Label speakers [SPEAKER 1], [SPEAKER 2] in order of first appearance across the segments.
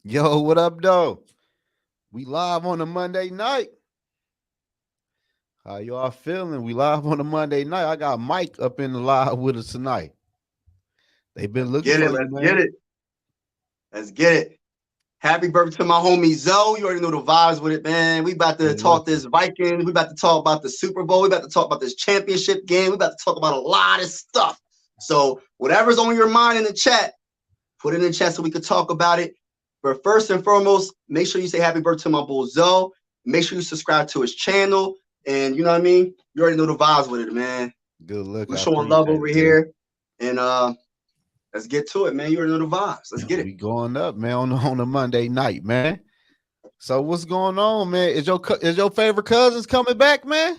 [SPEAKER 1] Yo, what up, though? We live on a Monday night. How y'all feeling? We live on a Monday night. I got Mike up in the live with us tonight. They've been
[SPEAKER 2] Let's
[SPEAKER 1] looking
[SPEAKER 2] get it.
[SPEAKER 1] for you,
[SPEAKER 2] Let's get
[SPEAKER 1] man.
[SPEAKER 2] it. Let's get it. Happy birthday to my homie Zoe. You already know the vibes with it, man. We about to
[SPEAKER 1] Good
[SPEAKER 2] talk
[SPEAKER 1] looking.
[SPEAKER 2] this Vikings. We about to talk about the Super Bowl. We about to talk about this championship game. We about to talk about a lot of stuff. So whatever's on your mind in the chat, put it in the chat so we could talk about it. But first and foremost, make sure you say happy birthday to my bull Zoe. Make sure you subscribe to his channel. And you know what I mean? You already know the vibes with it, man.
[SPEAKER 1] Good looking.
[SPEAKER 2] We're
[SPEAKER 1] I
[SPEAKER 2] showing love
[SPEAKER 1] appreciate
[SPEAKER 2] over
[SPEAKER 1] it, man.
[SPEAKER 2] here. And let's get to it, man. You already know the vibes. Let's get it.
[SPEAKER 1] We going up, man, on a Monday night, man. So what's going on, man? Is your favorite cousins coming back, man?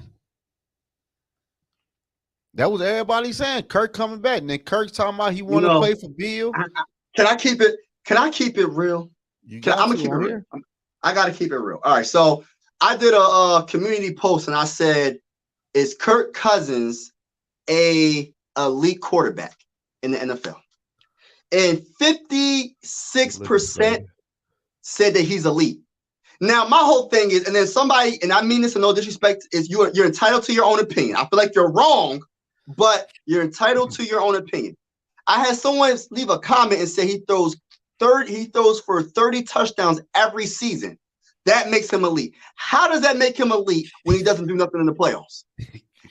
[SPEAKER 1] That was everybody saying Kirk coming back. And then Kirk talking about he
[SPEAKER 2] You
[SPEAKER 1] want to
[SPEAKER 2] know,
[SPEAKER 1] play for Bill.
[SPEAKER 2] can I keep it? Can I keep it real?
[SPEAKER 1] You
[SPEAKER 2] I'm
[SPEAKER 1] got
[SPEAKER 2] gonna
[SPEAKER 1] to
[SPEAKER 2] keep it
[SPEAKER 1] on
[SPEAKER 2] real.
[SPEAKER 1] here.
[SPEAKER 2] I gotta keep it real. All right. So I did a community post and I said, "Is Kirk Cousins a elite quarterback in the NFL?" And
[SPEAKER 1] Good looking,
[SPEAKER 2] 56%
[SPEAKER 1] player.
[SPEAKER 2] said that he's elite. Now, my whole thing is, and then somebody, and I mean this in no disrespect, is you're entitled to your own opinion. I feel like you're wrong, but you're entitled to your own opinion. I had someone leave a comment and say he throws for 30 touchdowns every season. That makes him elite. How does that make him elite when he doesn't do nothing in the playoffs?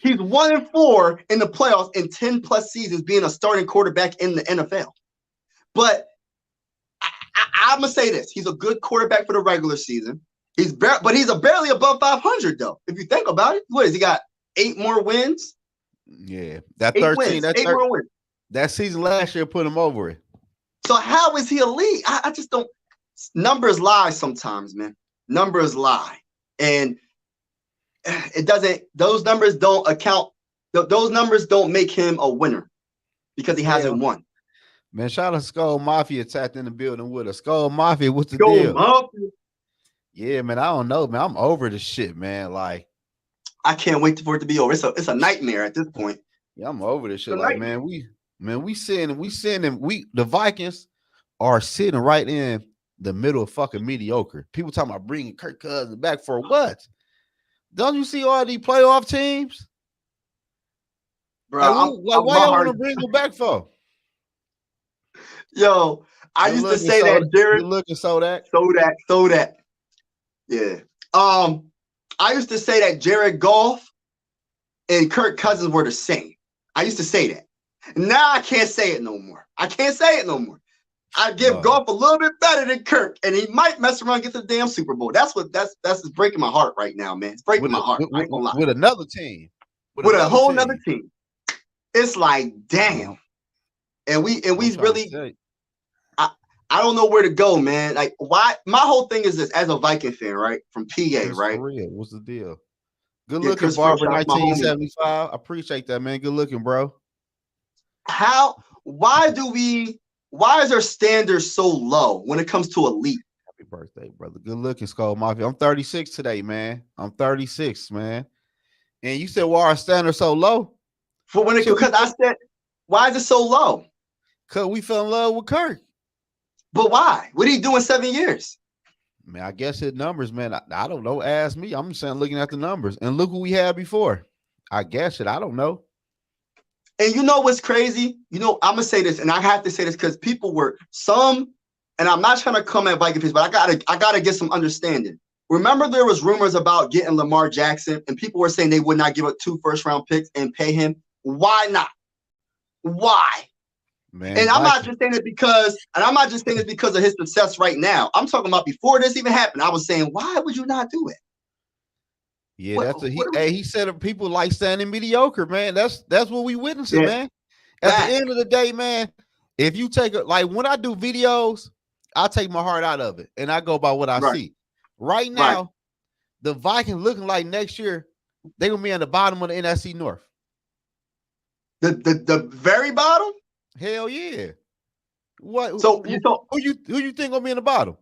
[SPEAKER 2] He's 1-4 in the playoffs in 10 plus seasons being a starting quarterback in the NFL. But I'm gonna say this: he's a good quarterback for the regular season. But he's barely above 500 though. If you think about it, what is he got? 8 more wins.
[SPEAKER 1] Yeah, that
[SPEAKER 2] Eight
[SPEAKER 1] 13,
[SPEAKER 2] wins. Eight more wins.
[SPEAKER 1] that season last year put him over it.
[SPEAKER 2] So how is he elite? I just don't. Numbers lie sometimes, man. Numbers lie, and it doesn't. Those numbers don't account. Those numbers don't make him a winner because he hasn't
[SPEAKER 1] Hell,
[SPEAKER 2] won.
[SPEAKER 1] man, shout out to Skull Mafia tapped in the building with us. Skull Mafia, what's the
[SPEAKER 2] Go,
[SPEAKER 1] deal?
[SPEAKER 2] Mafia.
[SPEAKER 1] Yeah, man, I don't know, man. I'm over this shit, man. Like,
[SPEAKER 2] I can't wait for it to be over. It's a nightmare at this point.
[SPEAKER 1] yeah, I'm over this
[SPEAKER 2] It's
[SPEAKER 1] shit.
[SPEAKER 2] a
[SPEAKER 1] Like,
[SPEAKER 2] nightmare.
[SPEAKER 1] the Vikings are sitting right in the middle of fucking mediocre. People talking about bringing Kirk Cousins back for what? Don't you see all these playoff teams?
[SPEAKER 2] Bro,
[SPEAKER 1] Like, why
[SPEAKER 2] my
[SPEAKER 1] y'all
[SPEAKER 2] heart.
[SPEAKER 1] want to bring them back for?
[SPEAKER 2] Yo, I
[SPEAKER 1] Good
[SPEAKER 2] used to
[SPEAKER 1] looking,
[SPEAKER 2] say that
[SPEAKER 1] Good
[SPEAKER 2] Jared.
[SPEAKER 1] looking, Sodak.
[SPEAKER 2] So that. Yeah. I used to say that Jared Goff and Kirk Cousins were the same. I used to say that. Now I can't say it no more. I can't say it no more. I give
[SPEAKER 1] Uh,
[SPEAKER 2] Goff a little bit better than Kirk, and he might mess around and get to the damn Super Bowl. That's just breaking my heart right now, man. It's breaking my heart. I ain't gonna lie.
[SPEAKER 1] with another team. With
[SPEAKER 2] With a
[SPEAKER 1] another
[SPEAKER 2] whole nother
[SPEAKER 1] team.
[SPEAKER 2] team. It's like, damn. And we
[SPEAKER 1] I'm trying to
[SPEAKER 2] really
[SPEAKER 1] tell you.
[SPEAKER 2] I don't know where to go, man. Like, why? My whole thing is this: as a Viking fan, right, from PA, right?
[SPEAKER 1] Christopher Real, what's the deal? Good
[SPEAKER 2] Yeah,
[SPEAKER 1] looking,
[SPEAKER 2] Christopher,
[SPEAKER 1] Barber
[SPEAKER 2] shout out to my homie.
[SPEAKER 1] 1975. I appreciate that, man. Good looking, bro.
[SPEAKER 2] How? Why is our standard so low when it comes to elite?
[SPEAKER 1] Happy birthday, brother. Good looking, Skull Mafia. I'm 36 today, man. I'm 36, man. And you said why our standard so low? Shit,
[SPEAKER 2] Because I said, why is it so low?
[SPEAKER 1] cause we fell in love with Kirk.
[SPEAKER 2] But why? What did he do in 7 years?
[SPEAKER 1] Man, I guess his numbers, man. I don't know. Ask me. I'm just saying, looking at the numbers. And look who we had before. I guess it. I don't know.
[SPEAKER 2] And you know what's crazy? You know, I'm gonna say this, and I have to say this because people were and I'm not trying to come at Viking fans, but I gotta get some understanding. Remember, there was rumors about getting Lamar Jackson, and people were saying they would not give up 2 first-round picks and pay him. Why not? Why?
[SPEAKER 1] Man,
[SPEAKER 2] And I'm not
[SPEAKER 1] Vikings.
[SPEAKER 2] just saying it because of his success right now. I'm talking about before this even happened. I was saying, why would you not do it?
[SPEAKER 1] Yeah,
[SPEAKER 2] What,
[SPEAKER 1] he said people like standing mediocre, man. That's what we witnessing,
[SPEAKER 2] yeah,
[SPEAKER 1] man. At the
[SPEAKER 2] back.
[SPEAKER 1] end of the day, man, if you take like when I do videos, I take my heart out of it and I go by what I
[SPEAKER 2] Right,
[SPEAKER 1] see. Right
[SPEAKER 2] right.
[SPEAKER 1] now, the Vikings looking like next year they're gonna be on the bottom of the NFC North.
[SPEAKER 2] The very bottom.
[SPEAKER 1] Hell yeah. What
[SPEAKER 2] So
[SPEAKER 1] who you think gonna be in the bottom?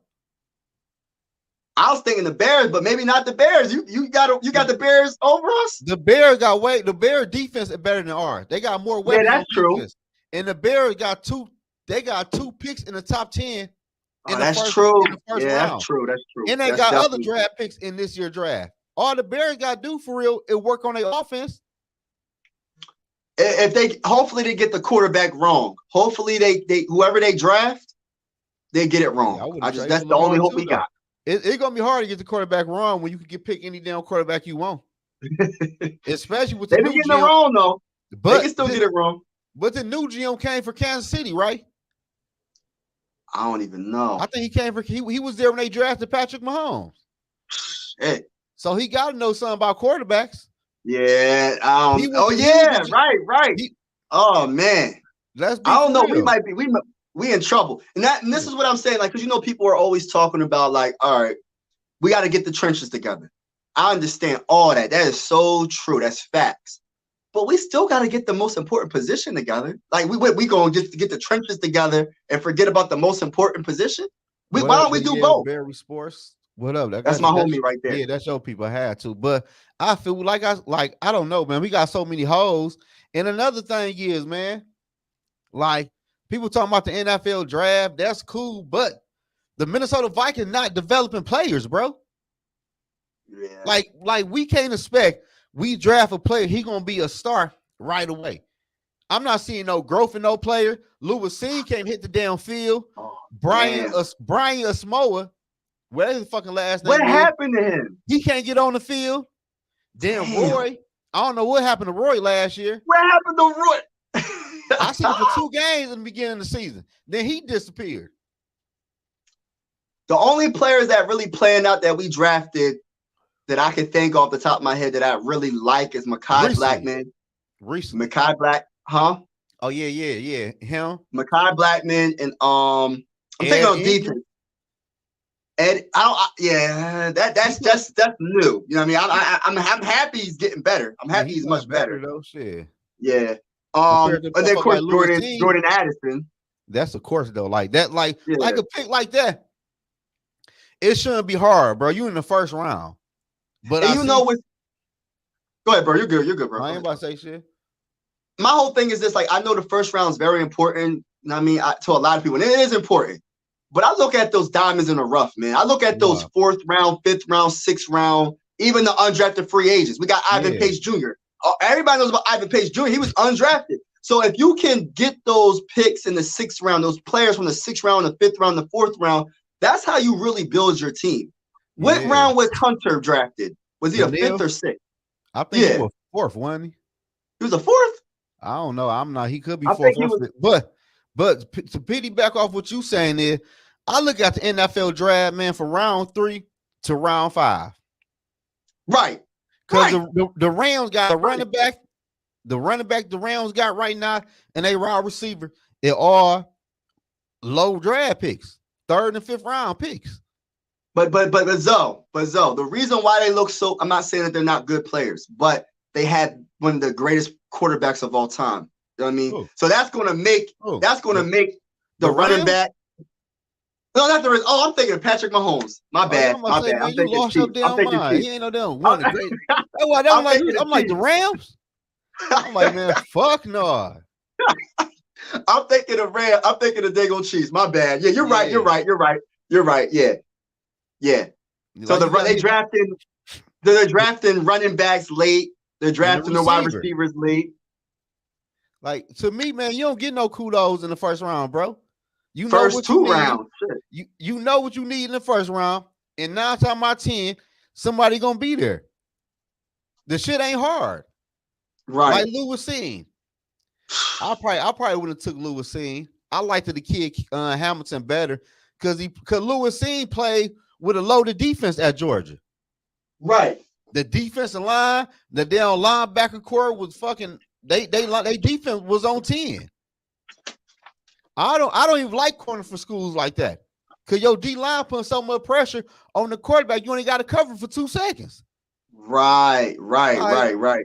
[SPEAKER 2] I was thinking the Bears, but maybe not the Bears. You got the Bears over us.
[SPEAKER 1] The Bears defense is better than ours. They got more
[SPEAKER 2] Yeah,
[SPEAKER 1] weapons on
[SPEAKER 2] that's true.
[SPEAKER 1] defense. And the Bears got two picks in the top 10
[SPEAKER 2] Oh, that's true.
[SPEAKER 1] in the first
[SPEAKER 2] Yeah,
[SPEAKER 1] round.
[SPEAKER 2] that's true. That's true.
[SPEAKER 1] And they
[SPEAKER 2] That's
[SPEAKER 1] got other
[SPEAKER 2] definitely
[SPEAKER 1] draft picks in this year's draft. All the Bears got to do for real is work on their offense.
[SPEAKER 2] If they hopefully they get the quarterback wrong. Hopefully they whoever they draft, they get it wrong.
[SPEAKER 1] Yeah,
[SPEAKER 2] that's the only hope we got.
[SPEAKER 1] It's gonna be hard to get the quarterback wrong when you can pick any damn quarterback you want. Especially with the
[SPEAKER 2] they
[SPEAKER 1] new
[SPEAKER 2] getting
[SPEAKER 1] GM.
[SPEAKER 2] it wrong though.
[SPEAKER 1] But
[SPEAKER 2] they can still get it wrong.
[SPEAKER 1] But the new GM came for Kansas City, right?
[SPEAKER 2] I don't even know.
[SPEAKER 1] I think he came for he was there when they drafted Patrick Mahomes.
[SPEAKER 2] Shit.
[SPEAKER 1] So he got to know something about quarterbacks.
[SPEAKER 2] Yeah. Right. Oh man.
[SPEAKER 1] I
[SPEAKER 2] don't know. We might be we in trouble. And this is what I'm saying. Like, because people are always talking about like, all right, we got to get the trenches together. I understand all that. That is so true. That's facts. But we still got to get the most important position together. Like we going just to get the trenches together and forget about the most important position. Why don't we do both?
[SPEAKER 1] Barry Sports. What up?
[SPEAKER 2] That's my homie right there.
[SPEAKER 1] Yeah, that's your people. I had to, but I feel like I don't know, man. We got so many hoes. And another thing is, man, like people talking about the NFL draft. That's cool, but the Minnesota Vikings not developing players, bro.
[SPEAKER 2] Yeah.
[SPEAKER 1] Like we can't expect we draft a player, he gonna be a star right away. I'm not seeing no growth in no player. Lewis Seen can't hit the damn field.
[SPEAKER 2] Oh,
[SPEAKER 1] Brian Asmoa, whatever the fucking last name.
[SPEAKER 2] What happened to him?
[SPEAKER 1] He can't get on the field. Damn. Roy, I don't know what happened to Roy last year.
[SPEAKER 2] What happened to Roy?
[SPEAKER 1] I seen him for 2 games in the beginning of the season. Then he disappeared.
[SPEAKER 2] The only players that really playing out that we drafted that I can think off the top of my head that I really like is Mekhi Blackman.
[SPEAKER 1] Recently.
[SPEAKER 2] Mekhi Black, huh?
[SPEAKER 1] Oh yeah. Him.
[SPEAKER 2] Mekhi Blackman and I'm thinking on defense. And that's new. You know what I mean? I'm happy he's getting better. I'm happy he's much better
[SPEAKER 1] though. Shit.
[SPEAKER 2] Yeah. And then of course Jordan Addison.
[SPEAKER 1] That's of course though. Like that, like a pick like that. It shouldn't be hard, bro. You in the first round. But
[SPEAKER 2] know what? Go ahead, bro. You're good, bro.
[SPEAKER 1] I ain't about to say shit.
[SPEAKER 2] My whole thing is this: like, I know the first round is very important. You know what I mean, to a lot of people, and it is important. But I look at those diamonds in the rough, man. I look at those 4th round, 5th round, 6th round, even the undrafted free agents. We got Ivan Pace Jr. Everybody knows about Ivan Pace Jr. He was undrafted. So if you can get those picks in the 6th round, those players from the 6th round, the 5th round, the 4th round, that's how you really build your team. What round was Hunter drafted? Was he a 5th or 6th?
[SPEAKER 1] I think he was 4th, wasn't he?
[SPEAKER 2] He was a 4th?
[SPEAKER 1] I don't know. I'm not. He could be 4th. But to piggyback off what you saying is, I look at the NFL draft, man, from round 3 to round 5.
[SPEAKER 2] Right.
[SPEAKER 1] Because the Rams got a running back. The running back the Rams got right now, and a wide receiver, they're all low draft picks, 3rd and 5th round picks.
[SPEAKER 2] But Zoe, the reason why they look so, I'm not saying that they're not good players, but they had one of the greatest quarterbacks of all time. You know what I mean?
[SPEAKER 1] Ooh.
[SPEAKER 2] So that's going to make the running back. No, not the Rams. Oh, I'm thinking of Patrick Mahomes. My bad. I'm thinking
[SPEAKER 1] lost your damn mind. He ain't no damn one. I'm like the Rams. I'm like, man, fuck no.
[SPEAKER 2] I'm thinking of Rams. I'm thinking of Dago Chiefs. My bad. Yeah, you're right. Yeah. So they're drafting running backs late. They're drafting the wide receivers late.
[SPEAKER 1] Like, to me, man, you don't get no kudos in the first round, bro. You
[SPEAKER 2] first
[SPEAKER 1] know what
[SPEAKER 2] 2 rounds.
[SPEAKER 1] You know what you need in the first round, and 9 times out of 10, somebody gonna be there. The shit ain't hard.
[SPEAKER 2] Right.
[SPEAKER 1] Like Lewis Seen. I probably would have took Lewis Seen. I liked the kid Hamilton better because Lewis Seen played with a loaded defense at Georgia.
[SPEAKER 2] Right.
[SPEAKER 1] The defensive line, the damn linebacker core was fucking. They defense was on 10. I don't even like corner for schools like that. Cause your D line putting so much pressure on the quarterback, you only got to cover for 2 seconds.
[SPEAKER 2] Right.
[SPEAKER 1] I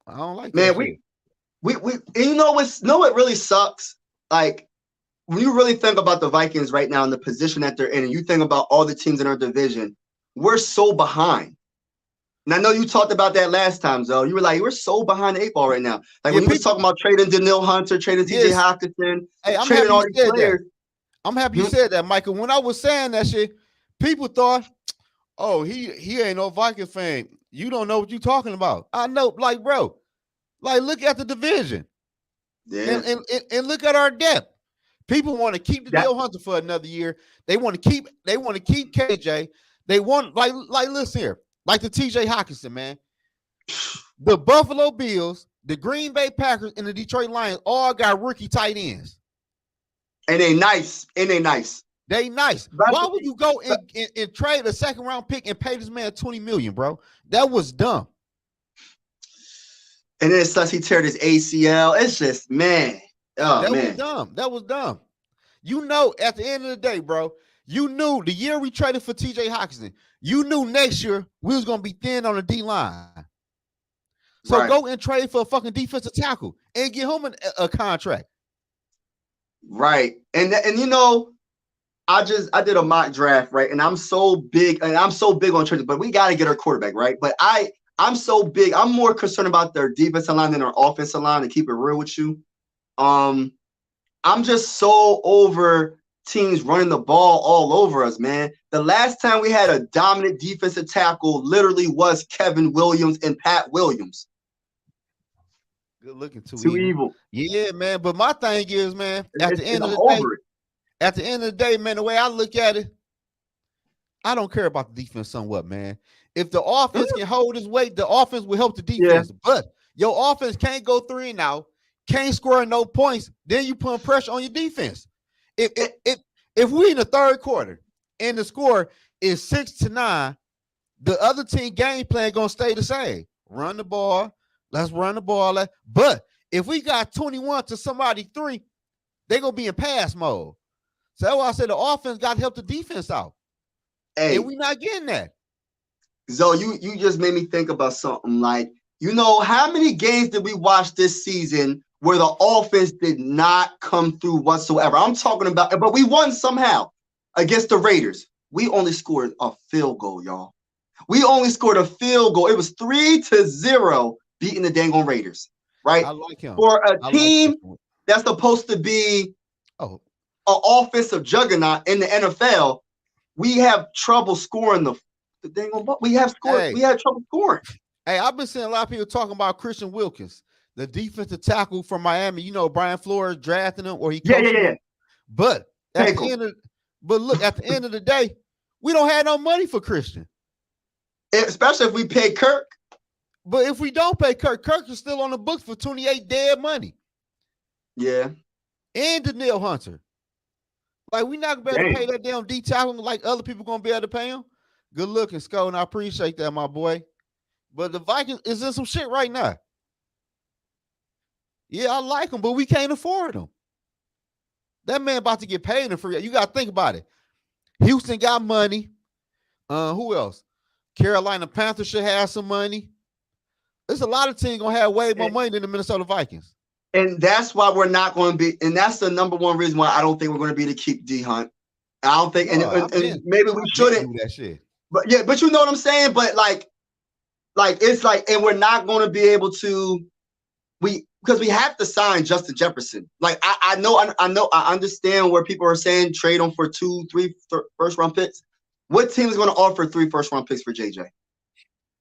[SPEAKER 1] don't like
[SPEAKER 2] man.
[SPEAKER 1] That
[SPEAKER 2] we and you know what really sucks? Like when you really think about the Vikings right now in the position that they're in, and you think about all the teams in our division, we're so behind. And I know you talked about that last time, Zoe. You were like, we're so behind the 8 ball right now. Like when you was talking about trading Daniil Hunter, trading TJ Hawkinson, trading all these players.
[SPEAKER 1] I'm happy you said that, Michael. When I was saying that shit, people thought, oh, he ain't no Viking fan. You don't know what you're talking about. I know, like, bro, like, look at the division.
[SPEAKER 2] Yeah.
[SPEAKER 1] And look at our depth. People want to keep the Dale Hunter for another year. They want to keep KJ. They want like listen here, like the TJ Hawkinson, man. The Buffalo Bills, the Green Bay Packers, and the Detroit Lions all got rookie tight ends.
[SPEAKER 2] And they nice. They nice.
[SPEAKER 1] Why would you go and trade a second round pick and pay this man $20 million, bro? That was dumb.
[SPEAKER 2] And then since he teared his ACL, it's just, man. Oh, man.
[SPEAKER 1] That was dumb. You know, at the end of the day, bro, you knew the year we traded for TJ Hawkinson, you knew next year we was going to be thin on the D-line. So go and trade for a fucking defensive tackle and get him a contract. Right. And
[SPEAKER 2] you know, I did a mock draft, right? And I'm so big on trades, but we got to get our quarterback, right? But I'm so big. I'm more concerned about their defensive line than their offensive line, to keep it real with you. I'm just so over teams running the ball all over us, man. The last time we had a dominant defensive tackle literally was Kevin Williams and Pat Williams.
[SPEAKER 1] Good looking, too evil. Yeah, man. But my thing is, man, at the end of the day, man, the way I look at it, I don't care about the defense somewhat, man. If the offense can hold its weight, the offense will help the defense. Yeah. But your offense can't go 3 and out, can't score no points, then you put pressure on your defense. If we in the third quarter and the score is 6-9, the other team game plan gonna stay the same. Run the ball. Let's run the ball. But if we got 21 to somebody 3, they're gonna be in pass mode. So that's why I said the offense got to help the defense out.
[SPEAKER 2] Hey,
[SPEAKER 1] and we not getting that.
[SPEAKER 2] So you just made me think about something. Like, you know, how many games did we watch this season where the offense did not come through whatsoever? I'm talking about, but we won somehow against the Raiders. We only scored a field goal, y'all. We only scored a field goal. It was 3-0 beating the dang on Raiders, right?
[SPEAKER 1] I like him.
[SPEAKER 2] For a team that's supposed to be an offensive juggernaut in the NFL, we have trouble scoring the dang on ball. We have trouble scoring.
[SPEAKER 1] Hey, I've been seeing a lot of people talking about Christian Wilkins, the defensive tackle from Miami. You know, Brian Flores drafting him, or he coached him. But at the end of the day, we don't have no money for Christian.
[SPEAKER 2] Especially if we pay Kirk.
[SPEAKER 1] But if we don't pay Kirk is still on the books for 28 dead money.
[SPEAKER 2] Yeah.
[SPEAKER 1] And Danielle Hunter. Like, we not gonna be able to pay that damn D tackle like other people gonna be able to pay him. Good looking, Sco, and I appreciate that, my boy. But the Vikings is in some shit right now. Yeah, I like him, but we can't afford him. That man about to get paid in free. You gotta think about it. Houston got money. Who else? Carolina Panthers should have some money. There's a lot of teams gonna have way more money than the Minnesota Vikings.
[SPEAKER 2] And that's why we're not going to be, and that's the number one reason why I don't think we're going to be to keep D Hunt. I don't think, and maybe we shouldn't.
[SPEAKER 1] Do that shit.
[SPEAKER 2] But yeah, but you know what I'm saying? But like it's like, and we're not going to be able to, because we have to sign Justin Jefferson. Like I understand where people are saying trade him for 2-3 first round picks. What team is going to offer 3 first round picks for JJ?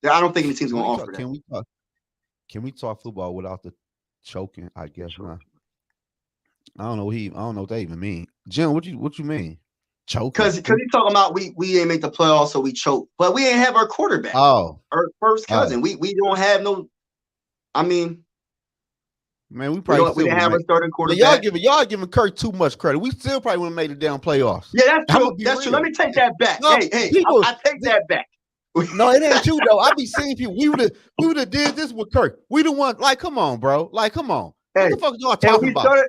[SPEAKER 2] I don't think any team's going to offer that.
[SPEAKER 1] Can we talk football without the choking? I guess not. I don't know what they even mean. Jim, what you mean? Choke?
[SPEAKER 2] Because he's talking about we ain't make the playoffs, so we choke. But we ain't have our quarterback.
[SPEAKER 1] Oh,
[SPEAKER 2] our first cousin. We don't have no. I mean,
[SPEAKER 1] man, we probably
[SPEAKER 2] didn't have a starting quarterback.
[SPEAKER 1] Y'all giving Kirk too much credit. We still probably would have made it down playoffs.
[SPEAKER 2] Yeah, that's true. That's true. Let me take that back. No, I take that back.
[SPEAKER 1] No, it ain't you though. I be seeing people. We would have did this with Kirk. We the one. Like, come on, bro. Like, come on. What the fuck y'all talking about?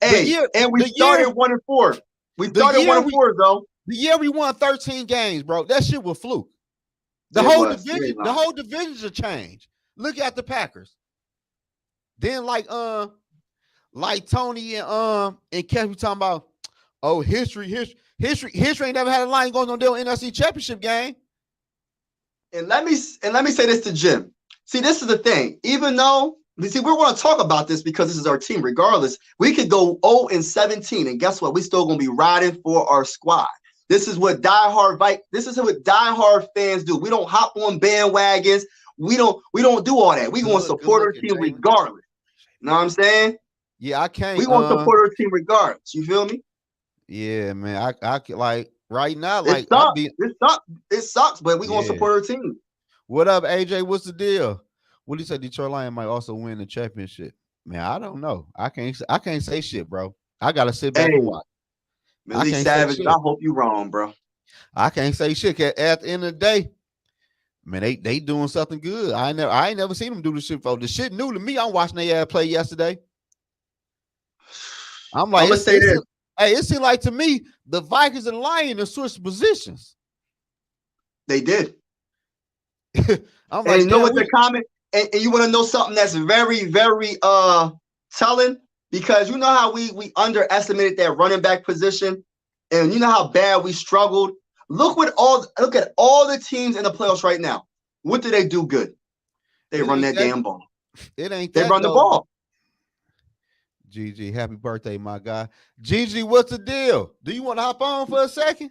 [SPEAKER 2] We started 1-4. We started 1-4 though.
[SPEAKER 1] The year we won 13 games, bro. That shit was fluke. The whole division's a change. Look at the Packers. Then like Tony and Kev, we talking about history ain't never had a line going on their NFC Championship game.
[SPEAKER 2] And let me say this to Jim. See, this is the thing. Even though You see, we want to talk about this because this is our team. Regardless, we could go 0-17, and guess what? We still gonna be riding for our squad. This is what diehard fans do. We don't hop on bandwagons. We don't do all that. We gonna support our team regardless. You know what I'm saying?
[SPEAKER 1] Yeah, I can't.
[SPEAKER 2] We gonna support our team regardless. You feel me?
[SPEAKER 1] Yeah, man. I like right now,
[SPEAKER 2] it sucks, but we gonna support our team.
[SPEAKER 1] What up, AJ? What's the deal? What do you say? Detroit Lions might also win the championship. Man, I don't know. I can't say shit, bro. I gotta sit back and watch.
[SPEAKER 2] Millie Savage, I hope you wrong, bro.
[SPEAKER 1] I can't say shit. At the end of the day, man, they doing something good. I ain't never seen them do the shit before. The shit new to me. I'm watching they play yesterday. I'm like,
[SPEAKER 2] let's say this.
[SPEAKER 1] Hey, it seemed like to me the Vikings and Lions switched positions.
[SPEAKER 2] They did.
[SPEAKER 1] I'm like,
[SPEAKER 2] you know what the comment? And you want to know something that's very, very telling? Because you know how we underestimated that running back position, and you know how bad we struggled. Look at all the teams in the playoffs right now. What do they do good? They run that damn ball.
[SPEAKER 1] It ain't
[SPEAKER 2] they
[SPEAKER 1] that
[SPEAKER 2] run the ball.
[SPEAKER 1] GG, happy birthday, my guy. GG, what's the deal? Do you want to hop on for a second?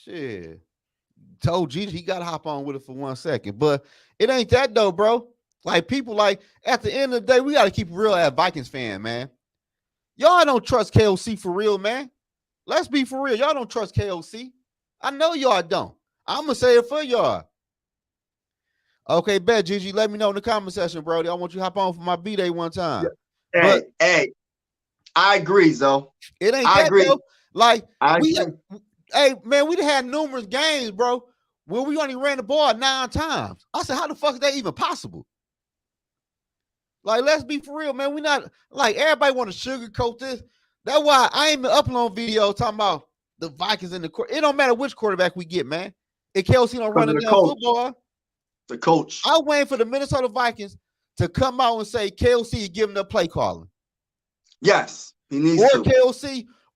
[SPEAKER 1] Shit. Told GG he got to hop on with it for 1 second. But it ain't that though, bro. Like people at the end of the day, we got to keep real as Vikings fan, man. Y'all don't trust KOC for real, man. Let's be for real. Y'all don't trust KOC. I know y'all don't. I'm going to say it for y'all. Okay, bet, Gigi. Let me know in the comment section, Brody. I want you to hop on for my B-Day one time.
[SPEAKER 2] Hey, I agree, Zo.
[SPEAKER 1] It ain't that, though. Like, hey, man, we had numerous games, bro, where we only ran the ball 9 times. I said, how the fuck is that even possible? Like, let's be for real, man. We not, like, everybody want to sugarcoat this. That's why I ain't been uploading video talking about the Vikings in the court. It don't matter which quarterback we get, man. If KLC don't run the damn football.
[SPEAKER 2] The coach.
[SPEAKER 1] I'm waiting for the Minnesota Vikings to come out and say KLC is giving up play calling.
[SPEAKER 2] Yes, he needs
[SPEAKER 1] to.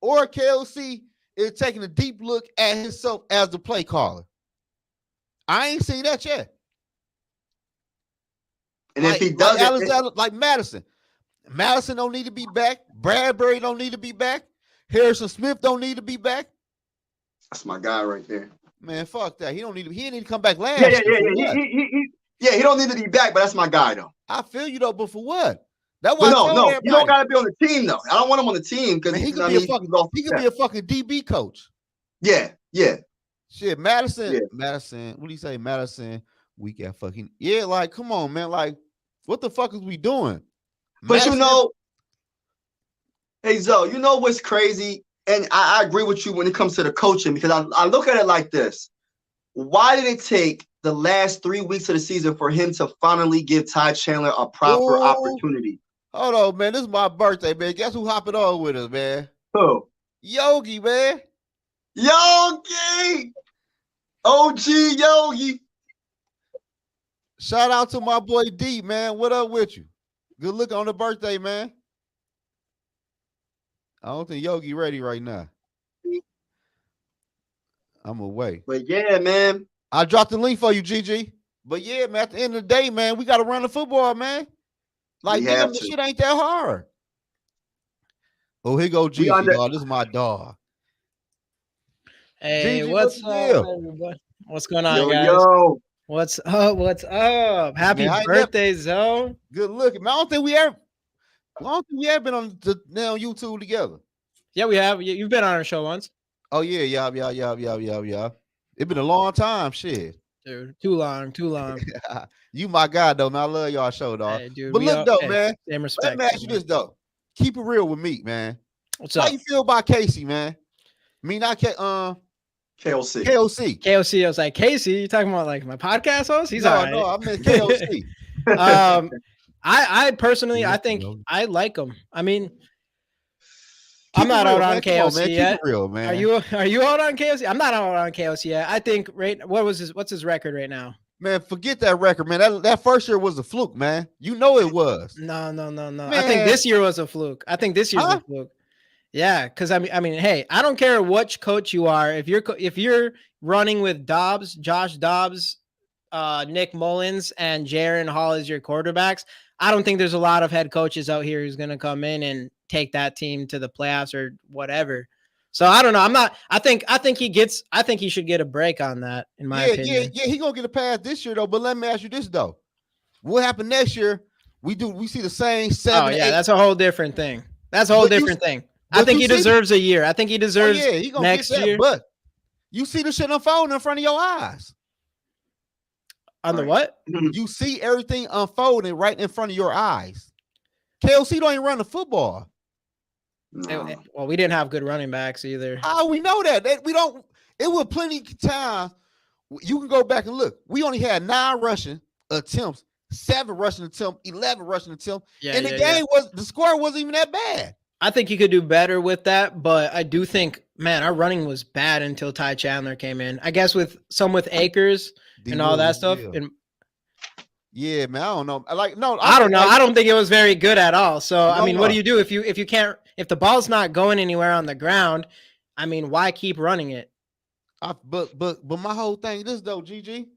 [SPEAKER 1] Or KLC is taking a deep look at himself as the play caller. I ain't seen that yet.
[SPEAKER 2] And if he does
[SPEAKER 1] like Madison don't need to be back. Bradbury don't need to be back. Harrison Smith don't need to be back.
[SPEAKER 2] That's my guy right there.
[SPEAKER 1] Man, fuck that. He didn't need to come back last year.
[SPEAKER 2] He don't need to be back, but that's my guy though.
[SPEAKER 1] I feel you though, but for what? That's why
[SPEAKER 2] you don't gotta be on the team though. I don't want him on the team because
[SPEAKER 1] he could be a fucking DB coach.
[SPEAKER 2] Yeah.
[SPEAKER 1] Shit, Madison. What do you say? Madison, we got fucking like, come on, man. Like, what the fuck is we doing?
[SPEAKER 2] But Madison, hey Zo, you know what's crazy? And I agree with you when it comes to the coaching because I look at it like this. Why did it take the last 3 weeks of the season for him to finally give Ty Chandler a proper opportunity?
[SPEAKER 1] Hold on, man. This is my birthday, man. Guess who hopping on with us, man?
[SPEAKER 2] Who?
[SPEAKER 1] Yogi, man.
[SPEAKER 2] Yogi! OG Yogi.
[SPEAKER 1] Shout out to my boy D, man. What up with you? Good look on the birthday, man. I don't think Yogi ready right now. I'm away.
[SPEAKER 2] But yeah, man.
[SPEAKER 1] I dropped the link for you, GG. But yeah, man, at the end of the day, man, we got to run the football, man. Like, damn, this shit ain't that hard. Oh, here go GG, dog. This is my dog.
[SPEAKER 3] Hey,
[SPEAKER 1] GG,
[SPEAKER 3] what's up, everybody? What's going on, guys?
[SPEAKER 2] Yo.
[SPEAKER 3] What's up? Happy birthday, Zo.
[SPEAKER 1] Good looking, man. I don't think we ever been on YouTube together.
[SPEAKER 3] Yeah, we have. You've been on our show once.
[SPEAKER 1] Oh yeah. It's been a long time, shit.
[SPEAKER 3] Dude, too long.
[SPEAKER 1] You my guy though, man. I love y'all show, dog.
[SPEAKER 3] Hey, dude,
[SPEAKER 1] but look though, man.
[SPEAKER 3] Same respect.
[SPEAKER 1] Let me ask you this though. Keep it real with me, man.
[SPEAKER 3] What's up?
[SPEAKER 1] How you feel about Casey, man? Me not
[SPEAKER 2] KOC.
[SPEAKER 3] KOC. I was like, Casey, you talking about like my podcast host? He's all right.
[SPEAKER 1] No, I meant KOC.
[SPEAKER 3] I personally, I think I like him. I mean, I'm not out on KOC yet.
[SPEAKER 1] Real, man.
[SPEAKER 3] Are you out on KOC? I'm not out on KOC yet. I think what's his record right now?
[SPEAKER 1] Man, forget that record, man. That first year was a fluke, man. You know it was.
[SPEAKER 3] No. I think this year was a fluke. I think this year's a fluke. Yeah, because I mean, hey, I don't care which coach you are. If you're running with Josh Dobbs, Nick Mullins and Jaron Hall as your quarterbacks, I don't think there's a lot of head coaches out here who's going to come in and take that team to the playoffs or whatever. So I don't know. I think he should get a break on that, in my opinion.
[SPEAKER 1] Yeah. He gonna get a pass this year though. But let me ask you this though: what happened next year? We see the same 7.
[SPEAKER 3] Oh yeah, that's a whole different thing. That's a whole different thing. I think he deserves a year. I think he deserves
[SPEAKER 1] he gonna
[SPEAKER 3] next
[SPEAKER 1] get that,
[SPEAKER 3] year.
[SPEAKER 1] But you see the shit unfolding in front of your eyes.
[SPEAKER 3] On the what?
[SPEAKER 1] You see everything unfolding right in front of your eyes. KOC don't even run the football.
[SPEAKER 2] No.
[SPEAKER 3] Well, we didn't have good running backs either.
[SPEAKER 1] How we know that? We don't. It was plenty of times. You can go back and look. We only had 9 rushing attempts, 7 rushing attempts, 11 rushing attempts. And the score wasn't even that bad.
[SPEAKER 3] I think you could do better with that, but I do think, man, our running was bad until Ty Chandler came in. I guess with Akers and all that stuff. And
[SPEAKER 1] yeah, man, I don't know. I don't
[SPEAKER 3] know. I don't think it was very good at all. So I mean, what do you do if the ball's not going anywhere on the ground? I mean, why keep running it?
[SPEAKER 1] But my whole thing this though, GG.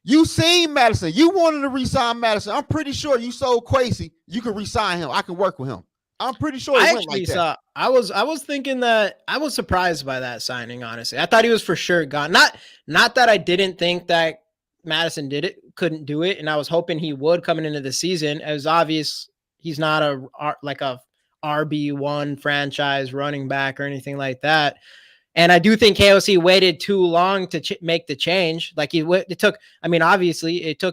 [SPEAKER 1] You seen Madison. You wanted to re-sign Madison. I'm pretty sure you sold Quasey. You can re-sign him. I can work with him. I'm pretty sure it went like that.
[SPEAKER 3] I was thinking that I was surprised by that signing, honestly. I thought he was for sure gone. Not that I didn't think that Madison couldn't do it, and I was hoping he would coming into the season. It was obvious he's not a RB1 franchise running back or anything like that. And I do think KOC waited too long to make the change. Like it took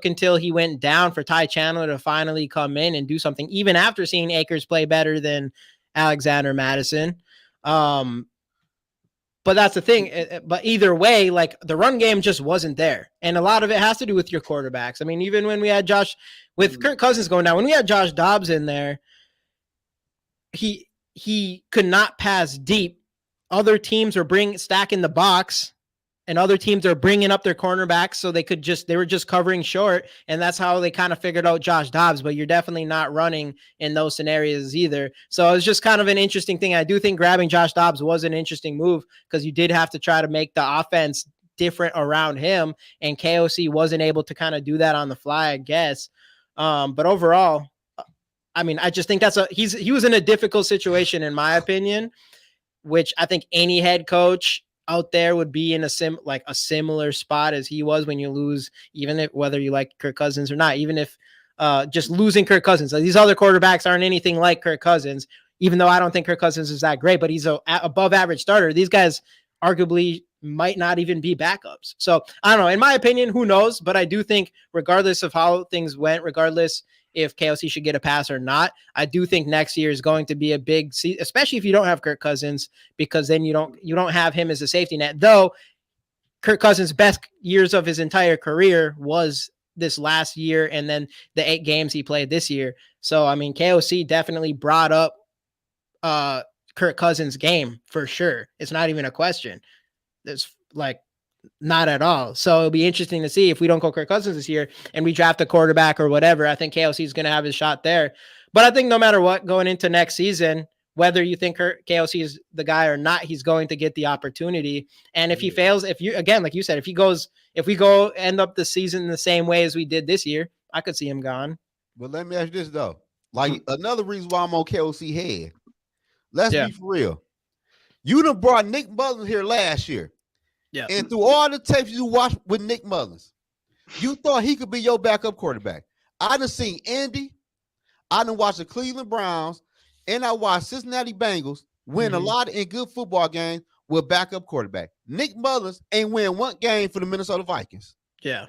[SPEAKER 3] until he went down for Ty Chandler to finally come in and do something, even after seeing Akers play better than Alexander Madison. But that's the thing. But either way, like the run game just wasn't there. And a lot of it has to do with your quarterbacks. I mean, even when we had with Kirk Cousins going down, when we had Josh Dobbs in there, he could not pass deep. Other teams are stacking the box, and other teams are bringing up their cornerbacks, so they were just covering short, and that's how they kind of figured out Josh Dobbs. But you're definitely not running in those scenarios either. So it was just kind of an interesting thing. I do think grabbing Josh Dobbs was an interesting move because you did have to try to make the offense different around him, and KOC wasn't able to kind of do that on the fly, I guess. But overall, I mean, I just think he was in a difficult situation, in my opinion, which I think any head coach out there would be in a similar spot as he was when you lose, even if whether you like Kirk Cousins or not, even if just losing Kirk Cousins. Like, these other quarterbacks aren't anything like Kirk Cousins, even though I don't think Kirk Cousins is that great, but he's a above average starter. These guys arguably might not even be backups. So I don't know. In my opinion, who knows? But I do think regardless of how things went, regardless if KOC should get a pass or not, I do think next year is going to be a big season, especially if you don't have Kirk Cousins, because then you don't have him as a safety net. Though Kirk Cousins' best years of his entire career was this last year, and then the 8 games he played this year. So I mean, KOC definitely brought up Kirk Cousins' game for sure. It's not even a question. It's like not at all. So it'll be interesting to see if we don't go Kirk Cousins this year and we draft a quarterback or whatever. I think KOC is going to have his shot there. But I think no matter what, going into next season, whether you think KOC is the guy or not, he's going to get the opportunity. And if he fails, like you said, if we go end up the season the same way as we did this year, I could see him gone.
[SPEAKER 1] But let me ask you this though. Like another reason why I'm on KOC head. Let's be for real. You done brought Nick Mullins here last year. Yeah. And through all the tapes you watched with Nick Mullins, you thought he could be your backup quarterback. I done seen Indy. I done watched the Cleveland Browns, and I watched Cincinnati Bengals win a lot in good football games with backup quarterback. Nick Mullins ain't win one game for the Minnesota Vikings.
[SPEAKER 3] Yeah.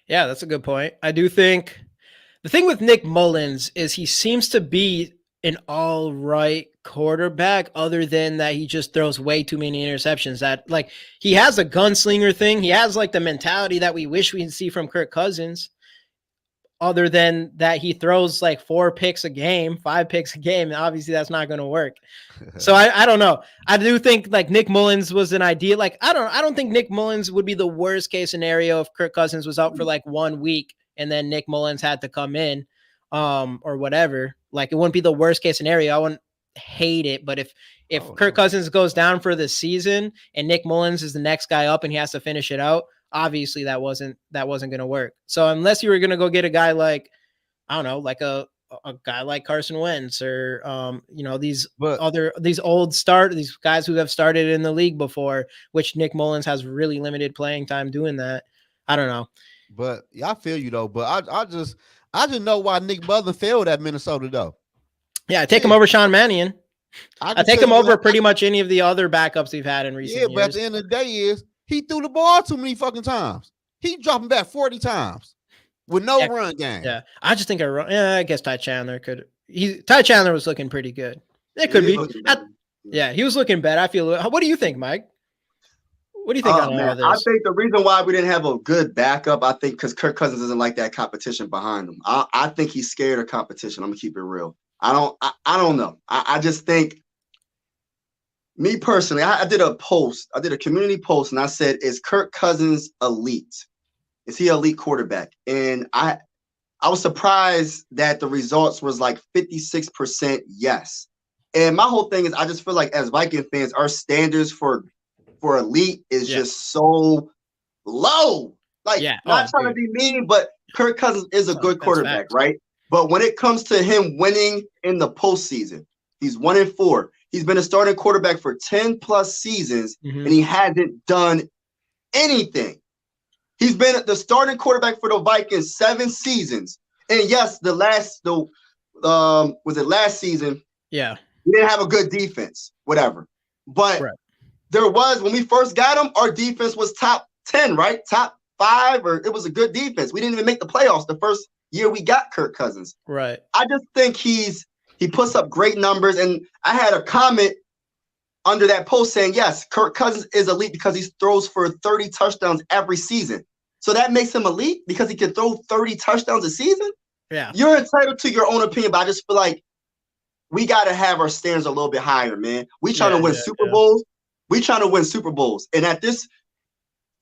[SPEAKER 3] Yeah, that's a good point. I do think the thing with Nick Mullins is he seems to be an all right quarterback, other than that he just throws way too many interceptions. That, like, he has a gunslinger thing. He has like the mentality that we wish we'd see from Kirk Cousins, other than that he throws like 4 picks a game, 5 picks a game. And obviously that's not going to work. So I don't know. I do think like Nick Mullins was an idea. Like, I don't think Nick Mullins would be the worst case scenario if Kirk Cousins was out for like 1 week and then Nick Mullins had to come in or whatever. Like, it wouldn't be the worst case scenario. I wouldn't hate it, but if Kirk Cousins goes down for the season and Nick Mullins is the next guy up and he has to finish it out, obviously that wasn't going to work. So unless you were going to go get a guy like, I don't know, like a guy like Carson Wentz or these these guys who have started in the league before, which Nick Mullins has really limited playing time doing that. I don't know.
[SPEAKER 1] But yeah, I feel you though. But I just know why Nick Butler failed at Minnesota though.
[SPEAKER 3] Yeah, I take him over Sean Mannion. I take him over pretty much any of the other backups we've had in recent years.
[SPEAKER 1] Yeah, but at the end of the day is he threw the ball too many fucking times. He dropping back 40 times with no run game.
[SPEAKER 3] Yeah, I just think I guess Ty Chandler could. Ty Chandler was looking pretty good. It could be. Yeah, he was looking bad. I feel. What do you think, Mike? What do you think on all of this?
[SPEAKER 2] I think the reason why we didn't have a good backup, I think because Kirk Cousins doesn't like that competition behind him. I think he's scared of competition. I'm gonna keep it real. I don't know. I just think, me personally, I did a post. I did a community post, and I said, "Is Kirk Cousins elite? Is he an elite quarterback?" And I was surprised that the results was like 56% yes. And my whole thing is, I just feel like as Viking fans, our standards for elite is just so low. Like, not trying to be mean, but Kirk Cousins is a good quarterback, right? But when it comes to him winning in the postseason, he's 1-4. He's been a starting quarterback for 10 plus seasons, and he hasn't done anything. He's been the starting quarterback for the Vikings 7 seasons. And yes, last season? Yeah. We didn't have a good defense, whatever. But there was, when we first got him, our defense was top 10, right? Top 5, or it was a good defense. We didn't even make the playoffs the first year we got Kirk Cousins.
[SPEAKER 3] Right.
[SPEAKER 2] I just think he puts up great numbers. And I had a comment under that post saying, yes, Kirk Cousins is elite because he throws for 30 touchdowns every season. So that makes him elite because he can throw 30 touchdowns a season?
[SPEAKER 3] Yeah.
[SPEAKER 2] You're entitled to your own opinion, but I just feel like we got to have our standards a little bit higher, man. We trying to win Super Bowls. We trying to win Super Bowls. And at this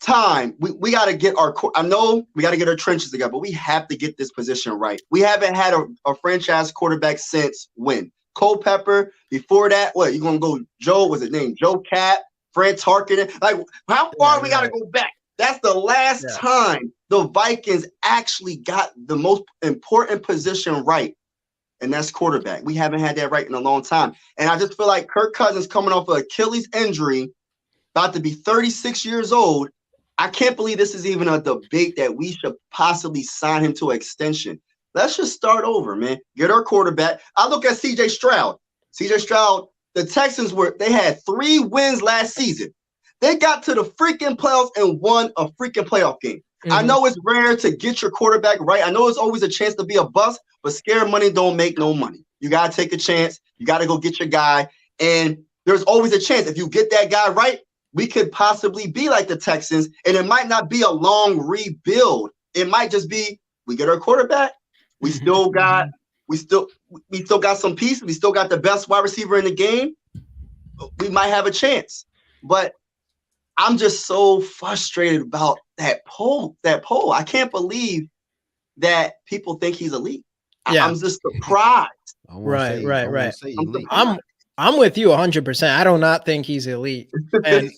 [SPEAKER 2] time, we got to get I know we got to get our trenches together, but we have to get this position right. We haven't had a franchise quarterback since when? Culpepper. Before that, what? You going to go Joe, was it named Joe Cap, Fred Tarkin? Like, how far we got to go back? That's the last time the Vikings actually got the most important position right, and that's quarterback. We haven't had that right in a long time. And I just feel like Kirk Cousins coming off an Achilles injury, about to be 36 years old. I can't believe this is even a debate that we should possibly sign him to an extension. Let's just start over, man. Get our quarterback. I look at CJ Stroud. CJ Stroud, the Texans they had 3 wins last season. They got to the freaking playoffs and won a freaking playoff game. I know it's rare to get your quarterback right. I know it's always a chance to be a bust, but scared money don't make no money. You got to take a chance. You got to go get your guy. And there's always a chance. If you get that guy right, we could possibly be like the Texans, and it might not be a long rebuild. It might just be, we get our quarterback. We still got some pieces. We still got the best wide receiver in the game. We might have a chance. But I'm just so frustrated about that poll. I can't believe that people think he's elite. I'm just surprised.
[SPEAKER 3] Right. I'm with you 100%. I do not think he's elite. And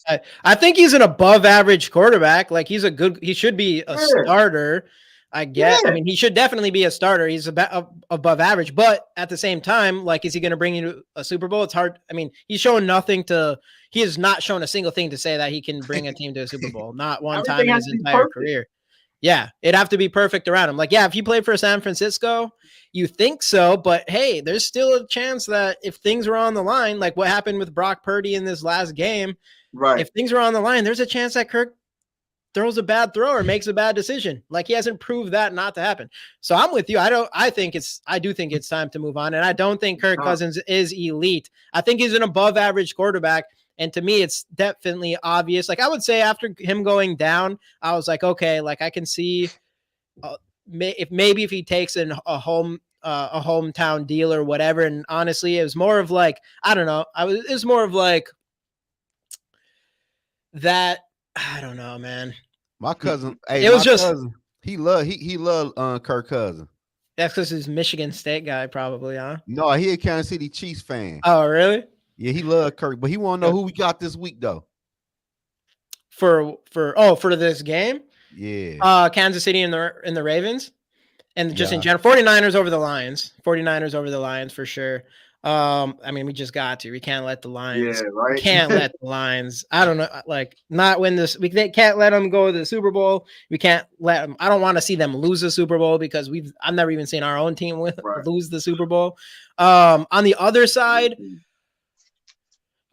[SPEAKER 3] I think he's an above average quarterback. Like he should be a starter. I guess. Yeah. I mean, he should definitely be a starter. He's above average, but at the same time, like, is he going to bring you to a Super Bowl? It's hard. I mean, he has not shown a single thing to say that he can bring a team to a Super Bowl. Not one time in his entire career. Yeah. It'd have to be perfect around him. Like, yeah, if he played for San Francisco, you think so, but hey, there's still a chance that if things were on the line, like what happened with Brock Purdy in this last game, right? If things were on the line, there's a chance that Kirk throws a bad throw or makes a bad decision. Like, he hasn't proved that not to happen. So I'm with you. I do think it's time to move on. And I don't think Kirk Cousins is elite. I think he's an above average quarterback. And to me, it's definitely obvious. Like, I would say after him going down, I was like, okay, like I can see if he takes a hometown deal or whatever. And honestly, it was more of like, I don't know. It's more of like that. I don't know, man.
[SPEAKER 1] My cousin, he loved Kirk Cousins.
[SPEAKER 3] That's because he's Michigan State guy, probably, huh?
[SPEAKER 1] No, he a Kansas City Chiefs fan.
[SPEAKER 3] Oh, really?
[SPEAKER 1] Yeah, he loved Kirk, but he want to know who we got this week, though.
[SPEAKER 3] for this game.
[SPEAKER 1] Yeah.
[SPEAKER 3] Kansas City and the Ravens. And just in
[SPEAKER 1] Yeah.
[SPEAKER 3] general, 49ers over the Lions. 49ers over the Lions for sure. I mean, we just got to. We can't let the Lions.
[SPEAKER 2] Yeah, right.
[SPEAKER 3] We can't let the Lions. I don't know, like not win this. We can't let them go to the Super Bowl. We can't let them. I don't want to see them lose the Super Bowl because I've never even seen our own team lose the Super Bowl. On the other side,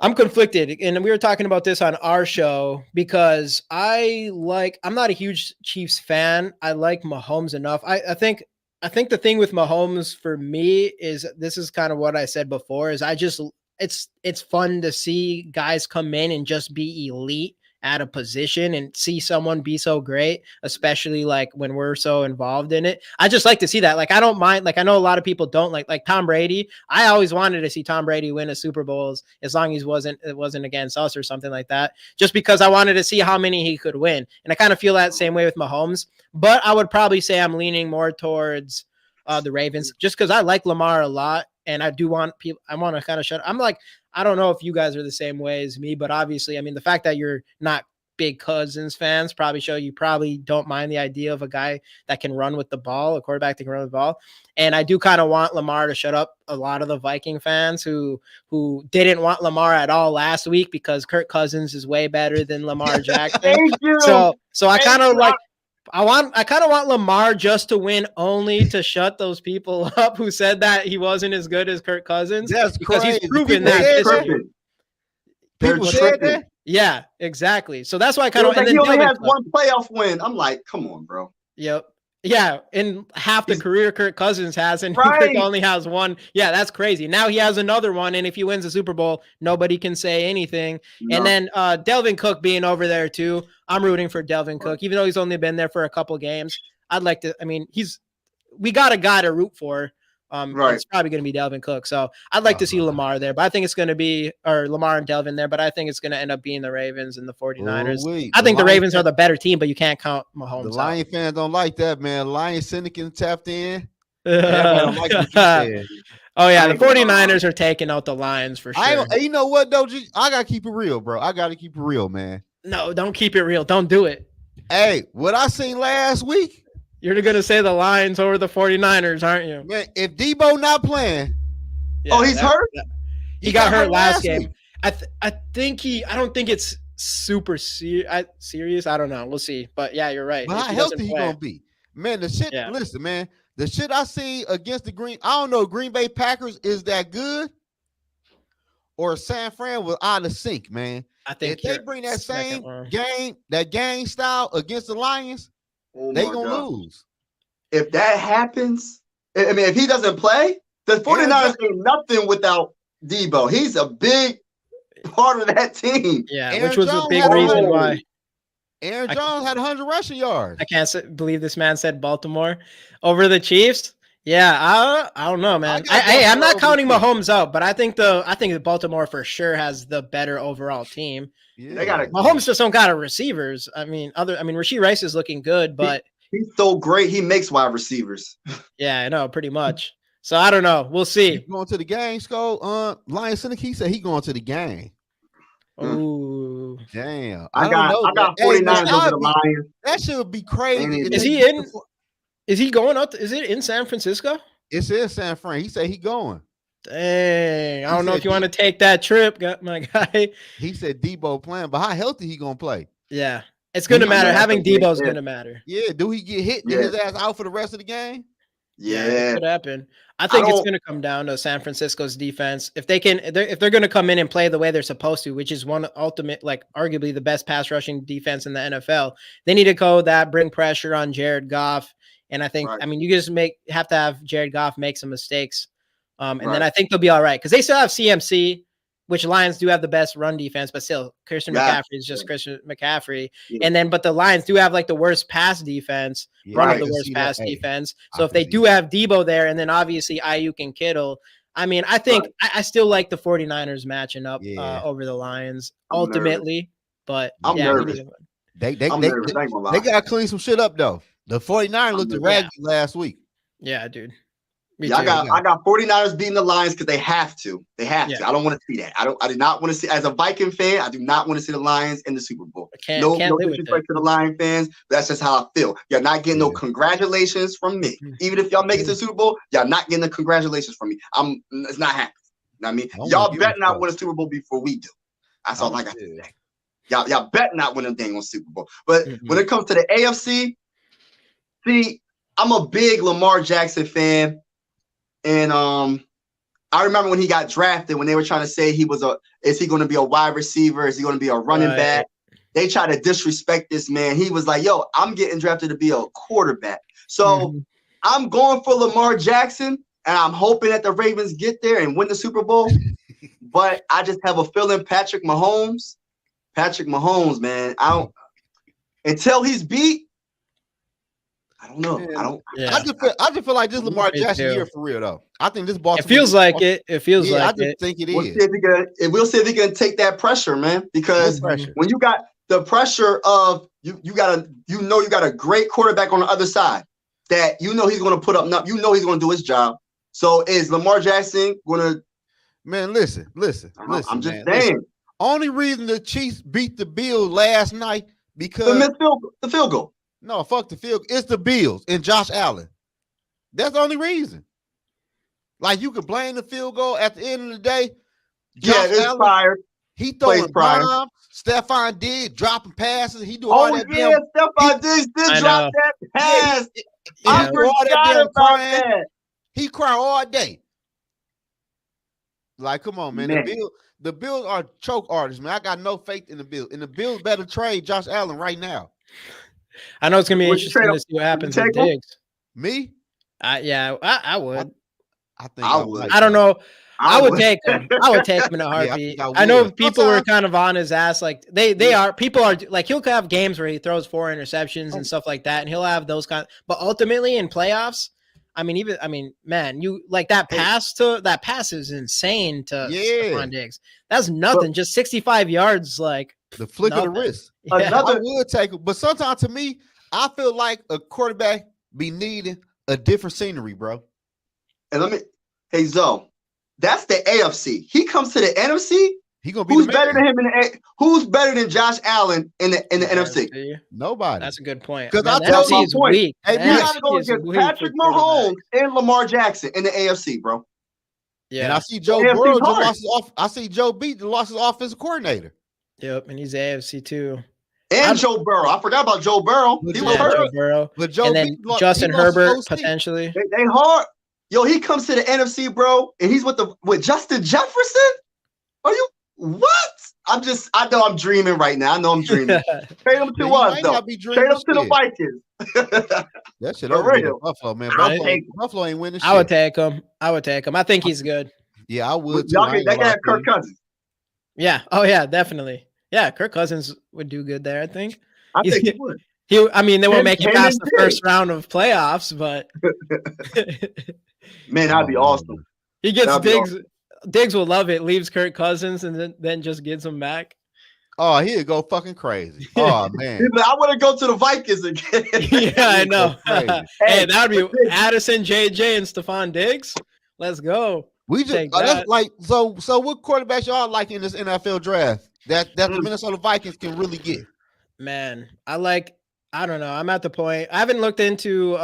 [SPEAKER 3] I'm conflicted, and we were talking about this on our show because I'm not a huge Chiefs fan. I like Mahomes enough. I think the thing with Mahomes for me is this is kind of what I said before is it's fun to see guys come in and just be elite at a position and see someone be so great, especially like when we're so involved in it. I just like to see that. Like, I don't mind. Like, I know a lot of people don't like Tom Brady. I always wanted to see Tom Brady win a Super Bowls as long as it wasn't against us or something like that, just because I wanted to see how many he could win. And I kind of feel that same way with Mahomes, but I would probably say I'm leaning more towards the Ravens just because I like Lamar a lot. And I do want people, I want to kind of I'm like, I don't know if you guys are the same way as me, but obviously, I mean, the fact that you're not big Cousins fans probably show you probably don't mind the idea of a guy that can run with the ball, a quarterback that can run with the ball. And I do kind of want Lamar to shut up a lot of the Viking fans who didn't want Lamar at all last week because Kirk Cousins is way better than Lamar Jackson.
[SPEAKER 2] Thank you.
[SPEAKER 3] So I kind of like, I kind of want Lamar just to win only to shut those people up who said that he wasn't as good as Kirk Cousins.
[SPEAKER 1] That's
[SPEAKER 3] because
[SPEAKER 1] crazy.
[SPEAKER 3] he's proven
[SPEAKER 1] People
[SPEAKER 3] that
[SPEAKER 1] said
[SPEAKER 3] this
[SPEAKER 1] that.
[SPEAKER 3] year.
[SPEAKER 1] People said that.
[SPEAKER 3] Yeah, exactly. So that's why I kind of.
[SPEAKER 2] Like he only has one playoff win. I'm like, come on, bro.
[SPEAKER 3] Yep. Yeah, and half the career Kirk Cousins has, and
[SPEAKER 2] Right.
[SPEAKER 3] Kirk only has one. Yeah, that's crazy. Now he has another one, and if he wins the Super Bowl, nobody can say anything.
[SPEAKER 2] No.
[SPEAKER 3] And then Delvin Cook being over there too. I'm rooting for Delvin Cook, even though he's only been there for a couple games. I'd like to. I mean, we got a guy to root for.
[SPEAKER 2] Right.
[SPEAKER 3] It's probably going to be Delvin Cook. So I'd like to see Lamar there, but I think it's going to be Lamar and Delvin there, but I think it's going to end up being the Ravens and the 49ers. I think the Ravens are the better team, but you can't count Mahomes.
[SPEAKER 1] The Lion fans don't like that, man. Lion Syndicate tapped in.
[SPEAKER 3] Don't
[SPEAKER 1] like what you said.
[SPEAKER 3] Oh, yeah. The 49ers are taking out the Lions for sure.
[SPEAKER 1] You know what, though? I got to keep it real, bro. I got to keep it real, man.
[SPEAKER 3] No, don't keep it real. Don't do it.
[SPEAKER 1] Hey, what I seen last week.
[SPEAKER 3] You're going to say the Lions over the 49ers, aren't you?
[SPEAKER 1] Man, if Debo not playing.
[SPEAKER 2] Yeah, he's hurt?
[SPEAKER 3] He got hurt last game. I don't think it's super serious. I don't know. We'll see. But yeah, you're right.
[SPEAKER 1] But how healthy he going to be? Man, the shit, listen, man. The shit I see against the I don't know, Green Bay Packers is that good? Or San Fran was out of sync, man.
[SPEAKER 3] I think
[SPEAKER 1] if they bring that same game style against the Lions, they gonna lose.
[SPEAKER 2] If that happens, I mean, if he doesn't play, the 49ers ain't nothing without Debo. He's a big part of that team.
[SPEAKER 3] Yeah, which was a big reason why.
[SPEAKER 1] Aaron Jones had 100 rushing yards.
[SPEAKER 3] I can't believe this man said Baltimore over the Chiefs. Yeah, I don't know, man. I'm not counting Mahomes out, but I think the Baltimore for sure has the better overall team.
[SPEAKER 2] Yeah. They got
[SPEAKER 3] Mahomes just don't got a receivers. I mean, Rashee Rice is looking good, but
[SPEAKER 2] he's so great. He makes wide receivers.
[SPEAKER 3] Yeah, I know, pretty much. So I don't know. We'll see.
[SPEAKER 1] He's going to the game, Skull. Lion Cynic, he said he going to the game.
[SPEAKER 3] Ooh,
[SPEAKER 1] damn!
[SPEAKER 2] I got 49ers over the Lions.
[SPEAKER 1] That should be crazy.
[SPEAKER 3] Is he in? Is he going up? Is it in San Francisco?
[SPEAKER 1] It's in San Fran. He said he going.
[SPEAKER 3] Dang, I don't know if you want to take that trip, my guy.
[SPEAKER 1] He said Debo playing, but how healthy he gonna play?
[SPEAKER 3] Yeah, it's gonna matter. Having Debo is gonna matter.
[SPEAKER 1] Yeah, do he get hit? Get his ass out for the rest of the game?
[SPEAKER 2] Yeah,
[SPEAKER 3] it could happen. I think it's going to come down to San Francisco's defense. If they're going to come in and play the way they're supposed to, which is one ultimate, like arguably the best pass rushing defense in the NFL, they need to go that, bring pressure on Jared Goff. And I think, I mean, you just have to have Jared Goff make some mistakes. And then I think they'll be all right. Cause they still have CMC, which Lions do have the best run defense, but still Christian McCaffrey is just Christian McCaffrey. Yeah. And then, but the Lions do have like the worst pass defense, one of the worst pass defense. So if they do have Debo there, and then obviously Ayuk and Kittle, I mean, I think I still like the 49ers matching up over the Lions ultimately, but
[SPEAKER 2] I'm nervous.
[SPEAKER 1] They got to clean some shit up though. The 49ers looked raggedy last week.
[SPEAKER 3] Yeah, dude.
[SPEAKER 2] Yeah, I got 49ers beating the Lions because they have to. They have to. I don't want to see that. I do not want to see, as a Viking fan, I do not want to see the Lions in the Super Bowl. No disrespect to the Lions fans. That's just how I feel. You're not getting no congratulations from me. Even if y'all make it to the Super Bowl, y'all not getting the congratulations from me. It's not happening. You know what I mean? Y'all better not win a Super Bowl before we do. That's all I got to say. Y'all better not win a dang on Super Bowl. But when it comes to the AFC, see, I'm a big Lamar Jackson fan. And I remember when he got drafted, when they were trying to say is he going to be a wide receiver? Is he going to be a running back? They tried to disrespect this man. He was like, yo, I'm getting drafted to be a quarterback. So I'm going for Lamar Jackson, and I'm hoping that the Ravens get there and win the Super Bowl. But I just have a feeling Patrick Mahomes, man, until he's beat, I don't know. I just feel like this Lamar Jackson year for real though. I think this Baltimore.
[SPEAKER 3] It feels like it. It feels like
[SPEAKER 2] I just think it is. We'll see if he can take that pressure, man. Because when you got the pressure of you got a great quarterback on the other side that he's going to put up. He's going to do his job. So is Lamar Jackson going to?
[SPEAKER 1] Man, listen.
[SPEAKER 2] I'm just saying.
[SPEAKER 1] Only reason the Chiefs beat the Bills last night because
[SPEAKER 2] the field goal.
[SPEAKER 1] No, fuck the field. It's the Bills and Josh Allen. That's the only reason. Like, you could blame the field goal at the end of the day.
[SPEAKER 2] Josh Allen, fired.
[SPEAKER 1] He throwing bombs. Stephon Diggs dropping passes. He do all that.
[SPEAKER 2] Stephon Diggs did drop that pass. I forgot about that.
[SPEAKER 1] He cry all day. Like, come on, man. The Bills are choke artists, man. I got no faith in the Bills. And the Bills better trade Josh Allen right now.
[SPEAKER 3] I know it's gonna be interesting to see what happens with Diggs.
[SPEAKER 1] Me?
[SPEAKER 3] I would.
[SPEAKER 1] I think I would.
[SPEAKER 3] I don't know. I would take him. I would take him in a heartbeat. I know people were kind of on his ass. Like they are. People are like, he'll have games where he throws 4 interceptions and stuff like that, and he'll have those kind. But ultimately in playoffs, man, you like that pass is insane to Stephon Diggs. That's nothing. Just 65 yards, like
[SPEAKER 1] the flick of the wrist. Yeah. I would take it, but sometimes to me, I feel like a quarterback be needing a different scenery, bro.
[SPEAKER 2] And hey Zoe, that's the AFC. He comes to the NFC.
[SPEAKER 1] He gonna be
[SPEAKER 2] who's better than him who's better than Josh Allen in the NFC?
[SPEAKER 1] Nobody.
[SPEAKER 3] That's a good point.
[SPEAKER 2] Because I tell you, weak. Hey, we gotta go against Patrick Mahomes and Lamar Jackson in the AFC, bro.
[SPEAKER 1] Yeah, and I see Joe Burrow lost his offensive coordinator.
[SPEAKER 3] Yep, and he's AFC too.
[SPEAKER 2] And Joe Burrow. I forgot about Joe Burrow. He was hurt.
[SPEAKER 3] Joe Burrow. But and then Justin Herbert potentially.
[SPEAKER 2] They hard. Yo, he comes to the NFC, bro, and he's with Justin Jefferson. Are you what? I know I'm dreaming right now. I know I'm dreaming. Trade him to us, though. Trade him to the Vikings.
[SPEAKER 1] That shit over with Buffalo, man. Buffalo ain't winning shit.
[SPEAKER 3] I would take him. I think he's good.
[SPEAKER 1] Yeah, I would too.
[SPEAKER 2] Y'all can have Kirk Cousins.
[SPEAKER 3] Yeah. Oh, yeah, definitely. Yeah, Kirk Cousins would do good there, I think.
[SPEAKER 2] I think he would.
[SPEAKER 3] They won't make it past the first round of playoffs, but
[SPEAKER 2] man, that'd be awesome.
[SPEAKER 3] He gets Diggs. Awesome. Diggs will love it. Leaves Kirk Cousins and then just gets him back.
[SPEAKER 1] Oh, he'd go fucking crazy. Oh man,
[SPEAKER 2] I want to go to the Vikings again.
[SPEAKER 3] Yeah, I know. Hey, that would be Addison, JJ, and Stephon Diggs. Let's go.
[SPEAKER 1] We just that's like so. What quarterbacks y'all like in this NFL draft that the Minnesota Vikings can really get?
[SPEAKER 3] Man, I don't know. I'm at the point. I haven't looked into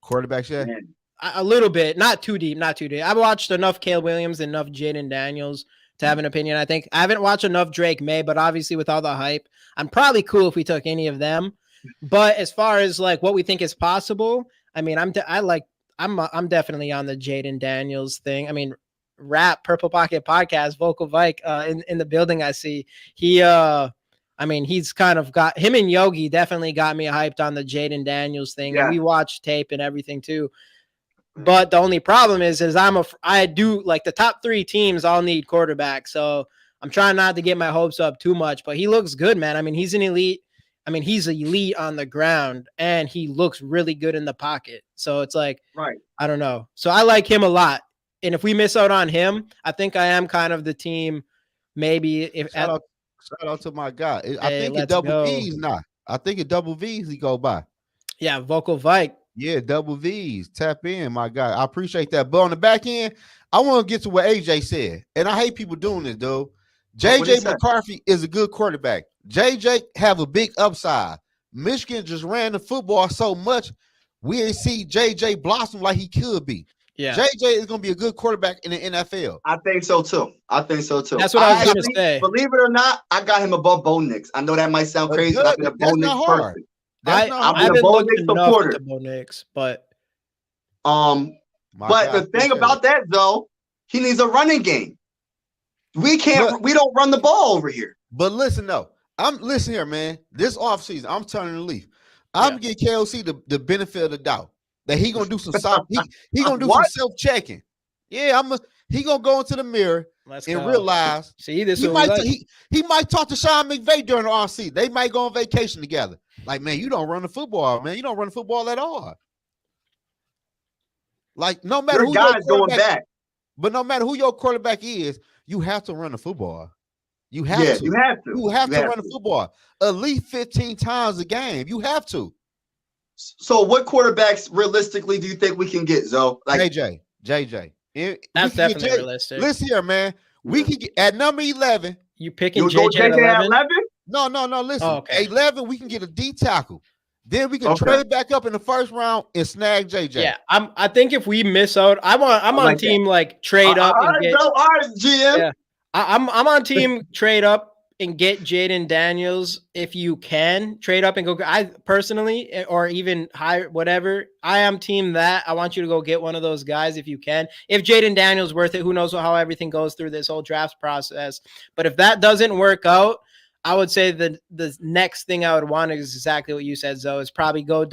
[SPEAKER 1] quarterbacks yet.
[SPEAKER 3] Man. A little bit, not too deep. I've watched enough Caleb Williams, enough Jaden Daniels to have an opinion. I think I haven't watched enough Drake May, but obviously with all the hype, I'm probably cool if we took any of them. But as far as like what we think is possible, I'm definitely on the Jaden Daniels thing. I mean, Rap Purple Pocket Podcast, Vocal Vike in the building. I see he's kind of got him and Yogi definitely got me hyped on the Jaden Daniels thing. Yeah. And we watched tape and everything too. But the only problem is I do like the top 3 teams all need quarterbacks. So I'm trying not to get my hopes up too much, but he looks good, man. I mean, he's an elite. He's elite on the ground and he looks really good in the pocket. So it's like,
[SPEAKER 2] right.
[SPEAKER 3] I don't know. So I like him a lot. And if we miss out on him, I think I am kind of the team. Maybe
[SPEAKER 1] shout out to my guy. I think it double V's now. I think it double V's he go by.
[SPEAKER 3] Yeah, Vocal Vike.
[SPEAKER 1] Yeah, double V's. Tap in, my guy. I appreciate that. But on the back end, I want to get to what AJ said. And I hate people doing this, though.
[SPEAKER 2] What'd he
[SPEAKER 1] JJ
[SPEAKER 2] say?
[SPEAKER 1] McCarthy is a good quarterback. JJ have a big upside. Michigan just ran the football so much, we ain't see JJ blossom like he could be.
[SPEAKER 3] Yeah.
[SPEAKER 1] JJ is going to be a good quarterback in the NFL.
[SPEAKER 2] I think so too.
[SPEAKER 3] That's what I was going to say.
[SPEAKER 2] Believe it or not, I got him above Bo Nix. I know that might sound
[SPEAKER 1] That's
[SPEAKER 2] crazy.
[SPEAKER 1] good.
[SPEAKER 2] I've been a Bo
[SPEAKER 1] That's
[SPEAKER 2] Nix
[SPEAKER 1] not hard.
[SPEAKER 2] person.
[SPEAKER 1] That's not
[SPEAKER 3] I
[SPEAKER 1] hard.
[SPEAKER 3] haven't
[SPEAKER 2] Bo
[SPEAKER 3] looked
[SPEAKER 2] Nix
[SPEAKER 3] enough
[SPEAKER 2] supporter.
[SPEAKER 3] into Bo Nix, but
[SPEAKER 1] My
[SPEAKER 2] But
[SPEAKER 1] God,
[SPEAKER 2] the thing
[SPEAKER 1] appreciate
[SPEAKER 2] about
[SPEAKER 1] it.
[SPEAKER 2] that though, he needs a running game. We don't run the ball over here.
[SPEAKER 1] But listen, though. Listen here, man. This offseason, I'm turning the leaf. I'm gonna give KOC the benefit of the doubt that he gonna do some he gonna do some self-checking. Yeah, he gonna go into the mirror and realize he might talk to Sean McVay during the offseason. They might go on vacation together. Like, man, you don't run the football, man. You don't run the football at all. Like, no matter
[SPEAKER 2] Your
[SPEAKER 1] who
[SPEAKER 2] guy's
[SPEAKER 1] your
[SPEAKER 2] going back.
[SPEAKER 1] but no matter who your quarterback is, you have to run the football. You have to.
[SPEAKER 2] You have to.
[SPEAKER 1] You have to run the football at least 15 times a game. You have to.
[SPEAKER 2] So what quarterbacks realistically do you think we can get, Zoe? Like
[SPEAKER 1] JJ.
[SPEAKER 3] That's definitely realistic.
[SPEAKER 1] Listen here, man. We can get at number 11.
[SPEAKER 3] You picking JJ at 11?
[SPEAKER 1] No. Listen.
[SPEAKER 3] Oh, okay.
[SPEAKER 1] 11, we can get a D tackle. Then we can trade back up in the first round and snag JJ.
[SPEAKER 3] Yeah, I think if we miss out, I'm on team like trade up and get.
[SPEAKER 2] All right, GM.
[SPEAKER 3] Yeah, I'm on team trade up and get Jaden Daniels if you can trade up and go. I personally, or even higher, whatever. I am team that. I want you to go get one of those guys if you can. If Jaden Daniels worth it, who knows how everything goes through this whole draft process. But if that doesn't work out, I would say the next thing I would want is exactly what you said, Zoe, is probably go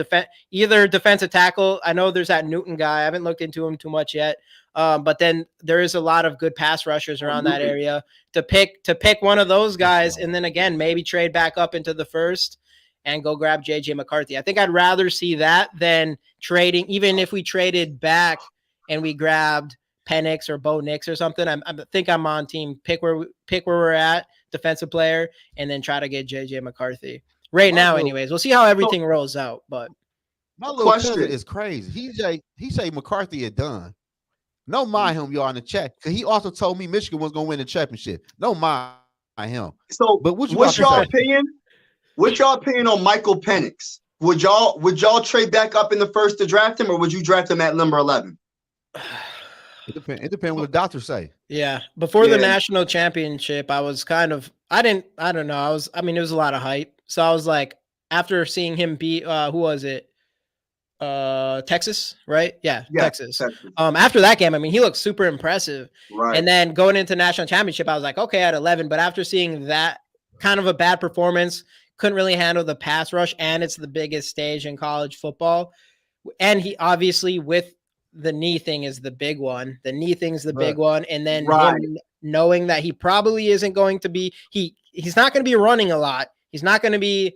[SPEAKER 3] either defensive tackle. I know there's that Newton guy. I haven't looked into him too much yet. But then there is a lot of good pass rushers around that area to pick one of those guys. And then again, maybe trade back up into the first and go grab JJ McCarthy. I think I'd rather see that than trading. Even if we traded back and we grabbed Penix or Bo Nix or something, I think I'm on team pick where we're at, defensive player, and then try to get JJ McCarthy right now. Anyways, we'll see how everything rolls out. But
[SPEAKER 1] my little cousin is crazy. He say McCarthy is done. No mind him, y'all in the chat, because he also told me Michigan was gonna win the championship. No mind him.
[SPEAKER 2] So, but what's your opinion? What's your opinion on Michael Penix? Would y'all trade back up in the first to draft him, or would you draft him at number 11?
[SPEAKER 1] It depends what the doctors say.
[SPEAKER 3] Yeah. Before the national championship, I was kind of I don't know. It was a lot of hype. So I was like, after seeing him beat who was it? Texas, right? Yeah, Texas. After that game, he looked super impressive. Right. And then going into national championship, I was like, okay, at 11. But after seeing that kind of a bad performance, couldn't really handle the pass rush, and it's the biggest stage in college football. And he obviously, with the knee thing, is the big one. The knee thing's the big one. And then him knowing that he probably isn't going to be, he's not going to be running a lot. He's not going to be,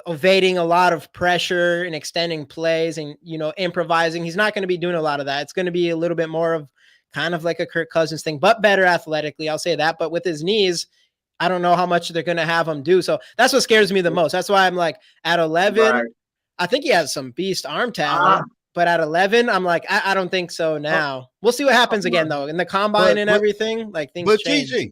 [SPEAKER 3] evading a lot of pressure and extending plays and, improvising. He's not going to be doing a lot of that. It's going to be a little bit more of kind of like a Kirk Cousins thing, but better athletically. I'll say that. But with his knees, I don't know how much they're going to have him do. So that's what scares me the most. That's why I'm like at 11, I think he has some beast arm talent, but at 11, I'm like, I don't think so now. We'll see what happens again though. In the combine and everything, like things change.
[SPEAKER 1] GG,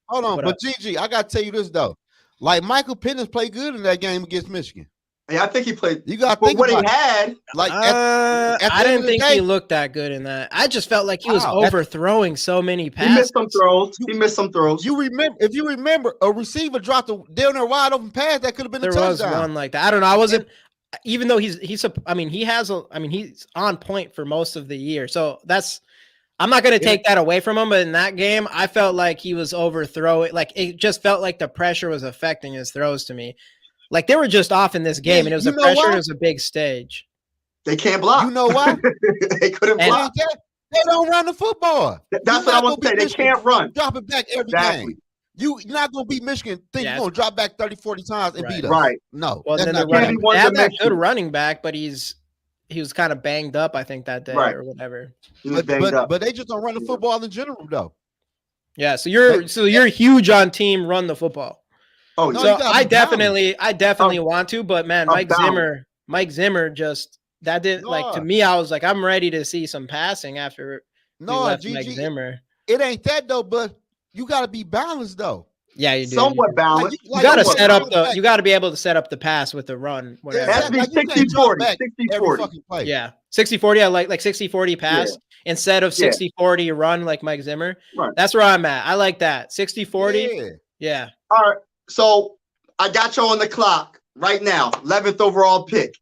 [SPEAKER 1] hold on. But GG, I got to tell you this though. Like Michael Penix played good in that game against Michigan.
[SPEAKER 2] Yeah, I think he played.
[SPEAKER 1] You got to think
[SPEAKER 2] what
[SPEAKER 1] about
[SPEAKER 2] he had.
[SPEAKER 1] Like
[SPEAKER 3] I didn't think he looked that good in that. I just felt like he was overthrowing so many passes.
[SPEAKER 2] He missed some throws.
[SPEAKER 1] If you remember, a receiver dropped a down there wide open pass that could have been a touchdown.
[SPEAKER 3] There was one like that. I don't know. I wasn't. Even though he's on point for most of the year. So I'm not going to take that away from him, but in that game, I felt like he was overthrowing. Like it just felt like the pressure was affecting his throws to me. Like they were just off in this game, and it was the pressure. Why? It was a big stage.
[SPEAKER 2] They can't block.
[SPEAKER 1] You know why?
[SPEAKER 2] They couldn't block.
[SPEAKER 1] They don't run the football.
[SPEAKER 2] That's what I want to say. They can't run.
[SPEAKER 1] Drop it back every game. You're not going to beat Michigan. You're going to drop back 30, 40 times and beat us.
[SPEAKER 2] Right.
[SPEAKER 1] No.
[SPEAKER 3] Well, then they had that good running back, but he was kind of banged up, I think, that day or whatever.
[SPEAKER 1] But they just don't run the football in general, though.
[SPEAKER 3] Yeah, so you're huge on team run the football.
[SPEAKER 2] Oh,
[SPEAKER 3] so I definitely want to, but man, Mike Mike Zimmer just that did like to
[SPEAKER 1] No.
[SPEAKER 3] me. I was like, I'm ready to see some passing after we
[SPEAKER 1] No,
[SPEAKER 3] left Mike
[SPEAKER 1] GG.
[SPEAKER 3] Zimmer.
[SPEAKER 1] It ain't that though, but you got to be balanced though.
[SPEAKER 3] Yeah, you do.
[SPEAKER 2] Somewhat balanced.
[SPEAKER 3] You got to
[SPEAKER 2] somewhat
[SPEAKER 3] set up
[SPEAKER 2] balanced.
[SPEAKER 3] the. You got to be able to set up the pass with the run. Whatever.
[SPEAKER 2] It has to be
[SPEAKER 1] Like, you can't drop
[SPEAKER 2] 60-40.
[SPEAKER 1] back every
[SPEAKER 2] 60-40.
[SPEAKER 1] fucking play.
[SPEAKER 3] Yeah, 60-40. I like 60-40 pass instead of
[SPEAKER 2] Yeah.
[SPEAKER 3] 60-40 run like Mike Zimmer.
[SPEAKER 2] Right.
[SPEAKER 3] That's where I'm at. I like that 60-40.
[SPEAKER 1] Yeah.
[SPEAKER 3] Yeah.
[SPEAKER 2] All right. So I got you on the clock right now. 11th overall pick.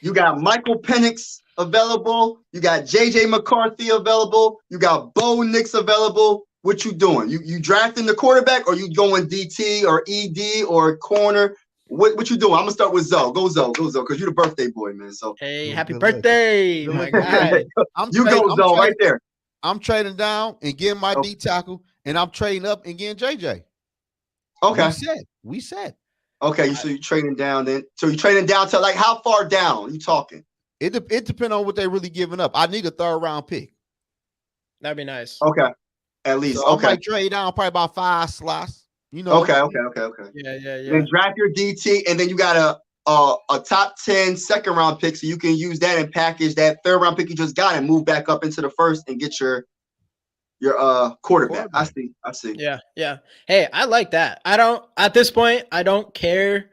[SPEAKER 2] You got Michael Penix available. You got JJ McCarthy available. You got Bo Nix available. What you doing? You drafting the quarterback, or you going DT or ED or corner? What you doing? I'm gonna start with Zoe. Go Zoe, because you're the birthday boy, man. So
[SPEAKER 3] Hey,
[SPEAKER 1] Good
[SPEAKER 3] happy
[SPEAKER 1] luck.
[SPEAKER 3] birthday,
[SPEAKER 1] Good
[SPEAKER 3] my
[SPEAKER 1] luck.
[SPEAKER 3] guy.
[SPEAKER 2] you go Zoe right there.
[SPEAKER 1] I'm trading down and getting my
[SPEAKER 2] Oh.
[SPEAKER 1] D tackle, and I'm trading up and getting JJ.
[SPEAKER 2] Okay.
[SPEAKER 1] We said.
[SPEAKER 2] Okay. So you're trading down then. So you're trading down to like how far down are you talking?
[SPEAKER 1] It depends on what they're really giving up. I need a 3rd round pick.
[SPEAKER 3] That'd be nice.
[SPEAKER 2] Okay. At least.
[SPEAKER 1] So
[SPEAKER 2] Okay.
[SPEAKER 1] I might trade down probably about 5 slots. You know.
[SPEAKER 2] Okay.
[SPEAKER 3] Yeah.
[SPEAKER 2] Then draft your DT, and then you got a top 10 second round pick, so you can use that and package that 3rd round pick you just got and move back up into the 1st and get your quarterback. I see.
[SPEAKER 3] Yeah. Hey, I like that. At this point, I don't care.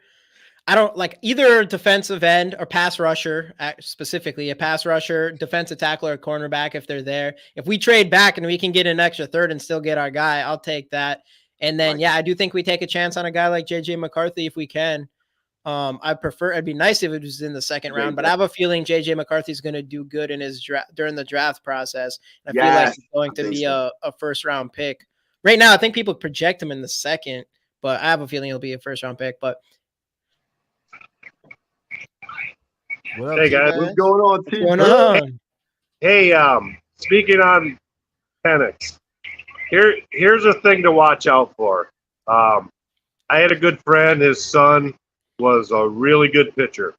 [SPEAKER 3] I don't like either defensive end or pass rusher, specifically a pass rusher, defensive tackle, or cornerback if they're there. If we trade back and we can get an extra 3rd and still get our guy, I'll take that. And then, I do think we take a chance on a guy like JJ McCarthy if we can. It'd be nice if it was in the 2nd round, but I have a feeling JJ McCarthy is going to do good in his during the draft process. I feel like he's going to be a 1st round pick. Right now, I think people project him in the 2nd, but I have a feeling he'll be a 1st round pick. But
[SPEAKER 1] What up,
[SPEAKER 4] Hey, guys.
[SPEAKER 2] What's going on, T?
[SPEAKER 3] what's going on?
[SPEAKER 4] Hey, speaking on Penix, here's a thing to watch out for. I had a good friend. His son was a really good pitcher.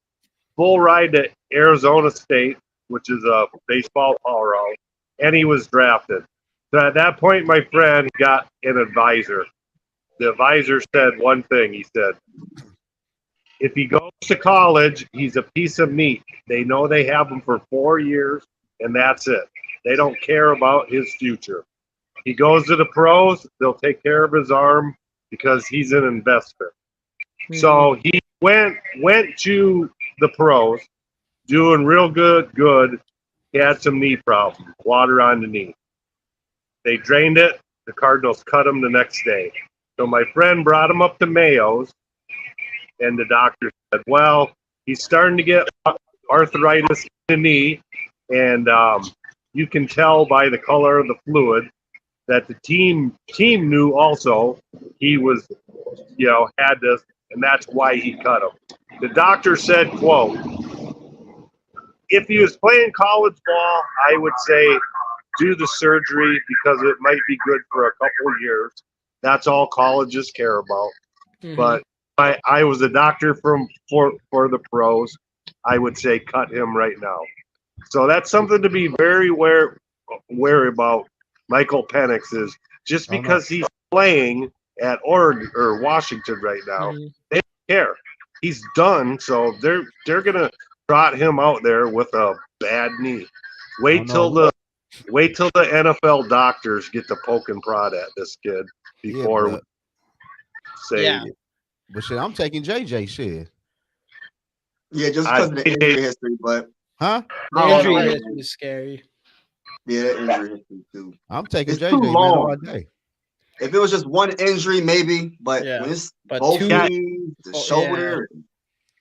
[SPEAKER 4] Full ride to Arizona State, which is a baseball powerhouse, and he was drafted. So at that point, my friend got an advisor. The advisor said one thing. He said, if he goes to college, he's a piece of meat. They know they have him for 4 years, and that's it. They don't care about his future. He goes to the pros, they'll take care of his arm because he's an investment.
[SPEAKER 3] Mm-hmm.
[SPEAKER 4] So he went to the pros, doing real good. He had some knee problems, water on the knee. They drained it. The Cardinals cut him the next day. So my friend brought him up to Mayo's, and the doctor said, well, he's starting to get arthritis in the knee, and you can tell by the color of the fluid that the team knew also he was, had this, and that's why he cut him. The doctor said, quote, if he was playing college ball, I would say do the surgery because it might be good for a couple of years. That's all colleges care about.
[SPEAKER 3] Mm-hmm.
[SPEAKER 4] But I was a doctor for the pros. I would say cut him right now. So that's something to be very wary about. Michael Penix is just because he's playing at Oregon or Washington right now, they don't care. He's done, so they're gonna trot him out there with a bad knee. Wait till the NFL doctors get to poke and prod at this kid before we say.
[SPEAKER 3] Yeah.
[SPEAKER 1] But shit, I'm taking JJ shit.
[SPEAKER 2] Yeah, just because of the injury history, but
[SPEAKER 1] Huh?
[SPEAKER 3] The injury history is scary.
[SPEAKER 2] yeah, the injury history too.
[SPEAKER 1] I'm taking
[SPEAKER 2] It's
[SPEAKER 1] JJ
[SPEAKER 2] too
[SPEAKER 1] man,
[SPEAKER 2] long.
[SPEAKER 1] all day.
[SPEAKER 2] If it was just one injury, maybe, but when it's both knees, the shoulder.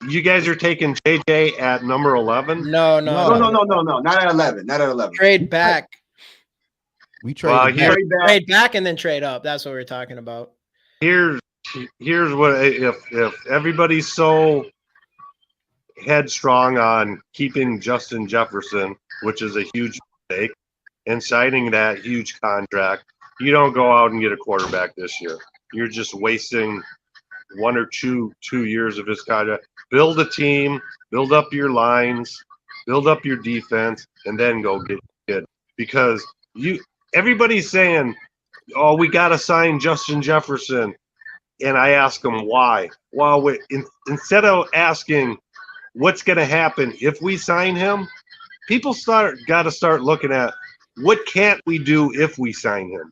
[SPEAKER 4] You guys are taking JJ at number 11?
[SPEAKER 3] No,
[SPEAKER 2] not at 11. Not at 11.
[SPEAKER 3] Trade back.
[SPEAKER 1] We trade
[SPEAKER 3] Trade back and then trade up. That's what we're talking about.
[SPEAKER 4] Here's what if everybody's so headstrong on keeping Justin Jefferson, which is a huge mistake, and signing that huge contract, you don't go out and get a quarterback this year. You're just wasting 1 or 2 years of his contract. Build a team, build up your lines, build up your defense, and then go get it. Because everybody's saying, oh, we got to sign Justin Jefferson. And I ask them why. Well, instead of asking, what's going to happen if we sign him, people got to start looking at what can't we do if we sign him?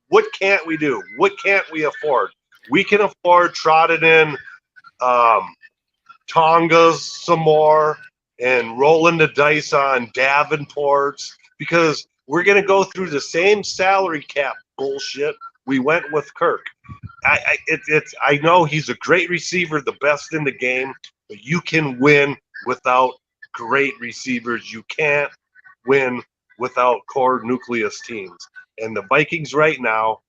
[SPEAKER 4] What can't we do? What can't we afford? We can afford trotting in Tongas some more and rolling the dice on Davenports because we're going to go through the same salary cap bullshit we went with Kirk. I know he's a great receiver, the best in the game, but you can win without great receivers. You can't win without core nucleus teams. And the Vikings right now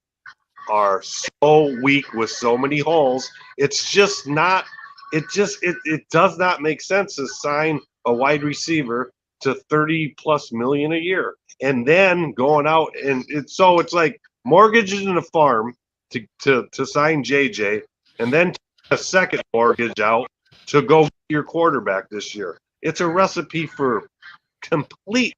[SPEAKER 4] are so weak with so many holes. It's just not – it does not make sense to sign a wide receiver to $30+ million a year and then going out and it's like mortgaging a farm to sign JJ and then a second mortgage out to go get your quarterback this year. It's a recipe for complete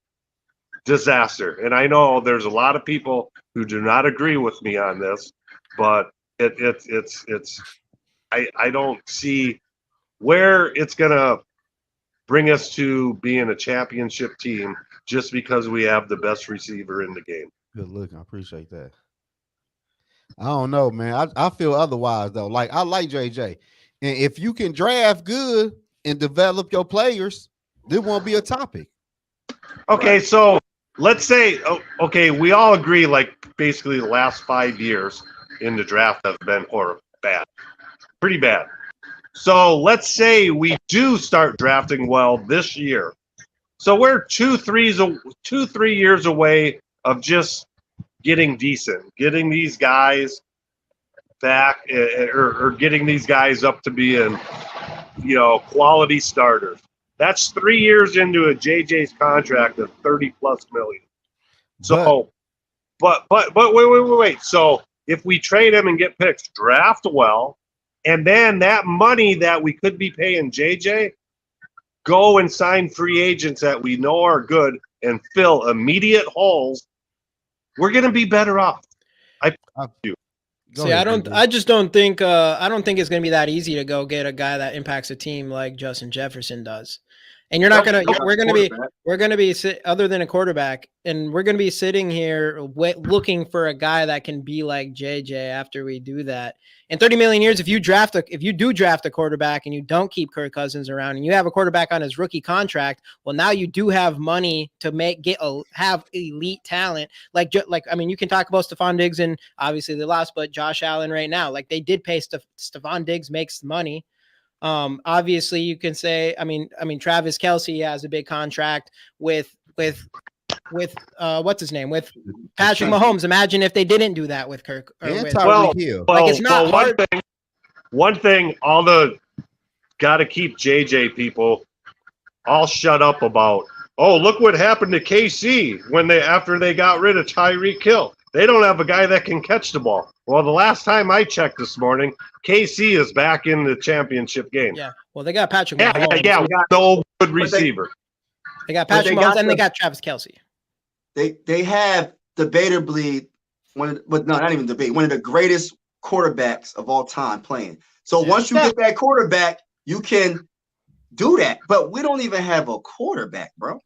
[SPEAKER 4] disaster. And I know there's a lot of people who do not agree with me on this, but I don't see where it's gonna bring us to being a championship team just because we have the best receiver in the game.
[SPEAKER 1] Good look. I appreciate that. I don't know, man. I feel otherwise though. Like I like JJ, and if you can draft good and develop your players, there won't be a topic.
[SPEAKER 4] Okay, so let's say we all agree like basically the last 5 years in the draft have been bad, pretty bad. So let's say we do start drafting well this year. So we're 2-3 years away of just getting decent, getting these guys back or getting these guys up to being, quality starters. That's 3 years into a JJ's contract of $30+ million. So, but wait. So if we trade him and get picks, draft well, and then that money that we could be paying JJ, go and sign free agents that we know are good and fill immediate holes, we're going to be better off. I
[SPEAKER 3] just don't think it's going to be that easy to go get a guy that impacts a team like Justin Jefferson does. And you're not going to, we're going to be other than a quarterback, and we're going to be sitting here looking for a guy that can be like JJ after we do that. In 30 million years, if you do draft a quarterback and you don't keep Kirk Cousins around and you have a quarterback on his rookie contract, well, now you do have money to have elite talent. You can talk about Stephon Diggs and obviously they lost, but Josh Allen right now, like they did pay Stephon Diggs makes money. Obviously you can say, Travis Kelce has a big contract with what's his name, with Patrick Mahomes. Imagine if they didn't do that with Kirk.
[SPEAKER 4] It's not hard. One thing, all the got to keep JJ people all shut up about. Oh, look what happened to KC after they got rid of Tyreek Hill. They don't have a guy that can catch the ball. Well, the last time I checked this morning, KC is back in the championship game.
[SPEAKER 3] Yeah. Well, they got Patrick Mahomes.
[SPEAKER 4] Yeah, no good receiver.
[SPEAKER 3] They got Patrick Mahomes and they got Travis Kelce.
[SPEAKER 2] They have debatably one of the greatest quarterbacks of all time playing. So once you get that quarterback, you can do that. But we don't even have a quarterback, bro.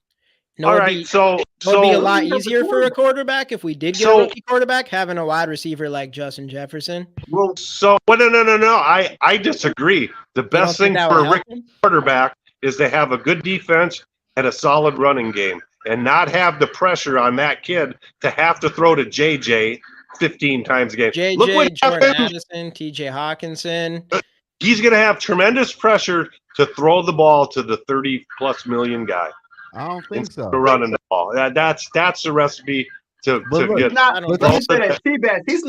[SPEAKER 3] No, all right, so it would be a lot easier for a quarterback if we did get a rookie quarterback, having a wide receiver like Justin Jefferson.
[SPEAKER 4] No. I disagree. The best thing for a rookie quarterback is to have a good defense and a solid running game and not have the pressure on that kid to have to throw to JJ 15 times a game.
[SPEAKER 3] Look what Jordan Addison, TJ Hawkinson.
[SPEAKER 4] He's going to have tremendous pressure to throw the ball to the $30+ million guy.
[SPEAKER 1] I don't think so.
[SPEAKER 4] Running the ball. That's the recipe to get.
[SPEAKER 2] He's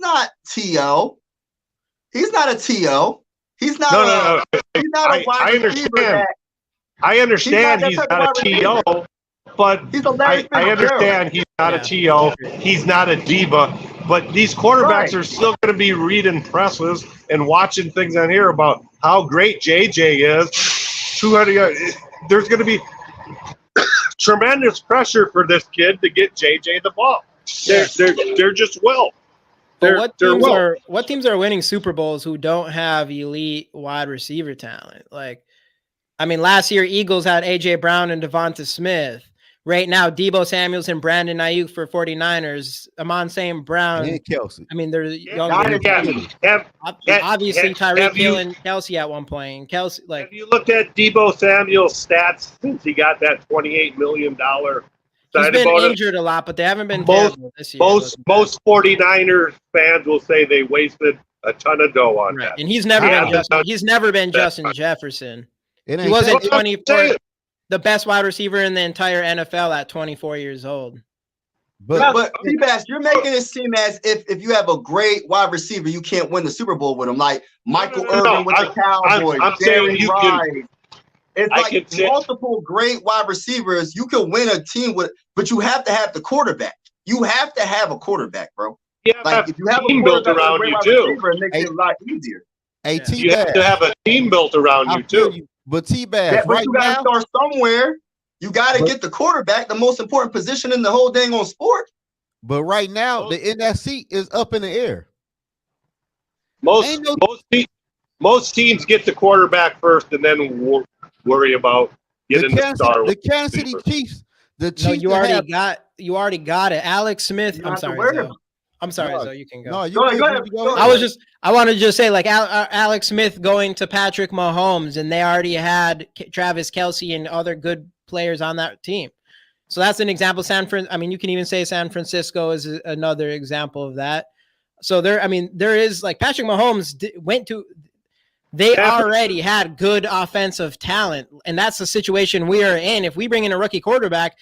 [SPEAKER 2] not T.O. He's not a T.O. He's not a wide receiver.
[SPEAKER 4] I understand he's not a T.O., but I understand he's not a T.O. He's not a diva. But these quarterbacks are still going to be reading presses and watching things on here about how great JJ is. 200 yards. There's going to be tremendous pressure for this kid to get JJ the ball. They're just
[SPEAKER 3] what teams are winning Super Bowls who don't have elite wide receiver talent? Like I mean, last year Eagles had AJ Brown and Devonta Smith. Right now, Debo Samuels and Brandon Ayuk for 49ers. Amon St. Brown.
[SPEAKER 1] And Kelsey.
[SPEAKER 3] I mean, they're young. Obviously, Tyreek Hill and Kelsey at one point. Kelsey, like,
[SPEAKER 4] have you looked at Debo Samuel's stats since he got that $28 million?
[SPEAKER 3] He's been injured a lot, but they haven't been terrible this year.
[SPEAKER 4] Most 49ers fans will say they wasted a ton of dough on that.
[SPEAKER 3] And he's never been Justin Jefferson. He wasn't 24, the best wide receiver in the entire NFL at 24 years old.
[SPEAKER 2] But T-Bass, you're making it seem as if you have a great wide receiver, you can't win the Super Bowl with him. Like Michael Irvin with the Cowboys, Jerry Rice. It's like multiple great wide receivers. You can win a team with, but you have to have the quarterback. You have to have a quarterback, bro.
[SPEAKER 4] Yeah,
[SPEAKER 2] like if you have a
[SPEAKER 4] team built around you too,
[SPEAKER 2] receiver, it makes it a lot easier.
[SPEAKER 4] You have to have a team built around you too.
[SPEAKER 1] But T-Bass,
[SPEAKER 2] right you gotta start somewhere. You gotta get the quarterback, the most important position in the whole dang on sport.
[SPEAKER 1] But right now, the NFC is up in the air.
[SPEAKER 4] Most teams get the quarterback first, and then worry about getting the star.
[SPEAKER 1] The Kansas City Chiefs.
[SPEAKER 3] You already got it. Alex Smith. I'm sorry, Zoe, you can go.
[SPEAKER 2] No, go.
[SPEAKER 3] I wanted to just say, like, Alex Smith going to Patrick Mahomes, and they already had Travis Kelce and other good players on that team. So that's an example. You can even say San Francisco is another example of that. So there is, like, Patrick Mahomes they already had good offensive talent, and that's the situation we are in. If we bring in a rookie quarterback,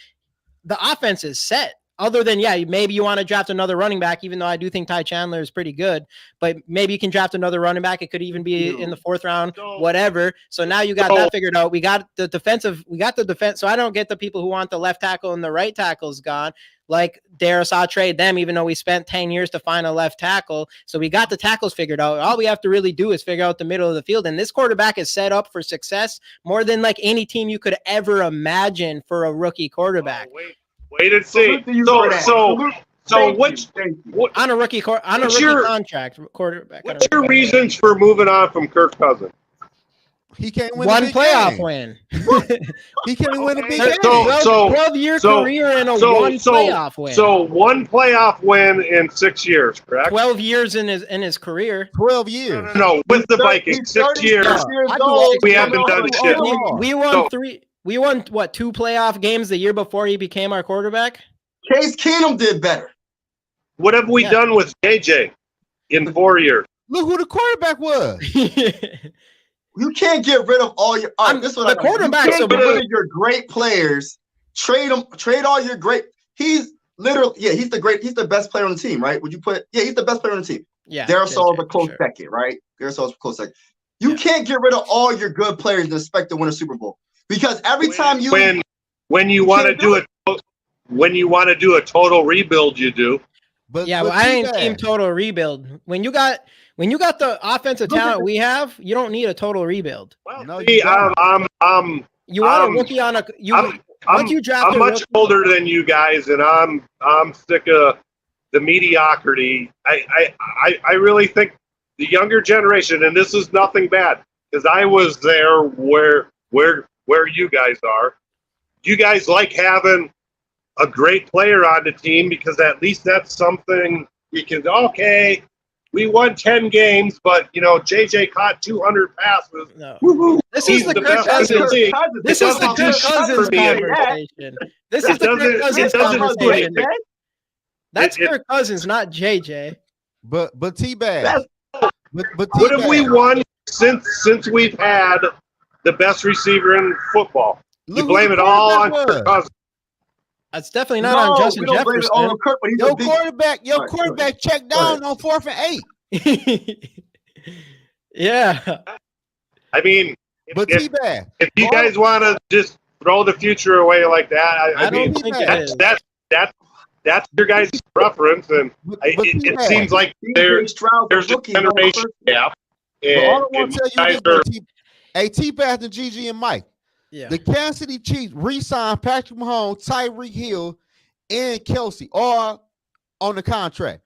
[SPEAKER 3] the offense is set. Other than, maybe you want to draft another running back, even though I do think Ty Chandler is pretty good, but maybe you can draft another running back. It could even be in the 4th round, whatever. So now you got that figured out. We got the defense. So I don't get the people who want the left tackle and the right tackles gone. Like, dare us, I'll trade them, even though we spent 10 years to find a left tackle. So we got the tackles figured out. All we have to really do is figure out the middle of the field. And this quarterback is set up for success more than like any team you could ever imagine for a rookie quarterback.
[SPEAKER 4] Wait and see. So what's
[SPEAKER 3] on a rookie contract quarterback?
[SPEAKER 4] What's your reasons for moving on from Kirk Cousins?
[SPEAKER 1] He can't win
[SPEAKER 3] one playoff win.
[SPEAKER 1] He can't win a big game.
[SPEAKER 3] 12-year career and one playoff win.
[SPEAKER 4] So one playoff win in 6 years, correct?
[SPEAKER 3] 12 years in his career.
[SPEAKER 1] 12 years.
[SPEAKER 4] No, with the Vikings, 6 years. We haven't done shit.
[SPEAKER 3] We won three. We won, 2 playoff games the year before he became our quarterback?
[SPEAKER 2] Case Keenum did better.
[SPEAKER 4] What have we done with JJ in 4 years?
[SPEAKER 1] Look who the quarterback was.
[SPEAKER 2] You can't get rid of all your
[SPEAKER 3] quarterbacks.
[SPEAKER 2] Get rid of your great players. Trade them. Trade all your great. He's literally he's the best player on the team, right? Would you put? Yeah, he's the best player on the team.
[SPEAKER 3] Yeah,
[SPEAKER 2] Darisaw is a close second, right? Darisaw is a close second. You can't get rid of all your good players and expect to win a Super Bowl. Because every time
[SPEAKER 4] when you want to do a total rebuild, you do.
[SPEAKER 3] But I ain't team total rebuild. When you got the offensive talent we have, you don't need a total rebuild.
[SPEAKER 4] Well, no, you want
[SPEAKER 3] a rookie on a
[SPEAKER 4] I'm much older than you guys, and I'm sick of the mediocrity. I really think the younger generation, and this is nothing bad, because I was there where you guys are. You guys like having a great player on the team because at least that's something you can, okay, we won 10 games, but, JJ caught 200 passes.
[SPEAKER 3] No.
[SPEAKER 4] Woo-hoo.
[SPEAKER 3] This is the Kirk Cousins. This is the Kirk Cousins conversation. This is the Kirk Cousins conversation. That's Kirk Cousins, not JJ.
[SPEAKER 1] But T-Bag.
[SPEAKER 4] What have we won since we've had the best receiver in football? You blame it all on Kirk Cousins.
[SPEAKER 3] That's definitely not on Justin Jefferson.
[SPEAKER 1] Your quarterback checked down on 4th and 8.
[SPEAKER 3] Yeah.
[SPEAKER 4] I mean,
[SPEAKER 1] but T-Bag,
[SPEAKER 4] if you guys want to just throw the future away like that, I mean, that's your guys' preference, and it seems like there's a generation gap.
[SPEAKER 1] All I want to tell you is, T-Bag and Gigi and Mike.
[SPEAKER 3] Yeah.
[SPEAKER 1] The Kansas City Chiefs re-signed Patrick Mahomes, Tyreek Hill, and Kelsey all on the contract.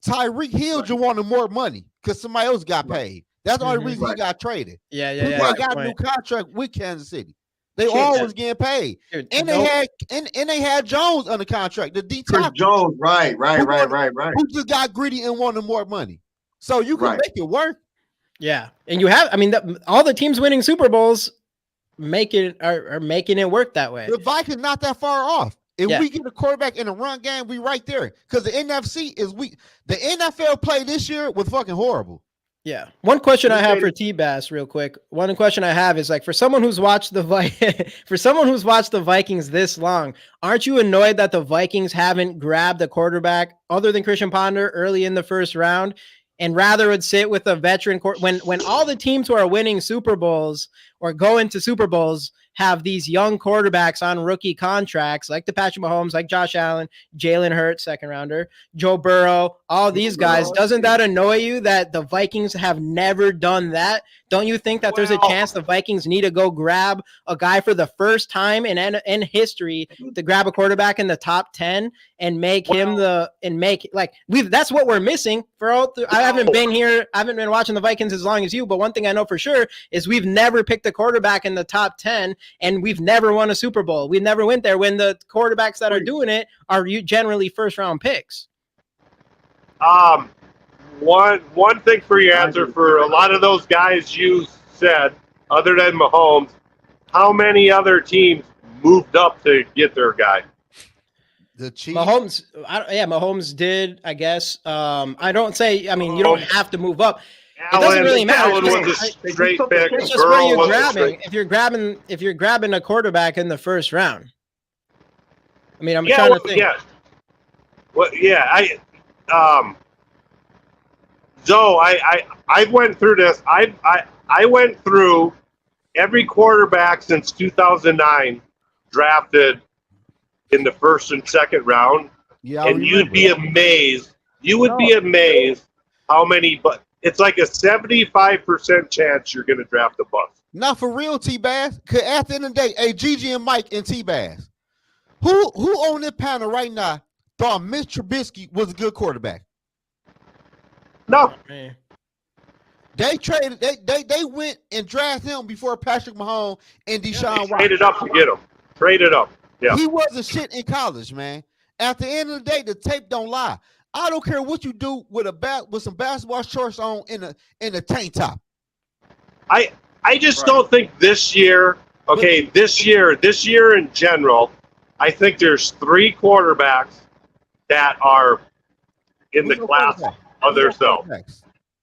[SPEAKER 1] Tyreek Hill just wanted more money because somebody else got paid. That's the only
[SPEAKER 3] Mhm.
[SPEAKER 1] reason he got traded.
[SPEAKER 3] Yeah,
[SPEAKER 1] He
[SPEAKER 3] yeah, yeah.
[SPEAKER 1] ain't
[SPEAKER 3] good
[SPEAKER 1] got a new
[SPEAKER 3] point.
[SPEAKER 1] contract with Kansas City. They
[SPEAKER 2] Shit.
[SPEAKER 1] always getting paid.
[SPEAKER 3] Dude,
[SPEAKER 1] And
[SPEAKER 3] nope.
[SPEAKER 1] they had Jones under contract, the D
[SPEAKER 2] Chris
[SPEAKER 1] tackle,
[SPEAKER 2] Jones, right.
[SPEAKER 1] who just got greedy and wanted more money. So you can
[SPEAKER 2] Right.
[SPEAKER 1] make it work.
[SPEAKER 3] Yeah, and you have. I mean, all the teams winning Super Bowls are making it work that way.
[SPEAKER 1] The Vikings not that far off. If
[SPEAKER 3] Yeah.
[SPEAKER 1] we get a quarterback in the run game, we right there. Because the NFC is weak. The NFL play this year was fucking horrible.
[SPEAKER 3] Yeah. One question I
[SPEAKER 2] Let's
[SPEAKER 3] have
[SPEAKER 2] say-
[SPEAKER 3] for T-Bass real quick. One question I have is like for someone who's watched the Vikings this long, aren't you annoyed that the Vikings haven't grabbed a quarterback other than Christian Ponder early in the first round and rather would sit with a veteran when all the teams who are winning Super Bowls or go into Super Bowls have these young quarterbacks on rookie contracts like the Patrick Mahomes, like Josh Allen, Jalen Hurts, second rounder, Joe Burrow, all these guys. Doesn't that annoy you that the Vikings have never done that? Don't you think that there's a chance the Vikings need to go grab a guy for the first time in history to grab a quarterback in the top 10 and make him that's what we're missing for all I haven't been watching the Vikings as long as you, but one thing I know for sure is we've never picked a quarterback in the top 10 and we've never won a Super Bowl. We never went there when the quarterbacks that are doing it are generally first round picks.
[SPEAKER 4] One thing for your answer for a lot of those guys you said, other than Mahomes, how many other teams moved up to get their guy?
[SPEAKER 1] The Chiefs.
[SPEAKER 3] Mahomes did, I guess. I don't say. I mean, you don't have to move up.
[SPEAKER 4] Allen,
[SPEAKER 3] It doesn't really matter.
[SPEAKER 4] Allen was a straight pick.
[SPEAKER 3] It's just where you're
[SPEAKER 4] Burrow was a
[SPEAKER 3] grabbing.
[SPEAKER 4] straight-
[SPEAKER 3] If you're grabbing a quarterback in the first round. I mean, I'm trying to think.
[SPEAKER 4] Yeah. Well, yeah. Zoe, I went through this. I went through every quarterback since 2009 drafted in the first and second round,
[SPEAKER 1] Yeah, I
[SPEAKER 4] and you'd
[SPEAKER 1] remember
[SPEAKER 4] be
[SPEAKER 1] that.
[SPEAKER 4] amazed. You would be amazed how many. But it's like a 75% chance you're going to draft a bust.
[SPEAKER 1] Not for real, T-Bass. Because at the end of the day, hey, Gigi and Mike and T-Bass, who on this panel right now thought Mitch Trubisky was a good quarterback?
[SPEAKER 4] No,
[SPEAKER 3] Man.
[SPEAKER 1] They traded. They went and drafted him before Patrick Mahomes and Deshaun Watson.
[SPEAKER 4] traded up to get him. Traded up. Yeah.
[SPEAKER 1] He wasn't shit in college, man. At the end of the day, the tape don't lie. I don't care what you do with with some basketball shorts on in a tank top.
[SPEAKER 4] I just don't think this year. Okay, this year in general, I think there's 3 quarterbacks that are in the
[SPEAKER 1] Who's your
[SPEAKER 4] class
[SPEAKER 1] quarterback?
[SPEAKER 4] of
[SPEAKER 1] Who's your
[SPEAKER 4] themselves.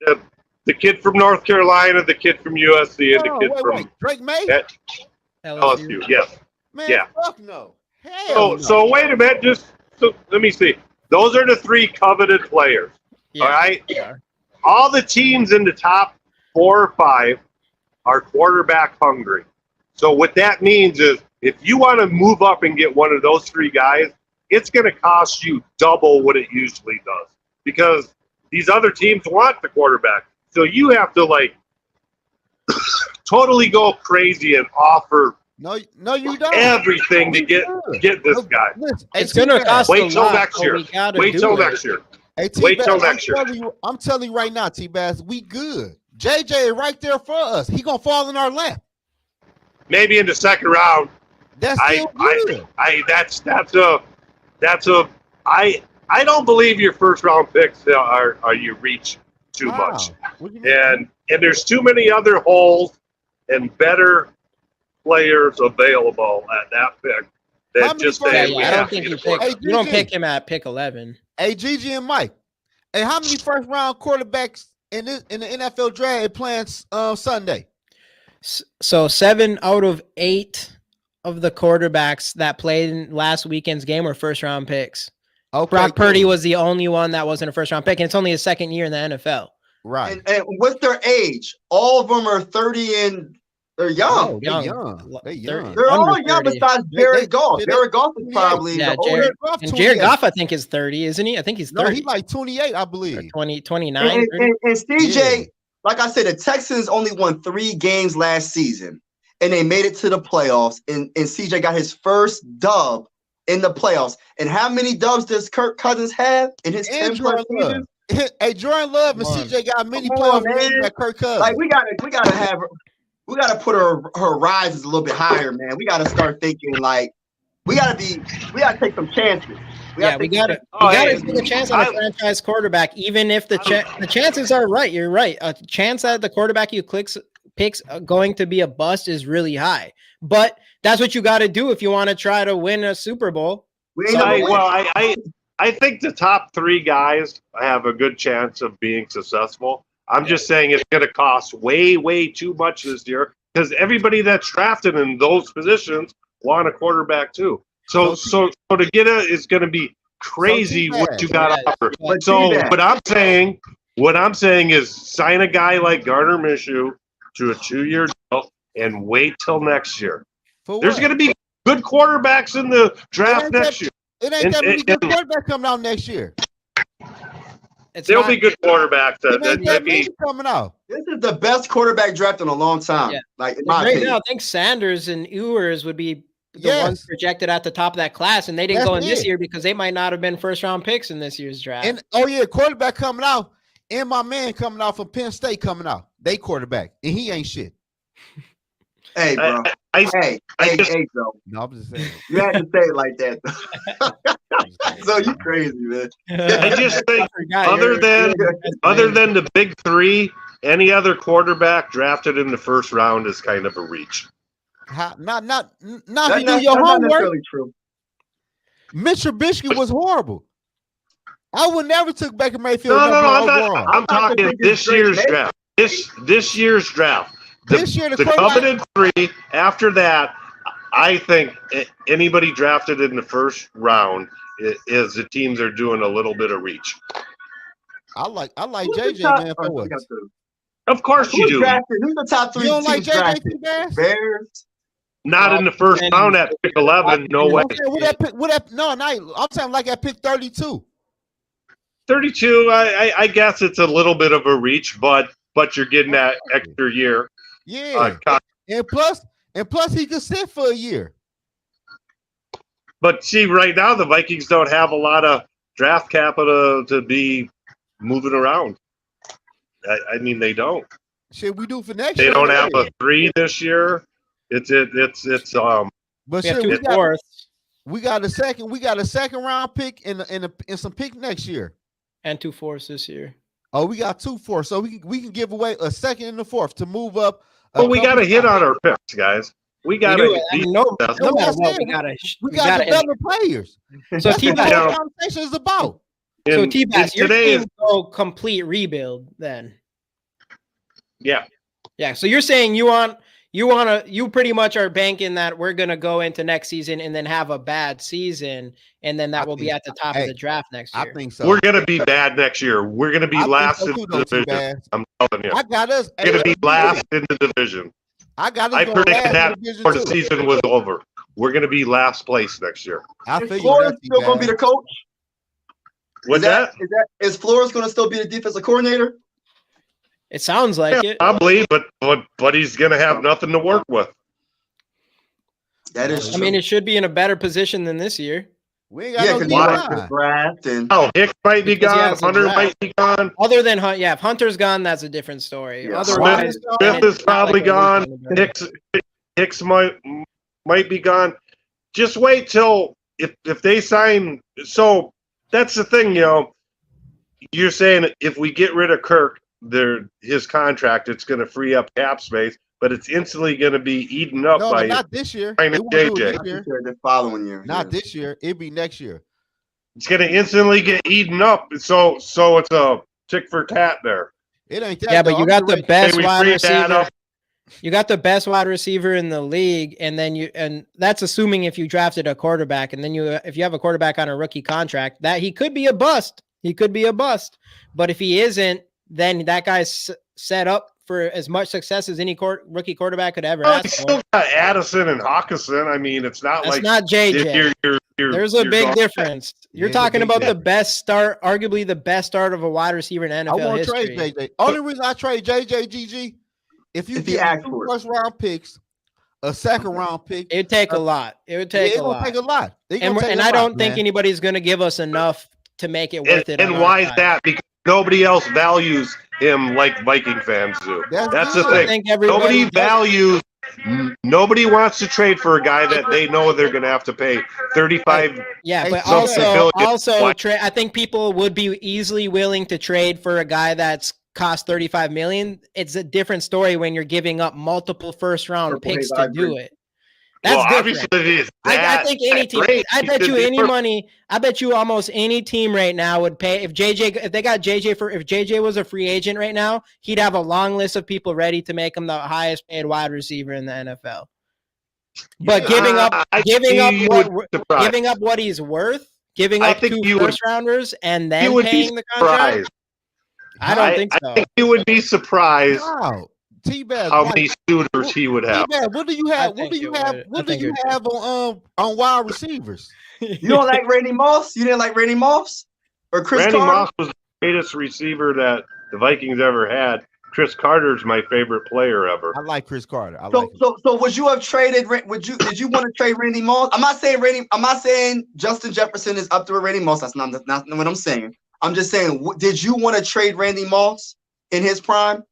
[SPEAKER 1] quarterbacks?
[SPEAKER 4] The kid from North Carolina, the kid from USC, and the
[SPEAKER 1] Oh,
[SPEAKER 4] kid
[SPEAKER 1] wait,
[SPEAKER 4] from
[SPEAKER 1] Drake May?
[SPEAKER 4] LSU. Yes.
[SPEAKER 1] Man,
[SPEAKER 4] yeah.
[SPEAKER 1] fuck no. Hell no.
[SPEAKER 4] So wait a minute. Let me see. Those are the 3 coveted players.
[SPEAKER 3] Yeah.
[SPEAKER 4] All right.
[SPEAKER 3] Yeah.
[SPEAKER 4] All the teams in the top 4 or 5 are quarterback hungry. So what that means is if you want to move up and get one of those 3 guys, it's going to cost you double what it usually does because these other teams want the quarterback. So you have to totally go crazy and offer
[SPEAKER 1] No, you don't.
[SPEAKER 4] everything to get this guy.
[SPEAKER 1] Listen,
[SPEAKER 3] It's going to cost
[SPEAKER 4] Wait
[SPEAKER 3] a
[SPEAKER 4] till
[SPEAKER 3] lot,
[SPEAKER 4] next
[SPEAKER 3] but
[SPEAKER 4] year.
[SPEAKER 3] we gotta
[SPEAKER 4] Wait
[SPEAKER 3] do
[SPEAKER 4] till
[SPEAKER 3] it.
[SPEAKER 4] next year.
[SPEAKER 1] Hey,
[SPEAKER 4] Wait till
[SPEAKER 1] T-Bass,
[SPEAKER 4] next year.
[SPEAKER 1] I'm telling you right now, T-Bass, we good. JJ right there for us. He gonna fall in our lap.
[SPEAKER 4] Maybe in the second round.
[SPEAKER 1] That's still good.
[SPEAKER 4] I don't believe your first round picks are you reach too
[SPEAKER 1] Wow.
[SPEAKER 4] much.
[SPEAKER 1] What do you mean?
[SPEAKER 4] And there's too many other holes and better players available at that pick
[SPEAKER 1] How
[SPEAKER 4] that
[SPEAKER 1] many
[SPEAKER 4] just
[SPEAKER 1] first-
[SPEAKER 4] say
[SPEAKER 3] Yeah,
[SPEAKER 4] we
[SPEAKER 3] I don't
[SPEAKER 4] have to
[SPEAKER 3] think
[SPEAKER 4] get
[SPEAKER 3] you
[SPEAKER 4] a
[SPEAKER 3] pick.
[SPEAKER 4] quarterback.
[SPEAKER 1] Hey,
[SPEAKER 3] You don't
[SPEAKER 1] GG.
[SPEAKER 3] pick him at pick 11.
[SPEAKER 1] Hey, Gigi and Mike. Hey, how many first round quarterbacks in the NFL draft playing Sunday?
[SPEAKER 3] So 7 out of 8 of the quarterbacks that played in last weekend's game were first round picks.
[SPEAKER 1] Okay,
[SPEAKER 3] Brock Purdy
[SPEAKER 1] good.
[SPEAKER 3] was the only one that wasn't a first round pick, and it's only his second year in the NFL.
[SPEAKER 1] right.
[SPEAKER 2] And what's their age? All of them are 30 and they're young.
[SPEAKER 1] Oh, they young. They young.
[SPEAKER 2] They're all
[SPEAKER 3] under
[SPEAKER 2] young
[SPEAKER 3] 30.
[SPEAKER 2] besides
[SPEAKER 1] They-
[SPEAKER 2] Jared Goff.
[SPEAKER 1] they-
[SPEAKER 2] Jared Goff is probably
[SPEAKER 3] Yeah,
[SPEAKER 2] the oldest.
[SPEAKER 3] Jared,
[SPEAKER 1] Goff,
[SPEAKER 3] and Jared
[SPEAKER 1] 28.
[SPEAKER 3] Goff, I think, is 30, isn't he? I think he's 30.
[SPEAKER 1] No, he like 28, I
[SPEAKER 3] Or
[SPEAKER 1] believe.
[SPEAKER 3] 20, 29, 30.
[SPEAKER 2] And CJ,
[SPEAKER 1] Yeah.
[SPEAKER 2] like I said, the Texans only won 3 games last season, and they made it to the playoffs. And CJ got his first dub in the playoffs. And how many dubs does Kirk Cousins have in his 10
[SPEAKER 1] And
[SPEAKER 2] plus
[SPEAKER 1] Jordan Love.
[SPEAKER 2] seasons?
[SPEAKER 1] Hey, Jordan Love and
[SPEAKER 3] Come on.
[SPEAKER 1] CJ got many
[SPEAKER 2] Come on,
[SPEAKER 1] playoff wins
[SPEAKER 2] man.
[SPEAKER 1] like Kirk Cousins.
[SPEAKER 2] Like we gotta put her horizons a little bit higher, man. We gotta start thinking like we gotta take some chances.
[SPEAKER 3] We gotta take a chance on a franchise quarterback, even if the chances are right. You're right. A chance that the quarterback you picks going to be a bust is really high. But that's what you got to do if you want to try to win a Super Bowl.
[SPEAKER 4] I think the top 3 guys have a good chance of being successful. I'm just saying it's going to cost way, way too much this year because everybody that's drafted in those positions want a quarterback too. So to get it is going to be crazy what you got to offer. So what I'm saying is sign a guy like Gardner Minshew to a 2-year deal and wait till next year. There's going to be good quarterbacks in the draft next year.
[SPEAKER 1] It ain't that many good quarterbacks coming out next year.
[SPEAKER 4] There'll be good quarterbacks
[SPEAKER 1] coming out.
[SPEAKER 2] This is the best quarterback draft in a long time.
[SPEAKER 3] Yeah.
[SPEAKER 2] Like in my opinion.
[SPEAKER 3] Now, I think Sanders and Ewers would be the ones projected at the top of that class, and they didn't go in this year because they might not have been first-round picks in this year's draft.
[SPEAKER 1] And quarterback coming out, and my man coming out from Penn State coming out. They quarterback, and he ain't shit.
[SPEAKER 2] Hey, bro. Hey, Joe.
[SPEAKER 1] No, I'm just saying.
[SPEAKER 2] You had to say it like that. So you crazy, man.
[SPEAKER 4] I just think other than the big 3, any other quarterback drafted in the first round is kind of a reach.
[SPEAKER 1] Not if you do your homework.
[SPEAKER 2] Necessarily true.
[SPEAKER 1] Mitch Trubisky was horrible. I would never took Baker Mayfield.
[SPEAKER 4] No. I'm talking this year's draft. This year's draft. The coveted 3. After that, I think anybody drafted in the first round is the teams are doing a little bit of reach.
[SPEAKER 1] I like JJ, man.
[SPEAKER 4] Of course you do.
[SPEAKER 2] Who's the top 3
[SPEAKER 1] you don't like
[SPEAKER 2] teams drafted?
[SPEAKER 1] JJ
[SPEAKER 2] Bears.
[SPEAKER 4] Not in the first round at pick 11. No way.
[SPEAKER 1] I'm saying like at pick 32.
[SPEAKER 4] 32. I guess it's a little bit of a reach, but you're getting that extra year.
[SPEAKER 1] Yeah, and plus he could sit for a year.
[SPEAKER 4] But see, right now the Vikings don't have a lot of draft capital to be moving around. I mean, they don't.
[SPEAKER 1] Shit, we do for next
[SPEAKER 4] year. They don't have a 3 this year.
[SPEAKER 1] But shit, we got a second round pick and some pick next year,
[SPEAKER 3] and 2 fourths this year.
[SPEAKER 1] Oh, we got 2 fourths, so we can give away a second and a fourth to move up.
[SPEAKER 4] Well, we got to hit on our picks, guys. We got to.
[SPEAKER 1] We got development players.
[SPEAKER 3] So
[SPEAKER 1] T-Bass, conversation is about.
[SPEAKER 3] So T-Bass, your team go complete rebuild then.
[SPEAKER 4] Yeah.
[SPEAKER 3] So you're saying you pretty much are banking that we're gonna go into next season and then have a bad season, and then that will be at the top of the draft next year.
[SPEAKER 1] I think so.
[SPEAKER 4] We're gonna be bad next year. We're gonna be last in the division. I'm telling you.
[SPEAKER 1] I got us.
[SPEAKER 4] We're gonna be last in the division. I predicted that before the season was over. We're gonna be last place next year.
[SPEAKER 2] Is Flores still gonna be the coach? Is Flores gonna still be the defensive coordinator?
[SPEAKER 3] It sounds like it.
[SPEAKER 4] Probably, but he's going to have nothing to work with.
[SPEAKER 2] That is true.
[SPEAKER 3] I mean, it should be in a better position than this year.
[SPEAKER 1] We ain't got no
[SPEAKER 2] draft and
[SPEAKER 4] Hicks might be gone. Hunter might be gone.
[SPEAKER 3] Other than Hunt, if Hunter's gone, that's a different story.
[SPEAKER 2] Yeah.
[SPEAKER 3] Otherwise,
[SPEAKER 4] Smith is probably gone. Hicks might be gone. Just wait till if they sign. So that's the thing, You're saying if we get rid of Kirk, his contract, it's going to free up cap space, but it's instantly going to be eaten up by
[SPEAKER 1] not this year.
[SPEAKER 4] JJ.
[SPEAKER 2] The following year.
[SPEAKER 1] Not this year. It'll be next year.
[SPEAKER 4] It's going to instantly get eaten up. So it's a tick for tat there.
[SPEAKER 1] It ain't that.
[SPEAKER 3] Yeah, but you got the best wide receiver.
[SPEAKER 1] You
[SPEAKER 3] got the best wide receiver in the league, and that's assuming if you drafted a quarterback, and then if you have a quarterback on a rookie contract, that he could be a bust. But if he isn't, then that guy's set up for as much success as any rookie quarterback could ever ask for.
[SPEAKER 4] Still got Addison and Hawkinson. I mean, it's not
[SPEAKER 3] That's
[SPEAKER 4] like
[SPEAKER 3] not JJ. There's a big difference. You're talking about the best start, arguably the best start of a wide receiver in NFL
[SPEAKER 1] I want to
[SPEAKER 3] history.
[SPEAKER 1] trade JJ. Only reason I trade JJ, if you get 2 first round picks, a second round pick,
[SPEAKER 3] it'd take a lot. It would take a lot.
[SPEAKER 1] Take a lot.
[SPEAKER 3] And I don't think anybody's going to give us enough to make it worth it.
[SPEAKER 4] And why is that? Because nobody else values him like Viking fans do. That's the
[SPEAKER 1] good.
[SPEAKER 3] I
[SPEAKER 4] thing.
[SPEAKER 3] think everybody
[SPEAKER 4] Nobody
[SPEAKER 3] does.
[SPEAKER 4] values. Nobody wants to trade for a guy that they know they're going to have to pay 35.
[SPEAKER 3] Yeah,
[SPEAKER 1] Hey,
[SPEAKER 3] but
[SPEAKER 1] something
[SPEAKER 3] also,
[SPEAKER 4] billion.
[SPEAKER 3] I think people would be easily willing to trade for a guy that's cost 35 million. It's a different story when you're giving up multiple first round
[SPEAKER 2] Purple
[SPEAKER 3] picks
[SPEAKER 2] Haze,
[SPEAKER 3] to
[SPEAKER 2] I
[SPEAKER 3] do
[SPEAKER 2] agree.
[SPEAKER 3] it. That's
[SPEAKER 4] Well,
[SPEAKER 3] different.
[SPEAKER 4] obviously, it is
[SPEAKER 3] I think any team.
[SPEAKER 4] great.
[SPEAKER 3] I bet you
[SPEAKER 4] They
[SPEAKER 3] any
[SPEAKER 4] were-
[SPEAKER 3] money. I bet you almost any team right now would pay if they got JJ if JJ was a free agent right now, he'd have a long list of people ready to make him the highest paid wide receiver in the NFL. But giving up what he's worth, giving
[SPEAKER 4] I
[SPEAKER 3] up
[SPEAKER 4] think
[SPEAKER 3] 2
[SPEAKER 4] you would-
[SPEAKER 3] first rounders and
[SPEAKER 4] You
[SPEAKER 3] then
[SPEAKER 4] would be
[SPEAKER 3] paying the contract.
[SPEAKER 4] surprised.
[SPEAKER 3] I don't think so.
[SPEAKER 4] I think you would be surprised
[SPEAKER 1] Wow. T-Baz,
[SPEAKER 4] how many suitors he would have.
[SPEAKER 1] T-Baz, what do you have? What
[SPEAKER 3] think
[SPEAKER 1] do you
[SPEAKER 3] it
[SPEAKER 1] have?
[SPEAKER 3] would.
[SPEAKER 1] What
[SPEAKER 3] I
[SPEAKER 1] do
[SPEAKER 3] think
[SPEAKER 1] you
[SPEAKER 3] it
[SPEAKER 1] have on wide receivers?
[SPEAKER 2] You don't like Randy Moss? You didn't like Randy Moss or Chris
[SPEAKER 4] Randy
[SPEAKER 2] Carter?
[SPEAKER 4] Moss was the greatest receiver that the Vikings ever had. Chris Carter's my favorite player ever.
[SPEAKER 1] I like Chris Carter.
[SPEAKER 2] So would you have traded? Did you want to trade Randy Moss? I'm not saying Justin Jefferson is up to Randy Moss. That's not what I'm saying. I'm just saying, did you want to trade Randy Moss in his prime?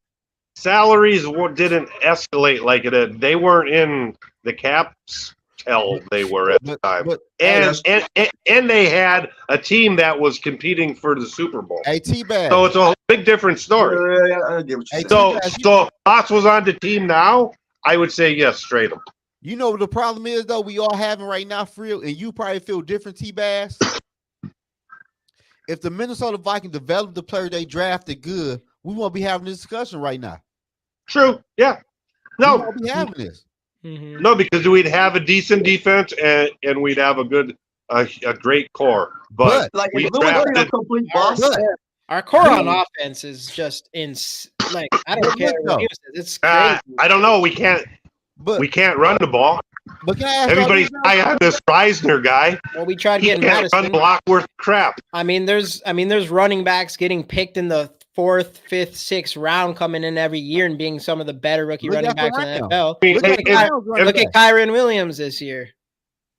[SPEAKER 4] Salaries didn't escalate like it did. They weren't in the caps hell they were at the time. And they had a team that was competing for the Super Bowl.
[SPEAKER 1] Hey, T-Baz.
[SPEAKER 4] So it's a big different story.
[SPEAKER 2] I get what you're saying.
[SPEAKER 4] So if Moss was on the team now, I would say yes, trade him.
[SPEAKER 1] You know what the problem is, though, we all having right now, for real, and you probably feel different, T-Baz. If the Minnesota Vikings developed the player they drafted good, we won't be having this discussion right now.
[SPEAKER 4] True. Yeah.
[SPEAKER 1] We
[SPEAKER 4] No.
[SPEAKER 1] won't be having this.
[SPEAKER 3] Mhm.
[SPEAKER 4] No, because we'd have a decent defense and we'd have a great core. But
[SPEAKER 2] like
[SPEAKER 4] we
[SPEAKER 2] if Lewis is a
[SPEAKER 4] drafted
[SPEAKER 2] complete bust,
[SPEAKER 1] But
[SPEAKER 3] Our core on offense is just like I don't care.
[SPEAKER 1] Look,
[SPEAKER 3] It's crazy.
[SPEAKER 4] I don't know. We can't run the ball.
[SPEAKER 1] But can I ask y'all
[SPEAKER 4] Everybody's
[SPEAKER 1] this,
[SPEAKER 4] high on this Reisner guy.
[SPEAKER 3] Well, we tried
[SPEAKER 4] He
[SPEAKER 3] getting
[SPEAKER 4] can't run
[SPEAKER 3] Madison.
[SPEAKER 4] block worth crap.
[SPEAKER 3] I mean, there's running backs getting picked in the 4th, 5th, 6th round coming in every year and being some of the better rookie
[SPEAKER 1] Look
[SPEAKER 3] running
[SPEAKER 1] at
[SPEAKER 3] backs in the
[SPEAKER 1] Brown.
[SPEAKER 3] NFL.
[SPEAKER 4] I mean,
[SPEAKER 1] Look
[SPEAKER 4] and-
[SPEAKER 1] at Brown's running
[SPEAKER 3] Look
[SPEAKER 1] back.
[SPEAKER 3] at Kyron Williams this year.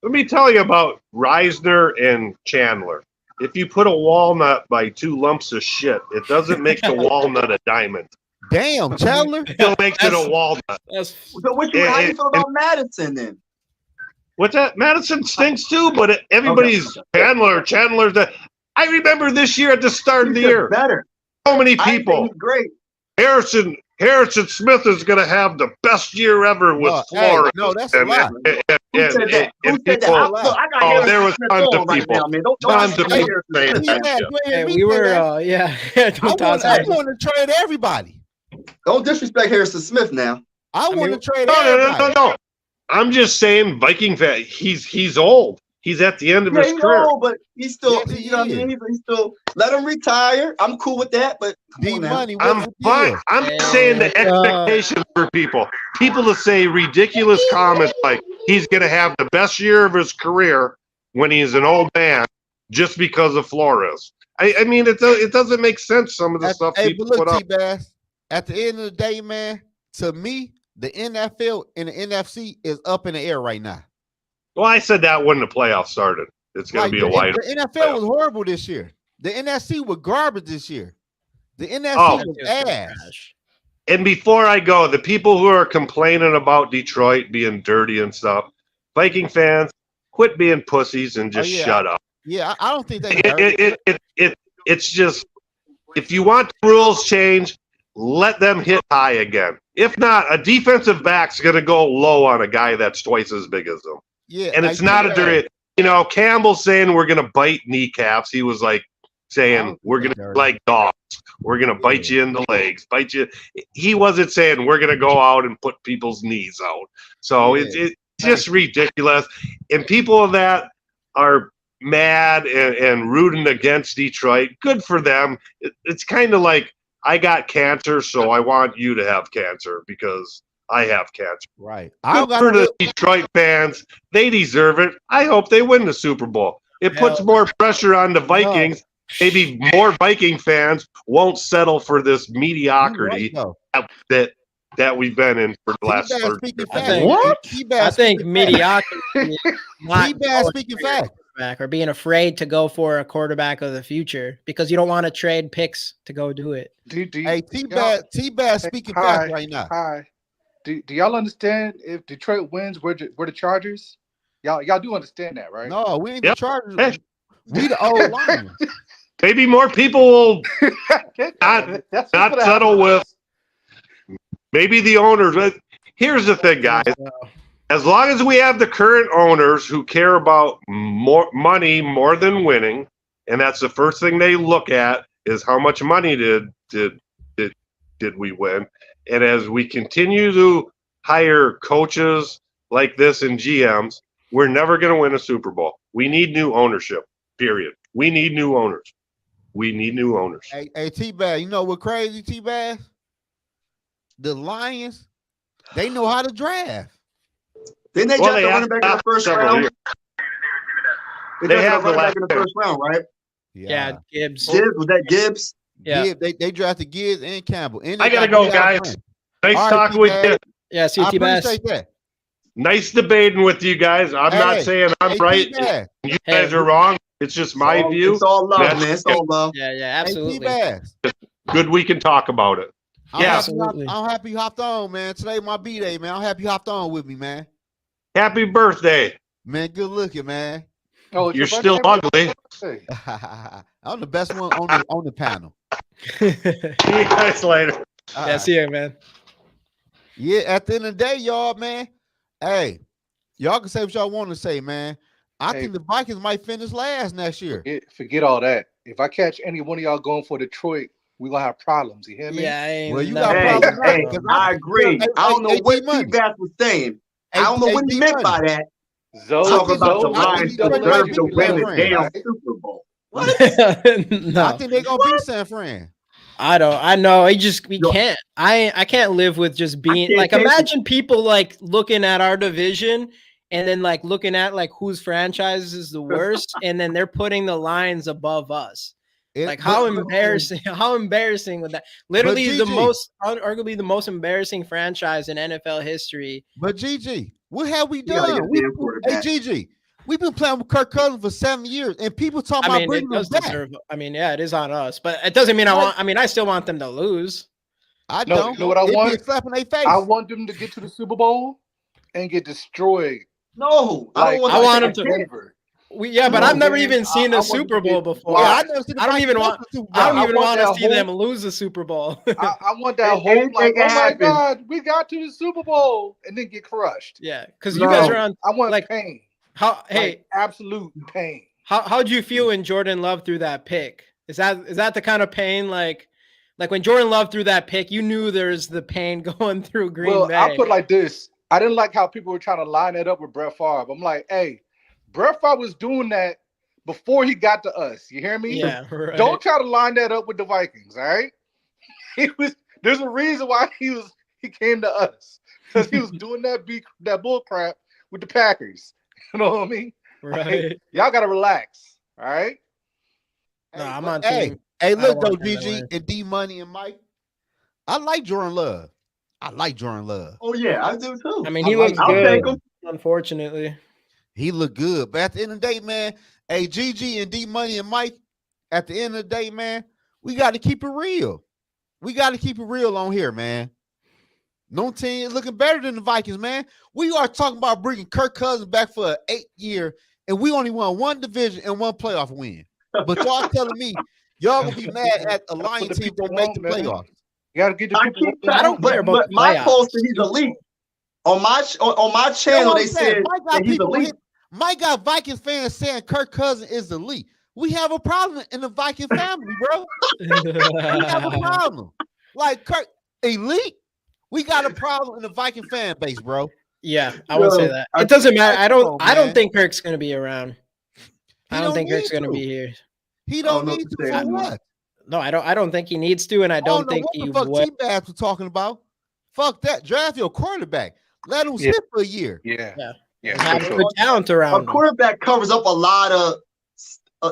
[SPEAKER 4] let me tell you about Reisner and Chandler. If you put a walnut by 2 lumps of shit, it doesn't make the walnut a diamond.
[SPEAKER 1] Damn, Chandler.
[SPEAKER 4] It still makes it a walnut.
[SPEAKER 3] That's
[SPEAKER 2] so how do you feel about Madison then?
[SPEAKER 4] What's that? Madison stinks too, but everybody's Chandler's that. I remember this year at the start of the year,
[SPEAKER 2] Better.
[SPEAKER 4] so many
[SPEAKER 2] I think
[SPEAKER 4] people.
[SPEAKER 2] he's great.
[SPEAKER 4] Harrison Smith is going to have the best year ever with
[SPEAKER 1] No, hey,
[SPEAKER 4] Flores.
[SPEAKER 1] no, that's a lie.
[SPEAKER 2] Who said that? Who said that?
[SPEAKER 4] people,
[SPEAKER 2] Look, I got
[SPEAKER 4] Oh,
[SPEAKER 2] Harrison
[SPEAKER 4] there was
[SPEAKER 2] Smith
[SPEAKER 4] tons
[SPEAKER 2] on
[SPEAKER 4] of
[SPEAKER 2] right
[SPEAKER 4] people.
[SPEAKER 2] now, man. Don't
[SPEAKER 4] Tons of
[SPEAKER 2] say
[SPEAKER 4] people
[SPEAKER 2] Harrison
[SPEAKER 4] saying
[SPEAKER 2] Smith.
[SPEAKER 1] T-Baz,
[SPEAKER 4] that.
[SPEAKER 1] go ahead,
[SPEAKER 3] hey,
[SPEAKER 1] me
[SPEAKER 3] we
[SPEAKER 1] say
[SPEAKER 3] were
[SPEAKER 1] that. I want to trade everybody.
[SPEAKER 2] Don't disrespect Harrison Smith now.
[SPEAKER 1] I want to trade
[SPEAKER 4] No.
[SPEAKER 1] everybody.
[SPEAKER 4] I'm just saying, Viking fan. He's old. He's at the end of
[SPEAKER 2] Yeah,
[SPEAKER 4] his
[SPEAKER 2] he's
[SPEAKER 4] career.
[SPEAKER 2] old, but he's still,
[SPEAKER 1] Yes, he
[SPEAKER 2] you know what I
[SPEAKER 1] is.
[SPEAKER 2] mean? He's still let him retire. I'm cool with that, but come
[SPEAKER 1] D
[SPEAKER 2] on now.
[SPEAKER 1] money.
[SPEAKER 4] I'm
[SPEAKER 1] What's the
[SPEAKER 4] fine.
[SPEAKER 1] deal?
[SPEAKER 4] I'm just saying the expectations for people to say ridiculous comments like he's going to have the best year of his career when he's an old man just because of Flores. I mean, it doesn't make sense. Some of the stuff
[SPEAKER 1] Hey,
[SPEAKER 4] people
[SPEAKER 1] but
[SPEAKER 4] put
[SPEAKER 1] look,
[SPEAKER 4] up.
[SPEAKER 1] T-Bass, at the end of the day, man, to me, the NFL and the NFC is up in the air right now.
[SPEAKER 4] Well, I said that when the playoffs started. It's going to be a wide.
[SPEAKER 1] The NFL was horrible this year. The NFC was garbage this year. The NFC
[SPEAKER 4] Oh.
[SPEAKER 1] was ass.
[SPEAKER 4] And before I go, the people who are complaining about Detroit being dirty and stuff, Viking fans, quit being pussies and just shut up.
[SPEAKER 1] Yeah, I don't think they.
[SPEAKER 4] It's just, if you want the rules changed, let them hit high again. If not, a defensive back's going to go low on a guy that's twice as big as them.
[SPEAKER 1] Yeah,
[SPEAKER 4] And it's not a dirty. Campbell's saying we're going to bite kneecaps. He was like saying we're going to like dogs. We're going to bite you in the legs, bite you. He wasn't saying we're going to go out and put people's knees out. So it's just ridiculous. And people of that are mad and rooting against Detroit. Good for them. It's kind of like, I got cancer, so I want you to have cancer because I have cancer.
[SPEAKER 1] Right.
[SPEAKER 4] Good for the Detroit fans. They deserve it. I hope they win the Super Bowl. It puts more pressure on the Vikings. Maybe more Viking fans won't settle for this mediocrity that we've been in for the last 30 years.
[SPEAKER 3] I think mediocrity.
[SPEAKER 1] T-Baz speaking facts.
[SPEAKER 3] quarterback or being afraid to go for a quarterback of the future because you don't want to trade picks to go do it.
[SPEAKER 1] Hey, T-Bad speaking fast right now.
[SPEAKER 5] Hi. Do y'all understand if Detroit wins, we're the Chargers? Y'all do understand that, right?
[SPEAKER 1] No, we ain't
[SPEAKER 4] Yep.
[SPEAKER 1] the Chargers.
[SPEAKER 4] Hey.
[SPEAKER 1] We the old Lions.
[SPEAKER 4] Maybe more people will not
[SPEAKER 5] That's what's gonna
[SPEAKER 4] settle
[SPEAKER 5] happen.
[SPEAKER 4] with maybe the owners. But here's the thing, guys. As long as we have the current owners who care about more money more than winning, and that's the first thing they look at is how much money did we win. And as we continue to hire coaches like this and GMs, we're never going to win a Super Bowl. We need new ownership, period. We need new owners. We need new owners.
[SPEAKER 1] Hey, T-Bad, you know what crazy, T-Bad? The Lions, they know how to draft.
[SPEAKER 2] Didn't they
[SPEAKER 4] Well,
[SPEAKER 2] draft
[SPEAKER 4] they
[SPEAKER 2] the running back in the first
[SPEAKER 4] several
[SPEAKER 2] round?
[SPEAKER 4] years.
[SPEAKER 2] They
[SPEAKER 4] They
[SPEAKER 2] drafted
[SPEAKER 4] have
[SPEAKER 2] the running
[SPEAKER 4] the
[SPEAKER 2] back in the
[SPEAKER 4] last
[SPEAKER 2] first round, right?
[SPEAKER 3] Yeah, Gibbs.
[SPEAKER 2] Gibbs, was that Gibbs?
[SPEAKER 3] Yeah.
[SPEAKER 1] Gibbs, they drafted Gibbs and Campbell. And they
[SPEAKER 4] I gotta
[SPEAKER 1] got
[SPEAKER 4] go,
[SPEAKER 1] Al
[SPEAKER 4] guys.
[SPEAKER 1] Grant.
[SPEAKER 4] Nice
[SPEAKER 1] All right,
[SPEAKER 4] talking with
[SPEAKER 1] T-Bad.
[SPEAKER 4] you.
[SPEAKER 3] Yeah, see
[SPEAKER 1] I
[SPEAKER 3] you, Bass.
[SPEAKER 1] appreciate that.
[SPEAKER 4] Nice debating with you guys. I'm not
[SPEAKER 1] Hey,
[SPEAKER 4] saying I'm right.
[SPEAKER 1] T-Bad.
[SPEAKER 4] You guys are wrong. It's just my view.
[SPEAKER 2] It's all love,
[SPEAKER 4] That's-
[SPEAKER 2] man. It's all love.
[SPEAKER 3] Yeah,
[SPEAKER 1] Hey,
[SPEAKER 3] absolutely.
[SPEAKER 1] T-Bad.
[SPEAKER 4] Good we can talk about it. Yeah.
[SPEAKER 3] Absolutely.
[SPEAKER 1] I'm happy you hopped on, man. Today my B-Day, man. I'm happy you hopped on with me, man.
[SPEAKER 4] Happy birthday.
[SPEAKER 1] Man, good looking, man.
[SPEAKER 5] Oh, it's
[SPEAKER 4] You're
[SPEAKER 5] your
[SPEAKER 4] still
[SPEAKER 5] birthday?
[SPEAKER 4] ugly.
[SPEAKER 5] Hey.
[SPEAKER 1] I'm the best one on the panel.
[SPEAKER 4] See you guys later.
[SPEAKER 3] Yeah, see you, man.
[SPEAKER 1] Yeah, at the end of the day, y'all, man. Hey, y'all can say what y'all want to say, man. I
[SPEAKER 5] Hey.
[SPEAKER 1] think the Vikings might finish last next year.
[SPEAKER 5] Forget all that. If I catch any one of y'all going for Detroit, we're gonna have problems. You hear me?
[SPEAKER 3] Yeah, I ain't
[SPEAKER 1] Well, you
[SPEAKER 3] no-
[SPEAKER 1] got
[SPEAKER 2] Hey,
[SPEAKER 1] problems now,
[SPEAKER 2] hey,
[SPEAKER 1] because
[SPEAKER 2] I agree. I don't know
[SPEAKER 1] Hey,
[SPEAKER 2] what
[SPEAKER 1] D-Money.
[SPEAKER 2] T-Bass was saying. I
[SPEAKER 1] Hey,
[SPEAKER 2] don't know
[SPEAKER 1] hey,
[SPEAKER 2] what he
[SPEAKER 1] D-Money.
[SPEAKER 2] meant by that.
[SPEAKER 5] Zoe,
[SPEAKER 2] Talking about the
[SPEAKER 5] Zoe,
[SPEAKER 2] Lions
[SPEAKER 1] Detroit
[SPEAKER 2] deserve
[SPEAKER 1] might
[SPEAKER 2] to
[SPEAKER 1] be
[SPEAKER 2] win the
[SPEAKER 1] San
[SPEAKER 2] damn
[SPEAKER 5] Fran.
[SPEAKER 2] Super Bowl.
[SPEAKER 3] no,
[SPEAKER 1] I think they're gonna beat San Fran.
[SPEAKER 3] I don't. I know. We
[SPEAKER 2] Yo.
[SPEAKER 3] can't. I can't live with just being
[SPEAKER 2] can't
[SPEAKER 3] like.
[SPEAKER 2] take it.
[SPEAKER 3] Imagine people like looking at our division and then like looking at like whose franchise is the worst, and then they're putting the Lions above us. Like how embarrassing! How embarrassing would that? Literally the
[SPEAKER 1] GG.
[SPEAKER 3] most, arguably the most embarrassing franchise in NFL history.
[SPEAKER 1] But GG, what have we
[SPEAKER 2] You gotta
[SPEAKER 1] done?
[SPEAKER 2] get a damn quarterback.
[SPEAKER 1] Hey, GG, we've been playing with Kirk Cousins for 7 years, and people talking
[SPEAKER 3] I
[SPEAKER 1] about
[SPEAKER 3] mean, it
[SPEAKER 1] bringing him
[SPEAKER 3] does
[SPEAKER 1] back.
[SPEAKER 3] deserve. I mean, yeah, it is on us, but it doesn't mean I want. I mean, I still want them to lose.
[SPEAKER 1] I
[SPEAKER 5] No,
[SPEAKER 1] don't.
[SPEAKER 5] you know what I
[SPEAKER 1] It'd be
[SPEAKER 5] want?
[SPEAKER 1] a slap in their face.
[SPEAKER 5] I want them to get to the Super Bowl and get destroyed.
[SPEAKER 2] No, I
[SPEAKER 5] Like,
[SPEAKER 2] don't want
[SPEAKER 3] I
[SPEAKER 2] to
[SPEAKER 3] want
[SPEAKER 2] take
[SPEAKER 3] them
[SPEAKER 2] a
[SPEAKER 3] to-
[SPEAKER 2] chance.
[SPEAKER 3] But
[SPEAKER 5] No,
[SPEAKER 3] I've never
[SPEAKER 5] man,
[SPEAKER 3] even seen
[SPEAKER 5] I
[SPEAKER 3] a
[SPEAKER 5] want them
[SPEAKER 3] Super
[SPEAKER 5] to
[SPEAKER 3] Bowl
[SPEAKER 5] get
[SPEAKER 3] before.
[SPEAKER 1] Yeah,
[SPEAKER 5] washed.
[SPEAKER 1] I never seen the
[SPEAKER 3] I don't
[SPEAKER 1] Vikings
[SPEAKER 3] even
[SPEAKER 1] go
[SPEAKER 3] want-
[SPEAKER 1] to the Super Bowl.
[SPEAKER 3] I don't
[SPEAKER 5] I
[SPEAKER 3] even
[SPEAKER 5] want
[SPEAKER 3] want to
[SPEAKER 5] that
[SPEAKER 3] see
[SPEAKER 5] whole-
[SPEAKER 3] them lose the Super Bowl.
[SPEAKER 5] I want that
[SPEAKER 2] Anything
[SPEAKER 5] whole like,
[SPEAKER 2] can
[SPEAKER 5] oh my
[SPEAKER 2] happen.
[SPEAKER 5] God, we got to the Super Bowl and then get crushed.
[SPEAKER 3] Yeah, because
[SPEAKER 2] No.
[SPEAKER 3] you guys are on.
[SPEAKER 5] I want
[SPEAKER 3] Like,
[SPEAKER 5] pain.
[SPEAKER 3] How? Hey,
[SPEAKER 5] Like, absolute pain.
[SPEAKER 3] how do you feel when Jordan Love threw that pick? Is that the kind of pain like when Jordan Love threw that pick? You knew there's the pain going through Green
[SPEAKER 5] Well,
[SPEAKER 3] Bay.
[SPEAKER 5] I put it like this. I didn't like how people were trying to line it up with Brett Favre. I'm like, hey, Brett Favre was doing that before he got to us. You hear me?
[SPEAKER 3] yeah, right.
[SPEAKER 5] Don't try to line that up with the Vikings, all right? There's a reason why he came to us. Because he was doing that bull crap with the Packers. You know what I mean?
[SPEAKER 3] right.
[SPEAKER 5] Y'all gotta relax. All right.
[SPEAKER 3] No, I'm
[SPEAKER 1] but
[SPEAKER 3] on
[SPEAKER 1] hey,
[SPEAKER 3] team.
[SPEAKER 1] hey,
[SPEAKER 3] I
[SPEAKER 1] look
[SPEAKER 3] want
[SPEAKER 1] though,
[SPEAKER 3] them to
[SPEAKER 1] GG
[SPEAKER 3] win.
[SPEAKER 1] and D Money and Mike. I like Jordan Love.
[SPEAKER 2] Oh yeah, I do too.
[SPEAKER 3] I mean, he
[SPEAKER 1] like
[SPEAKER 3] looks
[SPEAKER 1] him.
[SPEAKER 2] I'll take
[SPEAKER 3] good.
[SPEAKER 2] him.
[SPEAKER 3] Unfortunately,
[SPEAKER 1] He look good. But at the end of the day, man, hey, GG and D Money and Mike, at the end of the day, man, we got to keep it real. We got to keep it real on here, man. No team is looking better than the Vikings, man. We are talking about bringing Kirk Cousins back for an 8-year, and we only won one division and one playoff win. But y'all telling me y'all gonna be mad at a Lion
[SPEAKER 5] the
[SPEAKER 1] team
[SPEAKER 5] people
[SPEAKER 1] that make the
[SPEAKER 5] want, man.
[SPEAKER 1] playoffs.
[SPEAKER 5] You gotta get the
[SPEAKER 2] I
[SPEAKER 5] people.
[SPEAKER 2] keep
[SPEAKER 5] what they
[SPEAKER 3] I don't
[SPEAKER 5] want.
[SPEAKER 3] care about
[SPEAKER 2] but
[SPEAKER 3] the
[SPEAKER 2] my
[SPEAKER 3] playoffs.
[SPEAKER 2] post that he's elite. On my channel, they said
[SPEAKER 1] Mike got
[SPEAKER 2] that he's
[SPEAKER 1] people
[SPEAKER 2] elite.
[SPEAKER 1] hit. Mike got Vikings fans saying Kirk Cousins is elite. We have a problem in the Viking family, bro. We have a problem. Like Kirk elite, we got a problem in the Viking fan base, bro.
[SPEAKER 3] yeah, I would say
[SPEAKER 2] Yo,
[SPEAKER 3] that.
[SPEAKER 2] I
[SPEAKER 3] It doesn't matter. I
[SPEAKER 1] come
[SPEAKER 3] don't.
[SPEAKER 1] on,
[SPEAKER 3] I don't
[SPEAKER 1] man.
[SPEAKER 3] think Kirk's gonna be around.
[SPEAKER 1] He
[SPEAKER 3] I don't think
[SPEAKER 1] need
[SPEAKER 3] Kirk's gonna
[SPEAKER 1] to.
[SPEAKER 3] be here.
[SPEAKER 1] He
[SPEAKER 2] I don't
[SPEAKER 1] don't
[SPEAKER 2] know
[SPEAKER 1] need
[SPEAKER 2] what
[SPEAKER 1] to
[SPEAKER 2] to say
[SPEAKER 1] for
[SPEAKER 2] anymore.
[SPEAKER 1] what?
[SPEAKER 3] No, I don't. I don't think he needs to, and I
[SPEAKER 1] I
[SPEAKER 3] don't
[SPEAKER 1] don't know
[SPEAKER 3] think
[SPEAKER 1] what
[SPEAKER 3] he
[SPEAKER 1] the fuck
[SPEAKER 3] will.
[SPEAKER 1] T-Bass was talking about. Fuck that. Draft your quarterback. Let him
[SPEAKER 5] Yeah.
[SPEAKER 1] sit for a year.
[SPEAKER 5] Yeah.
[SPEAKER 3] Yeah.
[SPEAKER 5] Yeah.
[SPEAKER 3] Have
[SPEAKER 5] for
[SPEAKER 3] good
[SPEAKER 5] sure.
[SPEAKER 3] talent
[SPEAKER 2] A
[SPEAKER 3] around him.
[SPEAKER 2] quarterback covers up a lot of.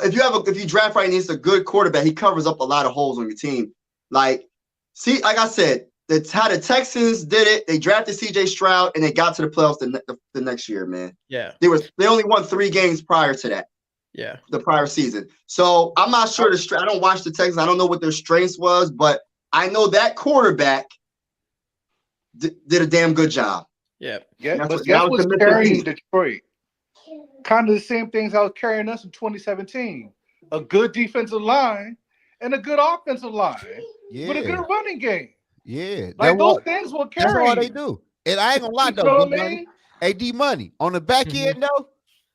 [SPEAKER 2] If you draft right and it's a good quarterback, he covers up a lot of holes on your team. Like I said, that's how the Texans did it. They drafted C.J. Stroud and they got to the playoffs the next year, man.
[SPEAKER 3] Yeah.
[SPEAKER 2] They only won 3 games prior to that.
[SPEAKER 3] Yeah.
[SPEAKER 2] the prior season. So I'm not sure I don't watch the Texans. I don't know what their strengths was, but I know that quarterback did a damn good job.
[SPEAKER 3] Yeah.
[SPEAKER 5] But guess what's carrying Detroit? Kind of the same things I was carrying us in 2017. A good defensive line and a good offensive line with a good running game.
[SPEAKER 1] Yeah.
[SPEAKER 5] Like those things will carry.
[SPEAKER 1] That's all they do. And I ain't gonna lie,
[SPEAKER 5] You know
[SPEAKER 1] though.
[SPEAKER 5] what I mean?
[SPEAKER 1] Hey, D Money. On the back end, though,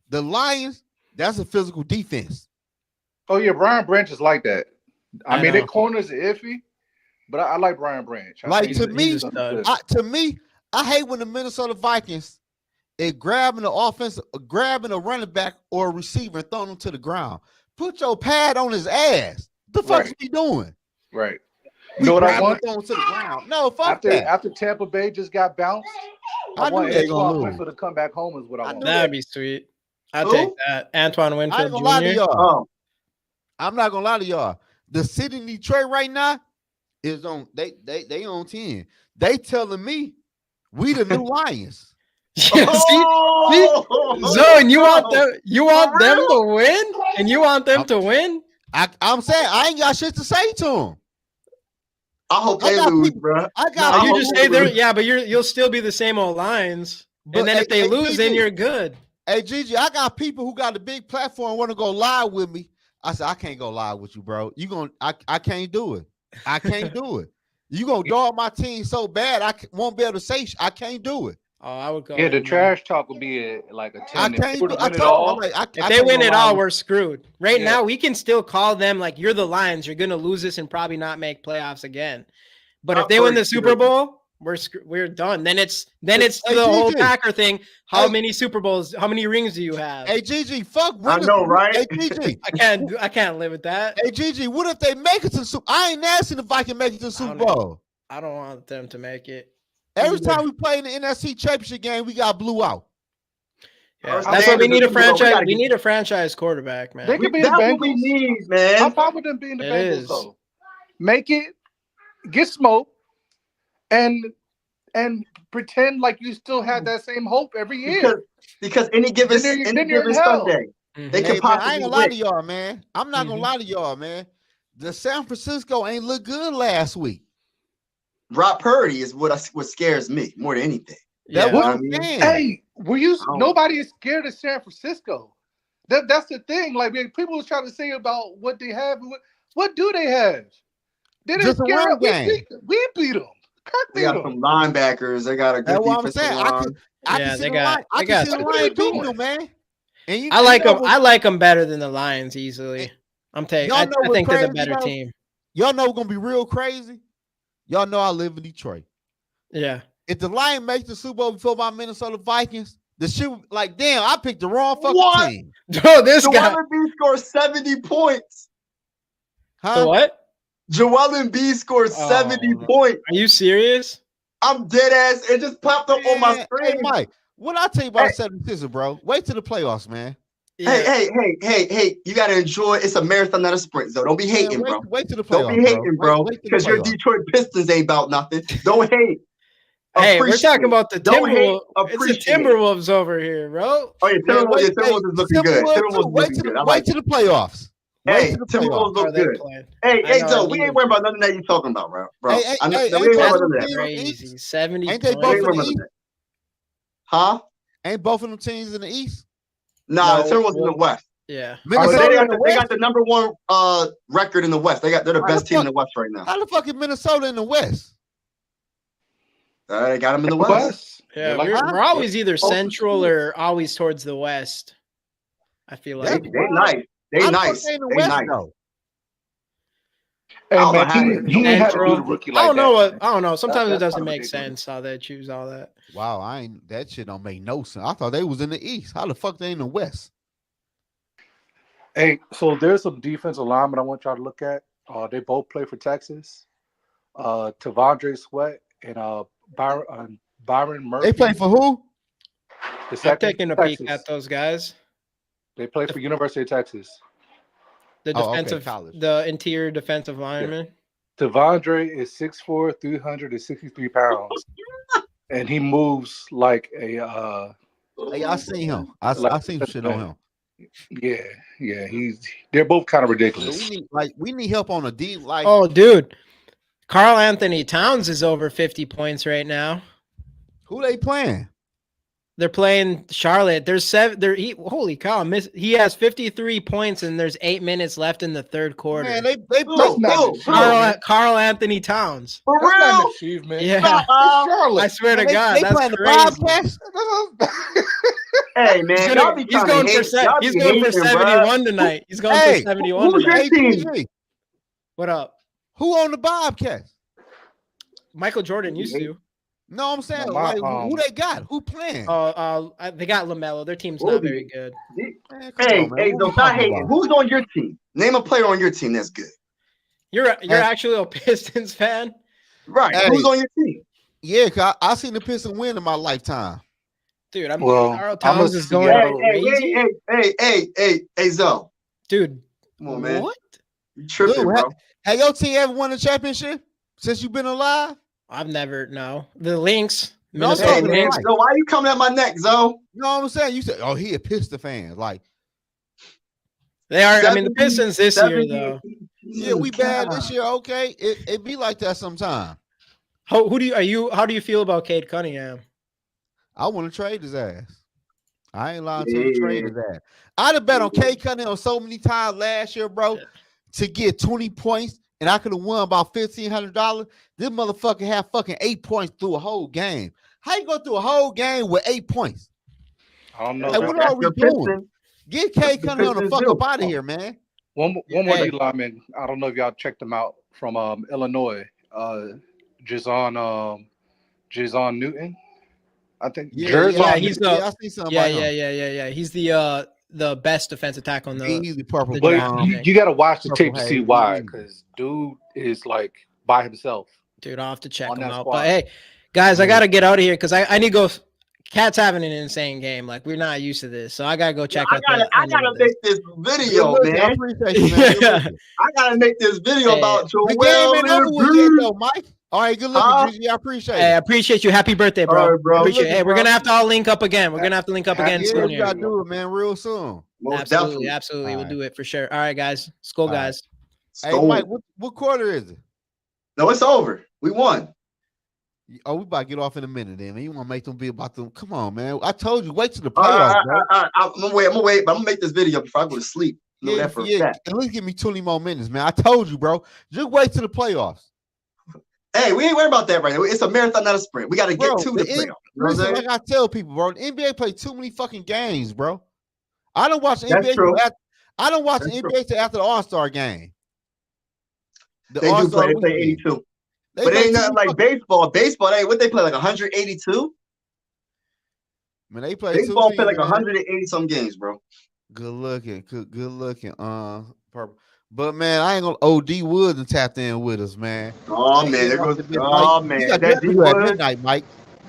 [SPEAKER 1] the Lions, that's a physical defense.
[SPEAKER 5] Oh, yeah. Brian Branch is like that. I mean,
[SPEAKER 3] know.
[SPEAKER 5] their corners are iffy, but I like Brian Branch.
[SPEAKER 1] To me, I hate when the Minnesota Vikings is grabbing a running back or a receiver and throwing him to the ground. Put your pad on his ass. The fuck is he doing?
[SPEAKER 5] Right. You know what I want?
[SPEAKER 1] Throwing to the ground. No, fuck that.
[SPEAKER 5] After Tampa Bay just got bounced, I want Antoine Winfield to come back home is what I want.
[SPEAKER 3] That'd be sweet. I'll take that. Antoine Winfield
[SPEAKER 1] I ain't gonna lie to
[SPEAKER 3] Jr.
[SPEAKER 1] y'all. I'm not gonna lie to y'all. The city in Detroit right now is on they on 10. They telling me we the new Lions.
[SPEAKER 3] See, Zone, you want them to win, and you want them to win.
[SPEAKER 1] I'm saying I ain't got shit to say to them.
[SPEAKER 2] I hope they lose, bro.
[SPEAKER 3] You just stay there, yeah, but you'll still be the same old Lions. And then if they lose, then you're good.
[SPEAKER 1] Hey, Gigi, I got people who got a big platform want to go live with me. I said I can't go live with you, bro. I can't do it. I can't do it. You gonna dog my team so bad I won't be able to say I can't do it.
[SPEAKER 3] Oh, I would go.
[SPEAKER 5] Yeah, the trash talk will be like a 10.
[SPEAKER 1] I can't.
[SPEAKER 3] If they win it all, we're screwed. Right now, we can still call them like you're the Lions. You're gonna lose this and probably not make playoffs again. But if they win the Super Bowl, we're done. Then it's the whole Packer thing. How many Super Bowls? How many rings do you have?
[SPEAKER 1] Hey, Gigi, fuck.
[SPEAKER 2] I know, right?
[SPEAKER 1] Hey, Gigi,
[SPEAKER 3] I can't live with that.
[SPEAKER 1] Hey, Gigi, what if they make it to the Super? I ain't asking if I can make it to the Super Bowl.
[SPEAKER 3] I don't want them to make it.
[SPEAKER 1] Every time we play in the NFC Championship game, we got blew out.
[SPEAKER 3] Yeah, that's what we need a franchise. We need a franchise quarterback, man.
[SPEAKER 5] They could be the Bengals. We need, man. I'm fine with them being the Bengals, though. Make it, get smoked, and pretend like you still have that same hope every year.
[SPEAKER 2] Because any given Sunday, they can possibly
[SPEAKER 1] I ain't gonna lie to y'all, man. I'm not gonna lie to y'all, man. The San Francisco ain't look good last week.
[SPEAKER 2] Rob Purdy is what scares me more than anything.
[SPEAKER 1] That's what I'm saying.
[SPEAKER 5] Hey, nobody is scared of San Francisco. That's the thing. Like people was trying to say about what they have. What do they have? They didn't scare us. We beat them. Kirk beat them.
[SPEAKER 2] They got some linebackers. They got a good defensive line.
[SPEAKER 1] I can see the Lions beating them, man. And
[SPEAKER 3] I like them better than the Lions easily. I think they're the better team.
[SPEAKER 1] Y'all know we're gonna be real crazy. Y'all know I live in Detroit.
[SPEAKER 3] Yeah.
[SPEAKER 1] If the Lions make the Super Bowl before my Minnesota Vikings, the shit like damn, I picked the wrong fucking team.
[SPEAKER 3] Bro, this guy.
[SPEAKER 2] Joel Embiid scored 70 points.
[SPEAKER 1] Huh?
[SPEAKER 3] So what?
[SPEAKER 2] Joel Embiid scored 70 points.
[SPEAKER 3] Are you serious?
[SPEAKER 2] I'm dead ass. It just popped up on my screen.
[SPEAKER 1] Hey, Mike, what I tell you about 76ers, bro? Wait till the playoffs, man.
[SPEAKER 2] Yeah. Hey, you gotta enjoy. It's a marathon, not a sprint. So don't be hating, bro.
[SPEAKER 1] Wait till the playoffs.
[SPEAKER 2] Don't be hating, bro. Because your Detroit Pistons ain't about nothing. Don't hate.
[SPEAKER 3] Hey, we're talking about the Timberwolves. It's the Timberwolves over here, bro.
[SPEAKER 2] Oh yeah, Timberwolves is looking good.
[SPEAKER 1] Wait till the playoffs.
[SPEAKER 2] Hey, Timberwolves look good. Hey, Joe, we ain't worried about nothing that you talking about, bro. We ain't worried about that.
[SPEAKER 3] Crazy. 70.
[SPEAKER 1] Ain't they both in the East?
[SPEAKER 2] Huh?
[SPEAKER 1] Ain't both of them teams in the East?
[SPEAKER 2] Nah, the Timberwolves in the West.
[SPEAKER 3] Yeah.
[SPEAKER 2] They got the number one record in the West. They're the best team in the West right now.
[SPEAKER 1] How the fuck is Minnesota in the West?
[SPEAKER 2] They got them in the West.
[SPEAKER 3] Yeah, we're always either central or always towards the West. I feel like
[SPEAKER 2] they're nice. They nice.
[SPEAKER 1] They nice.
[SPEAKER 5] Hey man, he didn't have to do the rookie like that.
[SPEAKER 3] I don't know. Sometimes it doesn't make sense how they choose all that.
[SPEAKER 1] Wow, that shit don't make no sense. I thought they was in the East. How the fuck they in the West?
[SPEAKER 5] Hey, so there's some defensive linemen I want y'all to look at. They both play for Texas. Tavondre Sweat and Byron Murphy.
[SPEAKER 1] They play for who?
[SPEAKER 3] I'm taking a peek at those guys.
[SPEAKER 5] They play for University of Texas.
[SPEAKER 3] The defensive, the interior defensive lineman.
[SPEAKER 5] Yeah. Tavondre is 6'4", 363 pounds, and he moves like a.
[SPEAKER 1] Hey, I seen him. I seen shit on him.
[SPEAKER 5] Yeah. They're both kind of
[SPEAKER 1] So
[SPEAKER 5] ridiculous.
[SPEAKER 1] we need help on a D. Like,
[SPEAKER 3] Oh, dude, Carl Anthony Towns is over 50 points right now.
[SPEAKER 1] who they playing?
[SPEAKER 3] They're playing Charlotte. There's seven. Holy cow! He has 53 points, and there's 8 minutes left in the third quarter.
[SPEAKER 1] Man, they
[SPEAKER 5] That's not
[SPEAKER 3] Carl Anthony Towns.
[SPEAKER 2] For
[SPEAKER 5] That's not
[SPEAKER 2] real?
[SPEAKER 5] an achievement.
[SPEAKER 3] Yeah,
[SPEAKER 5] It's Charlotte.
[SPEAKER 3] I swear to
[SPEAKER 1] they,
[SPEAKER 3] God,
[SPEAKER 1] they
[SPEAKER 3] that's
[SPEAKER 1] playing the
[SPEAKER 3] crazy.
[SPEAKER 1] Bobcats.
[SPEAKER 2] Hey man, y'all be
[SPEAKER 3] He's
[SPEAKER 2] trying
[SPEAKER 3] going
[SPEAKER 2] to
[SPEAKER 3] for
[SPEAKER 2] hate. Y'all
[SPEAKER 3] he's
[SPEAKER 2] be
[SPEAKER 3] going for
[SPEAKER 2] hating,
[SPEAKER 3] 71 tonight. He's going
[SPEAKER 1] Hey,
[SPEAKER 3] for 71
[SPEAKER 2] who's your
[SPEAKER 3] tonight.
[SPEAKER 2] team?
[SPEAKER 1] ATG.
[SPEAKER 3] What up?
[SPEAKER 1] Who on the Bobcats?
[SPEAKER 3] Michael Jordan used to.
[SPEAKER 1] No, I'm saying
[SPEAKER 5] No,
[SPEAKER 1] like who they got? Who playing?
[SPEAKER 3] They got LaMelo. Their team's not very good.
[SPEAKER 1] Man, come
[SPEAKER 2] Hey,
[SPEAKER 1] on, man.
[SPEAKER 2] hey,
[SPEAKER 1] What
[SPEAKER 2] so
[SPEAKER 1] we
[SPEAKER 2] stop
[SPEAKER 1] talking
[SPEAKER 2] hating.
[SPEAKER 1] about?
[SPEAKER 2] Who's on your team? Name a player on your team that's good.
[SPEAKER 3] You're actually a Pistons fan?
[SPEAKER 2] Right.
[SPEAKER 1] Hey.
[SPEAKER 2] Who's on your team?
[SPEAKER 1] Yeah, cause I seen the Pistons win in my lifetime.
[SPEAKER 3] Dude,
[SPEAKER 5] Well,
[SPEAKER 3] Carl
[SPEAKER 5] I'm
[SPEAKER 3] Towns
[SPEAKER 5] a
[SPEAKER 3] is going
[SPEAKER 5] Seattle-
[SPEAKER 3] crazy.
[SPEAKER 2] Hey, Zoe.
[SPEAKER 3] Dude,
[SPEAKER 2] Come on, man.
[SPEAKER 3] what?
[SPEAKER 2] You tripping,
[SPEAKER 1] Dude,
[SPEAKER 2] bro.
[SPEAKER 1] Have your team ever won a championship since you've been alive?
[SPEAKER 3] I've never The Lynx,
[SPEAKER 1] No, I'm
[SPEAKER 3] Minnesota
[SPEAKER 2] Hey,
[SPEAKER 1] talking
[SPEAKER 2] man.
[SPEAKER 3] Lynx.
[SPEAKER 1] right.
[SPEAKER 2] So why you coming at my neck, Zoe?
[SPEAKER 1] You know what I'm saying? You said, "Oh, he a Piston fan." Like,
[SPEAKER 3] They are. I mean, the
[SPEAKER 2] 70,
[SPEAKER 3] Pistons this year
[SPEAKER 2] 70,
[SPEAKER 3] though.
[SPEAKER 1] yeah, we bad this year. Okay, it be like that sometime.
[SPEAKER 3] How do you feel about Cade Cunningham?
[SPEAKER 1] I want to trade his ass. I ain't lying to you. Trade his ass. I'd have bet on Cade Cunningham so many times last year, bro, to get 20 points, and I could have won about $1,500. This motherfucker had fucking 8 points through a whole game. How you go through a whole game with 8 points?
[SPEAKER 5] I don't know.
[SPEAKER 1] Like, what are we doing? Get Cade Cunningham the fuck up out of here, man.
[SPEAKER 5] One more D lineman. I don't know if y'all checked him out from Illinois. Jason Newton. I think.
[SPEAKER 1] I
[SPEAKER 3] he's
[SPEAKER 1] see something about him.
[SPEAKER 3] yeah. He's the best defensive tackle on
[SPEAKER 1] He's the purple.
[SPEAKER 5] But you got to watch the tape to
[SPEAKER 1] Purple
[SPEAKER 5] see
[SPEAKER 1] Haze.
[SPEAKER 5] why, because dude is like by himself.
[SPEAKER 3] Dude, I'll have to check
[SPEAKER 5] On
[SPEAKER 3] him
[SPEAKER 5] that
[SPEAKER 3] out.
[SPEAKER 5] squad.
[SPEAKER 3] But hey, guys, I gotta get out of here because I need to go. Cat's having an insane game. Like, we're not used to this, so I gotta go check out.
[SPEAKER 2] I gotta make this video,
[SPEAKER 1] I
[SPEAKER 2] man.
[SPEAKER 1] appreciate you, man.
[SPEAKER 3] Yeah.
[SPEAKER 2] I gotta make this video about Joel.
[SPEAKER 1] The game ain't over with yet, though, Mike. All right, good looking, Gigi. I appreciate it.
[SPEAKER 3] Hey, I appreciate you. Happy birthday, bro.
[SPEAKER 2] All right, bro.
[SPEAKER 3] Appreciate it. Hey, we're
[SPEAKER 1] bro.
[SPEAKER 3] gonna have to all link up again. We're gonna have to link up again
[SPEAKER 1] Yeah,
[SPEAKER 3] soon
[SPEAKER 1] we
[SPEAKER 3] here.
[SPEAKER 1] gotta do it, man, real soon.
[SPEAKER 3] Absolutely.
[SPEAKER 1] All
[SPEAKER 3] We'll
[SPEAKER 1] right.
[SPEAKER 3] do it for sure. All right, guys. Skull,
[SPEAKER 1] All right.
[SPEAKER 3] guys.
[SPEAKER 1] Hey, Mike, what quarter is it?
[SPEAKER 2] No, it's over. We won.
[SPEAKER 1] Oh, we about to get off in a minute, then. Man. You want to make them be about them? Come on, man. I told you, wait till the playoffs, bro.
[SPEAKER 2] I'm gonna wait, but I'm gonna make this video before I go to sleep. Know that for a fact.
[SPEAKER 1] At least give me 20 more minutes, man. I told you, bro. Just wait till the playoffs.
[SPEAKER 2] Hey, we ain't worried about that right now. It's a marathon, not a sprint. We got to get to the playoffs. You know what I'm
[SPEAKER 1] Listen,
[SPEAKER 2] saying?
[SPEAKER 1] like I tell people, bro, the NBA play too many fucking games, bro. I don't watch the
[SPEAKER 2] That's
[SPEAKER 1] NBA.
[SPEAKER 2] true.
[SPEAKER 1] I don't watch the
[SPEAKER 2] That's
[SPEAKER 1] NBA till after the All-Star game.
[SPEAKER 2] They do play. They play 82. But it ain't nothing like baseball. Baseball, what they play, like 182?
[SPEAKER 1] Man, they play
[SPEAKER 2] Baseball play like 180 some games, bro.
[SPEAKER 1] Good looking. Purple. But man, I ain't gonna OD Woods and tapped in with us, man.
[SPEAKER 2] Oh man, there goes.
[SPEAKER 1] Oh
[SPEAKER 2] man,
[SPEAKER 1] that D Woods at midnight, Mike.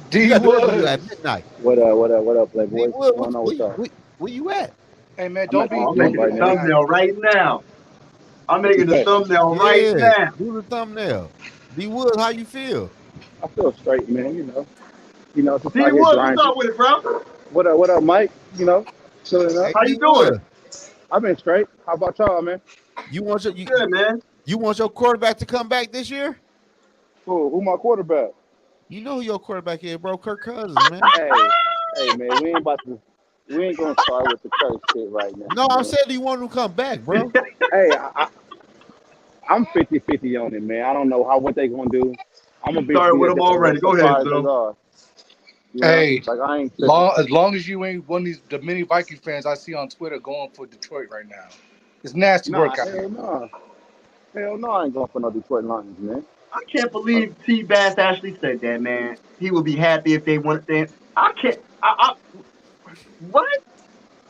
[SPEAKER 5] D Woods
[SPEAKER 1] at midnight.
[SPEAKER 6] What up, Playboy?
[SPEAKER 1] Where you at?
[SPEAKER 5] Hey man, don't be.
[SPEAKER 2] I'm making the thumbnail right now. I'm making the thumbnail right now.
[SPEAKER 1] Do the thumbnail. D Woods, how you feel?
[SPEAKER 6] I feel straight, man. You know.
[SPEAKER 2] D Woods, what's up with it, bro?
[SPEAKER 6] What up, Mike? You know, chilling up.
[SPEAKER 2] How you doing?
[SPEAKER 6] I've been straight. How about y'all, man?
[SPEAKER 1] You want
[SPEAKER 2] good, man.
[SPEAKER 1] You want your quarterback to come back this year?
[SPEAKER 6] Who my quarterback?
[SPEAKER 1] You know who your quarterback is, bro. Kirk Cousins, man.
[SPEAKER 6] hey, man. We ain't gonna start with the Kirk shit right now.
[SPEAKER 1] No,
[SPEAKER 6] man.
[SPEAKER 1] I said you want him to come back, bro.
[SPEAKER 6] Hey, I'm 50-50 on it, man. I don't know what they gonna do. I'm gonna be
[SPEAKER 2] started with them already. Go ahead, bro.
[SPEAKER 5] Hey,
[SPEAKER 6] like I ain't
[SPEAKER 5] as long as you ain't one of the many Viking fans I see on Twitter going for Detroit right now. It's nasty work out here.
[SPEAKER 6] Hell no, I ain't going for no Detroit Lions, man.
[SPEAKER 2] I can't believe T. Bass actually said that, man. He would be happy if they won it. I can't. What?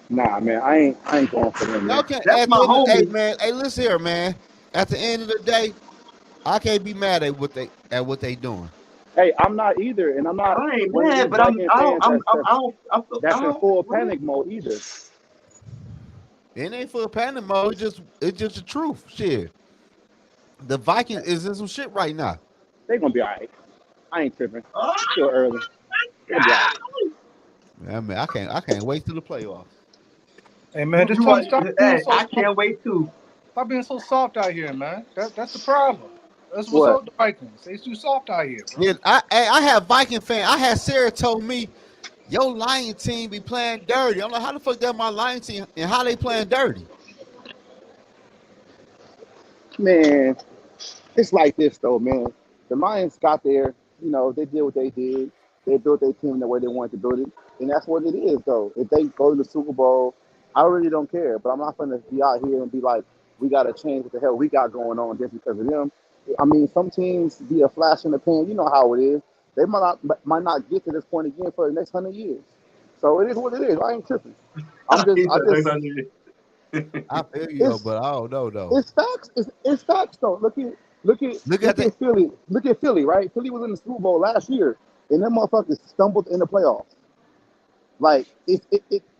[SPEAKER 6] Nah, man, I ain't going for them. Man.
[SPEAKER 1] Okay,
[SPEAKER 2] that's my homie.
[SPEAKER 1] Hey, man. Hey, listen here, man. At the end of the day, I can't be mad at what they doing.
[SPEAKER 6] Hey, I'm not either, and I'm not.
[SPEAKER 2] I ain't mad, but
[SPEAKER 6] that's in full panic mode either.
[SPEAKER 1] It ain't full panic mode. It's just the truth. Shit. The Vikings is in some shit right now.
[SPEAKER 6] They gonna be all right. I ain't tripping. It's still early. They'll be all right.
[SPEAKER 1] Yeah, man, I can't wait till the playoffs.
[SPEAKER 5] Hey man,
[SPEAKER 2] You
[SPEAKER 5] stop
[SPEAKER 2] want?
[SPEAKER 5] being
[SPEAKER 2] Hey,
[SPEAKER 5] so
[SPEAKER 2] I can't wait too.
[SPEAKER 5] stop being so soft out here, man. That's the problem. That's what's
[SPEAKER 6] What?
[SPEAKER 5] up with the Vikings. They too soft out here, bro.
[SPEAKER 1] Yeah, I have Viking fan. I had Sarah told me, your Lion team be playing dirty. I'm like, how the fuck that my Lion team and how they playing dirty?
[SPEAKER 6] Man, it's like this though, man. The Lions got there, they did what they did. They built their team the way they wanted to build it, and that's what it is, though. If they go to the Super Bowl, I really don't care. But I'm not going to be out here and be like, we got to change what the hell we got going on just because of them. I mean, some teams be a flash in the pan. You know how it is. They might not get to this point again for the next 100 years. So it is what it is. I ain't tripping. I just,
[SPEAKER 1] I feel you though,
[SPEAKER 6] it's
[SPEAKER 1] but I don't know though.
[SPEAKER 6] it's facts. It's facts though.
[SPEAKER 1] Look at that.
[SPEAKER 6] Philly. Look at Philly, right? Philly was in the Super Bowl last year, and them motherfuckers stumbled in the playoffs. Like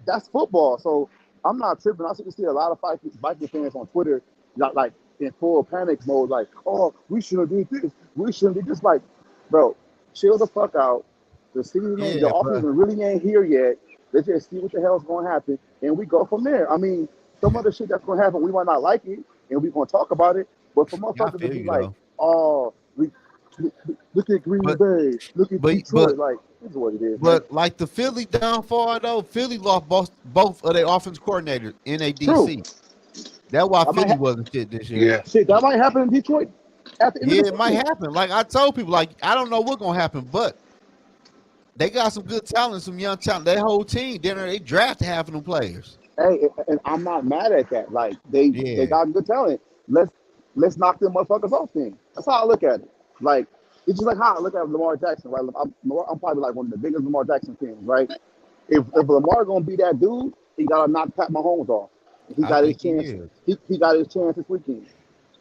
[SPEAKER 6] that's football. So I'm not tripping. I see a lot of Viking fans on Twitter, like in full panic mode, like, oh, we should have did this. We shouldn't be just like, bro, chill the fuck out. The
[SPEAKER 1] Yeah, but
[SPEAKER 6] offseason really ain't here yet. Let's just see what the hell's going to happen, and we go from there. I mean, some other shit that's going to happen, we might not like it, and we're going to talk about it. But for
[SPEAKER 1] I
[SPEAKER 6] motherfuckers to
[SPEAKER 1] feel
[SPEAKER 6] be
[SPEAKER 1] you
[SPEAKER 6] like,
[SPEAKER 1] though.
[SPEAKER 6] oh, look at Green
[SPEAKER 1] But
[SPEAKER 6] Bay, look at
[SPEAKER 1] but
[SPEAKER 6] Detroit, like, this is what it is, man.
[SPEAKER 1] but like the Philly downfall though, Philly lost both of their offense coordinators in a
[SPEAKER 6] True.
[SPEAKER 1] DC. That's why
[SPEAKER 6] That might
[SPEAKER 1] Philly wasn't shit this year.
[SPEAKER 5] Yeah.
[SPEAKER 6] Shit, that might happen in Detroit at the end of
[SPEAKER 1] Yeah,
[SPEAKER 6] the
[SPEAKER 1] it might
[SPEAKER 6] season.
[SPEAKER 1] happen. Like I told people, like I don't know what's gonna happen, but they got some good talent, some young talent. That whole team, they drafted half of them players.
[SPEAKER 6] Hey, and I'm not mad at that. Like they
[SPEAKER 1] Yeah,
[SPEAKER 6] got good talent. Let's knock them motherfuckers off then. That's how I look at it. Like it's just like how I look at Lamar Jackson, right? I'm probably like one of the biggest Lamar Jackson fans, right? If Lamar gonna be that dude, he gotta knock Pat Mahomes off. He
[SPEAKER 1] I
[SPEAKER 6] got his
[SPEAKER 1] think he
[SPEAKER 6] chance.
[SPEAKER 1] is.
[SPEAKER 6] He got his chance this weekend.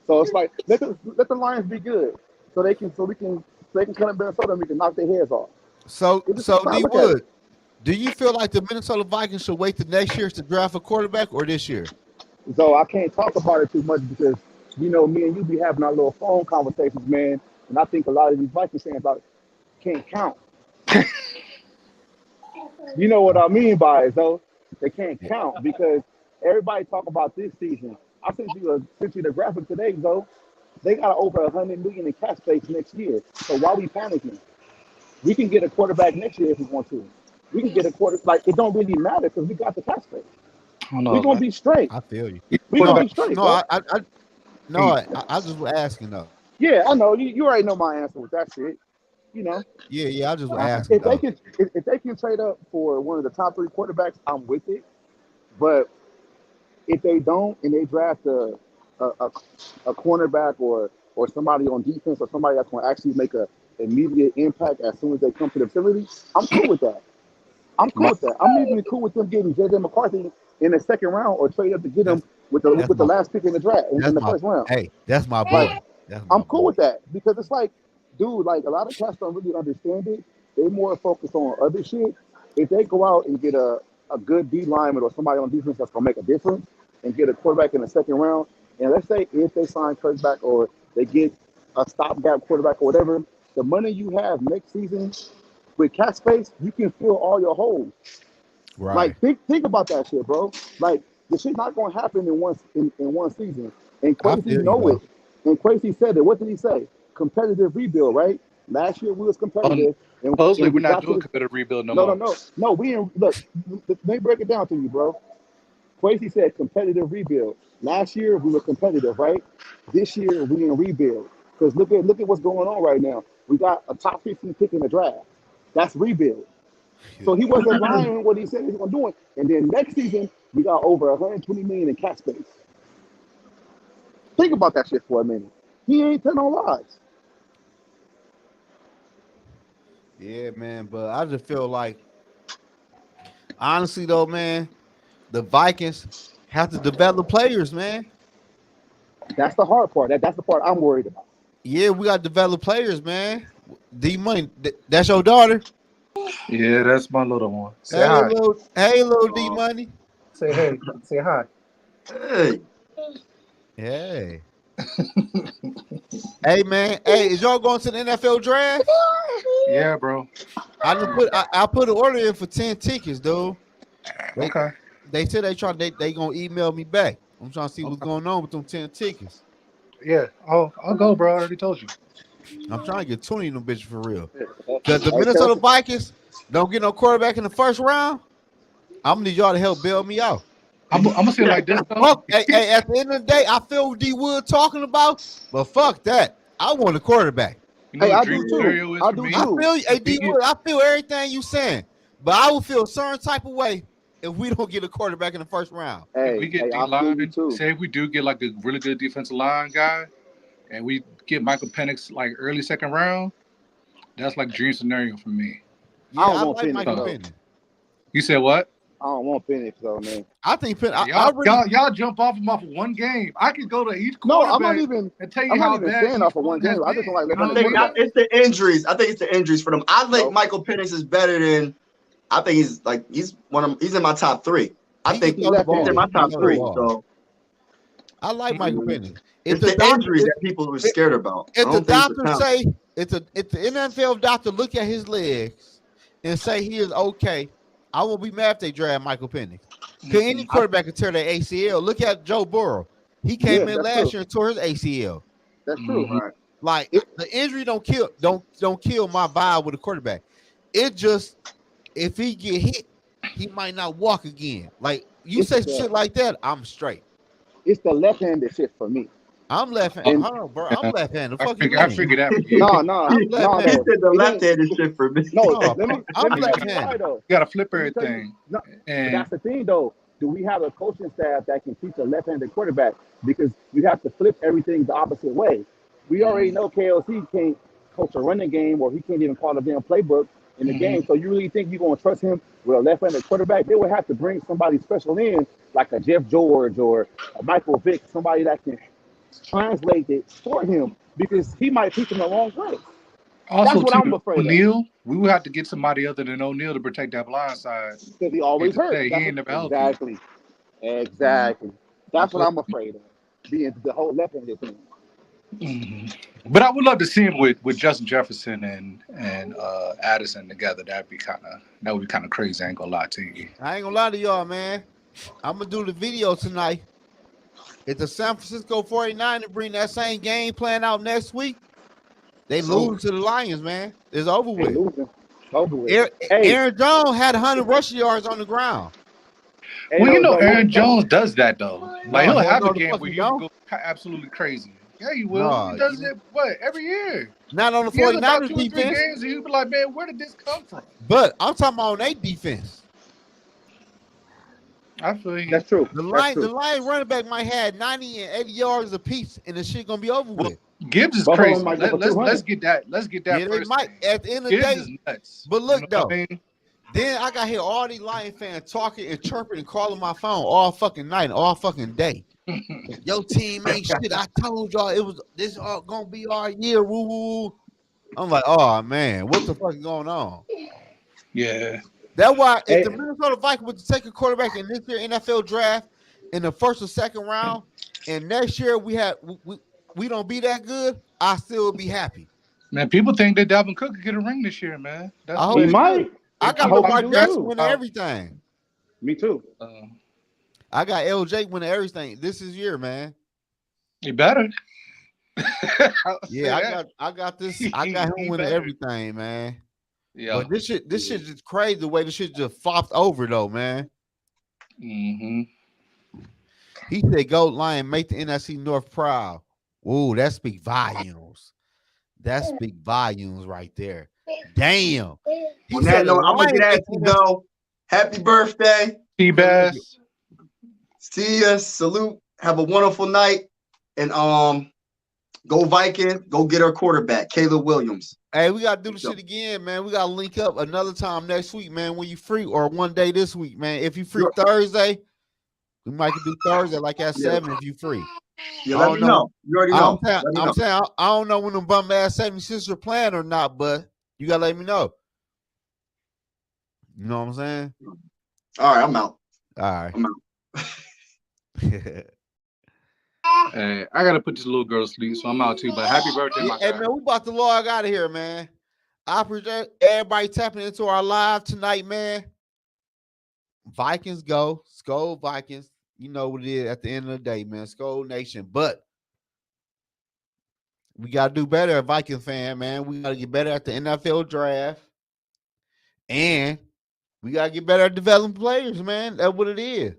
[SPEAKER 6] So it's like let the Lions be good, so they can come to Minnesota and we can knock their heads off.
[SPEAKER 1] So
[SPEAKER 6] That's how I
[SPEAKER 1] D
[SPEAKER 6] look at it.
[SPEAKER 1] Wood, do you feel like the Minnesota Vikings should wait till next year to draft a quarterback or this year?
[SPEAKER 6] So I can't talk about it too much because me and you be having our little phone conversations, man. And I think a lot of these Vikings fans can't count. You know what I mean by it, though? They can't
[SPEAKER 1] Yeah.
[SPEAKER 6] count because everybody talk about this season. I sent you the graphic today, though. They got over 100 million in cap space next year. So why we panicking? We can get a quarterback next year if we want to. We can get a quarter. Like it don't really matter because we got the cap space.
[SPEAKER 5] I don't
[SPEAKER 6] We
[SPEAKER 5] know,
[SPEAKER 6] gonna
[SPEAKER 5] man.
[SPEAKER 6] be straight.
[SPEAKER 1] I feel you.
[SPEAKER 6] We gonna
[SPEAKER 1] No,
[SPEAKER 6] be straight,
[SPEAKER 1] no,
[SPEAKER 6] bro.
[SPEAKER 1] I just was asking though.
[SPEAKER 6] Yeah, I know. You already know my answer with that shit. You know,
[SPEAKER 1] Yeah, I just was asking
[SPEAKER 6] if they
[SPEAKER 1] though.
[SPEAKER 6] can if they can trade up for one of the top three quarterbacks, I'm with it. But if they don't and they draft a, a, a cornerback or somebody on defense or somebody that's going to actually make a immediate impact as soon as they come to the facility, I'm cool with that.
[SPEAKER 5] My,
[SPEAKER 6] I'm even cool with them getting JJ McCarthy in the second round or trade up to get him
[SPEAKER 1] That's
[SPEAKER 6] with the
[SPEAKER 1] that's
[SPEAKER 6] with the
[SPEAKER 1] my
[SPEAKER 6] last pick in the draft in
[SPEAKER 1] that's
[SPEAKER 6] the
[SPEAKER 1] my
[SPEAKER 6] first round.
[SPEAKER 1] hey, that's my
[SPEAKER 6] Like
[SPEAKER 1] boy. That's my
[SPEAKER 6] I'm cool
[SPEAKER 1] boy.
[SPEAKER 6] with that because it's like, dude, like a lot of cats don't really understand it. They more focused on other shit. If they go out and get a good D lineman or somebody on defense that's gonna make a difference and get a quarterback in the second round, and let's say if they sign Kirk back or they get a stopgap quarterback or whatever, the money you have next season with cap space, you can fill all your holes.
[SPEAKER 1] Right.
[SPEAKER 6] Like think about that shit, bro. Like the shit not gonna happen in one season. And
[SPEAKER 1] I
[SPEAKER 6] Quasi
[SPEAKER 1] feel you
[SPEAKER 6] know it.
[SPEAKER 1] though.
[SPEAKER 6] And Quasi said it. What did he say? Competitive rebuild, right? Last year we was competitive
[SPEAKER 5] supposedly,
[SPEAKER 6] and
[SPEAKER 5] we're
[SPEAKER 6] we
[SPEAKER 5] not
[SPEAKER 6] got to
[SPEAKER 5] doing
[SPEAKER 6] the
[SPEAKER 5] competitive rebuild no
[SPEAKER 6] no no
[SPEAKER 5] more.
[SPEAKER 6] no no we in look let me break it down to you, bro. Quasi said competitive rebuild. Last year we were competitive, right? This year we in rebuild. Because look at what's going on right now. We got a top 15 pick in the draft. That's rebuild. So he wasn't lying in what he said he was going to do. And then next season, we got over 120 million in cap space. Think about that shit for a minute. He ain't telling no lies.
[SPEAKER 1] Yeah, man. But I just feel like honestly though, man, the Vikings have to develop players, man.
[SPEAKER 6] That's the hard part. That's the part I'm worried about.
[SPEAKER 1] Yeah, we got to develop players, man. D Money, that's your daughter.
[SPEAKER 5] Yeah, that's my little one. Say hi.
[SPEAKER 1] Hey, little D Money.
[SPEAKER 5] Say hey. Say hi.
[SPEAKER 2] Hey,
[SPEAKER 1] Hey, hey, man. Hey, is y'all going to the NFL draft?
[SPEAKER 5] Yeah, bro.
[SPEAKER 1] I put an order in for 10 tickets, dude. They
[SPEAKER 5] Okay.
[SPEAKER 1] They said they gonna email me back. I'm trying to see what's going on with them 10 tickets.
[SPEAKER 5] Yeah, I'll go, bro. I already told you.
[SPEAKER 1] I'm trying to get 20 of them bitches for real. Because the Minnesota Vikings don't get no quarterback in the first round. I'm gonna need y'all to help bail me out.
[SPEAKER 5] I'm gonna say it like this though.
[SPEAKER 1] Fuck, hey, at the end of the day, I feel what D Wood talking about, but fuck that. I want a quarterback.
[SPEAKER 5] You know
[SPEAKER 6] Hey,
[SPEAKER 5] what
[SPEAKER 6] I
[SPEAKER 5] dream
[SPEAKER 6] do
[SPEAKER 5] scenario
[SPEAKER 6] too.
[SPEAKER 5] is
[SPEAKER 6] I
[SPEAKER 5] for
[SPEAKER 6] do
[SPEAKER 5] me?
[SPEAKER 1] I
[SPEAKER 6] too.
[SPEAKER 1] feel, hey, D Wood, I feel everything you saying, but I will feel a certain type of way if we don't get a quarterback in the first round.
[SPEAKER 5] If we get
[SPEAKER 6] I feel
[SPEAKER 5] D-line,
[SPEAKER 6] you too.
[SPEAKER 5] say if we do get like a really good defensive line guy, and we get Michael Penix like early second round, that's like dream scenario for me.
[SPEAKER 1] Yeah,
[SPEAKER 6] don't
[SPEAKER 1] I
[SPEAKER 6] want
[SPEAKER 1] like
[SPEAKER 6] Penix,
[SPEAKER 1] Michael
[SPEAKER 6] though.
[SPEAKER 1] Penix.
[SPEAKER 5] You said what?
[SPEAKER 6] I don't want Penix though, man.
[SPEAKER 1] I think
[SPEAKER 5] Y'all jump off him off of one game. I could go to each
[SPEAKER 6] No, I'm
[SPEAKER 5] quarterback
[SPEAKER 6] not even.
[SPEAKER 5] and tell you
[SPEAKER 6] I'm
[SPEAKER 5] how
[SPEAKER 6] not even
[SPEAKER 5] bad
[SPEAKER 6] saying
[SPEAKER 5] each
[SPEAKER 6] off of one
[SPEAKER 5] one has
[SPEAKER 6] game. I just
[SPEAKER 5] been.
[SPEAKER 6] don't like
[SPEAKER 5] You know
[SPEAKER 6] left-handed
[SPEAKER 5] what I mean?
[SPEAKER 6] quarterback.
[SPEAKER 2] it's the injuries. I think it's the injuries for them. I think
[SPEAKER 6] Nope.
[SPEAKER 2] Michael Penix is better than. I think he's in my top 3. I think
[SPEAKER 1] he left
[SPEAKER 2] he's in my top 3.
[SPEAKER 1] ball.
[SPEAKER 2] So
[SPEAKER 1] I like Michael Penix.
[SPEAKER 2] it's the injuries that people were scared about.
[SPEAKER 1] If the doctor
[SPEAKER 2] talent.
[SPEAKER 1] say if the NFL doctor look at his legs and say he is okay, I won't be mad if they draft Michael Penix. Because any quarterback can tear their ACL. Look at Joe Burrow. He came in last year and tore his ACL.
[SPEAKER 6] That's true.
[SPEAKER 2] Right.
[SPEAKER 1] Like the injury don't kill my vibe with a quarterback. It just if he get hit, he might not walk again. Like you say shit like that, I'm straight.
[SPEAKER 6] It's the left-handed shit for me.
[SPEAKER 1] I'm left-handed. Hold on, bro. I'm left-handed.
[SPEAKER 5] I figured that for you.
[SPEAKER 6] No.
[SPEAKER 2] He said the left-handed shit for me.
[SPEAKER 6] No,
[SPEAKER 1] No,
[SPEAKER 6] let me
[SPEAKER 1] I'm
[SPEAKER 6] tell you
[SPEAKER 1] left-handed.
[SPEAKER 6] why, though.
[SPEAKER 5] You got to flip
[SPEAKER 6] Let me tell you-
[SPEAKER 5] everything.
[SPEAKER 6] No, but
[SPEAKER 5] And
[SPEAKER 6] that's the thing, though. Do we have a coaching staff that can teach a left-handed quarterback? Because you have to flip everything the opposite way. We already know KLC can't coach a running game, or he can't even call a damn playbook in the game. So you really think you're going to trust him with a left-handed quarterback? They would have to bring somebody special in, like a Jeff George or a Michael Vick, somebody that can translate it for him, because he might teach him the wrong way.
[SPEAKER 5] also,
[SPEAKER 6] That's what I'm afraid of.
[SPEAKER 5] O'Neal, we would have to get somebody other than O'Neal to protect that blind side.
[SPEAKER 6] Because he always hurt.
[SPEAKER 5] He ain't never healthy.
[SPEAKER 6] Exactly. That's what I'm afraid of. Being the whole left-handed thing.
[SPEAKER 5] But I would love to see him with Justin Jefferson and Addison together. That would be kind of crazy. I ain't gonna lie to you.
[SPEAKER 1] I ain't gonna lie to y'all, man. I'm gonna do the video tonight. If the San Francisco 49ers bring that same game plan out next week, they lose to the Lions, man. It's over with. Aaron Jones had 100 rushing yards on the ground.
[SPEAKER 5] Well, you know, Aaron Jones does that though. Like he'll have a game where he'll go absolutely crazy. Yeah, he will.
[SPEAKER 1] No,
[SPEAKER 5] he does it every year.
[SPEAKER 1] Not on the
[SPEAKER 5] He has about
[SPEAKER 1] 49ers
[SPEAKER 5] 2 or 3
[SPEAKER 1] defense.
[SPEAKER 5] games, and he'll be like, man, where did this come from?
[SPEAKER 1] But I'm talking about on their defense.
[SPEAKER 5] I feel you.
[SPEAKER 6] That's true.
[SPEAKER 1] The Lions running back might have 90 and 80 yards apiece, and the shit gonna be over with.
[SPEAKER 5] Gibbs is crazy. Let's get that. Let's get that.
[SPEAKER 1] Yeah, they might at the end of the
[SPEAKER 5] Gibbs
[SPEAKER 1] day.
[SPEAKER 5] is nuts.
[SPEAKER 1] But look,
[SPEAKER 5] You know
[SPEAKER 1] though,
[SPEAKER 5] what I mean?
[SPEAKER 1] then I got here all these Lion fans talking and chirping and calling my phone all fucking night and all fucking day. Your team ain't shit. I told y'all this all gonna be our year. Woo woo. I'm like, oh man, what the fuck is going on?
[SPEAKER 5] Yeah.
[SPEAKER 1] That's why if the Minnesota Vikings would take a quarterback in this year NFL draft in the first or second round, and next year we don't be that good, I still would be happy.
[SPEAKER 5] Man, people think that Dalvin Cook could get a ring this year, man.
[SPEAKER 1] I hope
[SPEAKER 6] he might.
[SPEAKER 1] I got Lamar Jackson winning everything.
[SPEAKER 6] Me too.
[SPEAKER 1] I got LJ winning everything. This is year, man.
[SPEAKER 5] You better.
[SPEAKER 1] Yeah, I got this. I got him winning everything, man.
[SPEAKER 5] Yeah.
[SPEAKER 1] But this shit just crazy the way this shit just flopped over though, man.
[SPEAKER 5] Mm-hmm.
[SPEAKER 1] He said, "Goat Lion, make the NFC North proud." Ooh, that speak volumes. That speak volumes right there. Damn.
[SPEAKER 2] On that note, I'm gonna get at you though. Happy birthday,
[SPEAKER 5] T-Bass.
[SPEAKER 2] See ya. Salute. Have a wonderful night. And go Vikings. Go get our quarterback, Caleb Williams.
[SPEAKER 1] Hey, we gotta do the shit again, man. We gotta link up another time next week, man. When you free, or one day this week, man. If you free Thursday, we might do Thursday like at 7 if you free.
[SPEAKER 2] Yeah, let me know. You already know.
[SPEAKER 1] I'm saying I don't know when them bum ass 76ers are playing or not, but you gotta let me know. You know what I'm saying?
[SPEAKER 2] All right, I'm out.
[SPEAKER 1] All right.
[SPEAKER 2] I'm out.
[SPEAKER 5] Hey, I gotta put this little girl to sleep, so I'm out too. But happy birthday, my
[SPEAKER 1] Hey
[SPEAKER 5] guy.
[SPEAKER 1] man, we about to log out of here, man. I appreciate everybody tapping into our live tonight, man. Vikings go. Skull Vikings. You know what it is at the end of the day, man. Skull Nation. But we gotta do better, Vikings fan, man. We gotta get better at the NFL draft. And we gotta get better at developing players, man. That's what it is.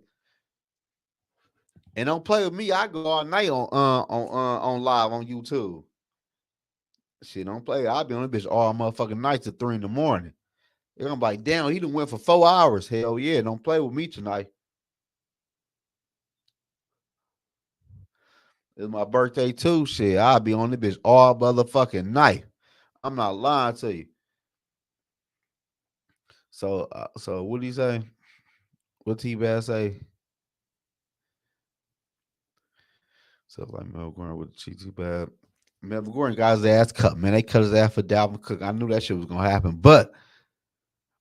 [SPEAKER 1] And don't play with me. I go all night on live on YouTube. Shit, don't play. I'll be on this bitch all motherfucking night till 3 a.m. They're gonna be like, damn, he done went for 4 hours. Hell yeah, don't play with me tonight. It's my birthday too. Shit, I'll be on this bitch all motherfucking night. I'm not lying to you. So what do you say? What T-Bass say? So like Mel Gordon with the cheat too bad. Mel Gordon got his ass cut, man. They cut his ass for Dalvin Cook. I knew that shit was gonna happen. But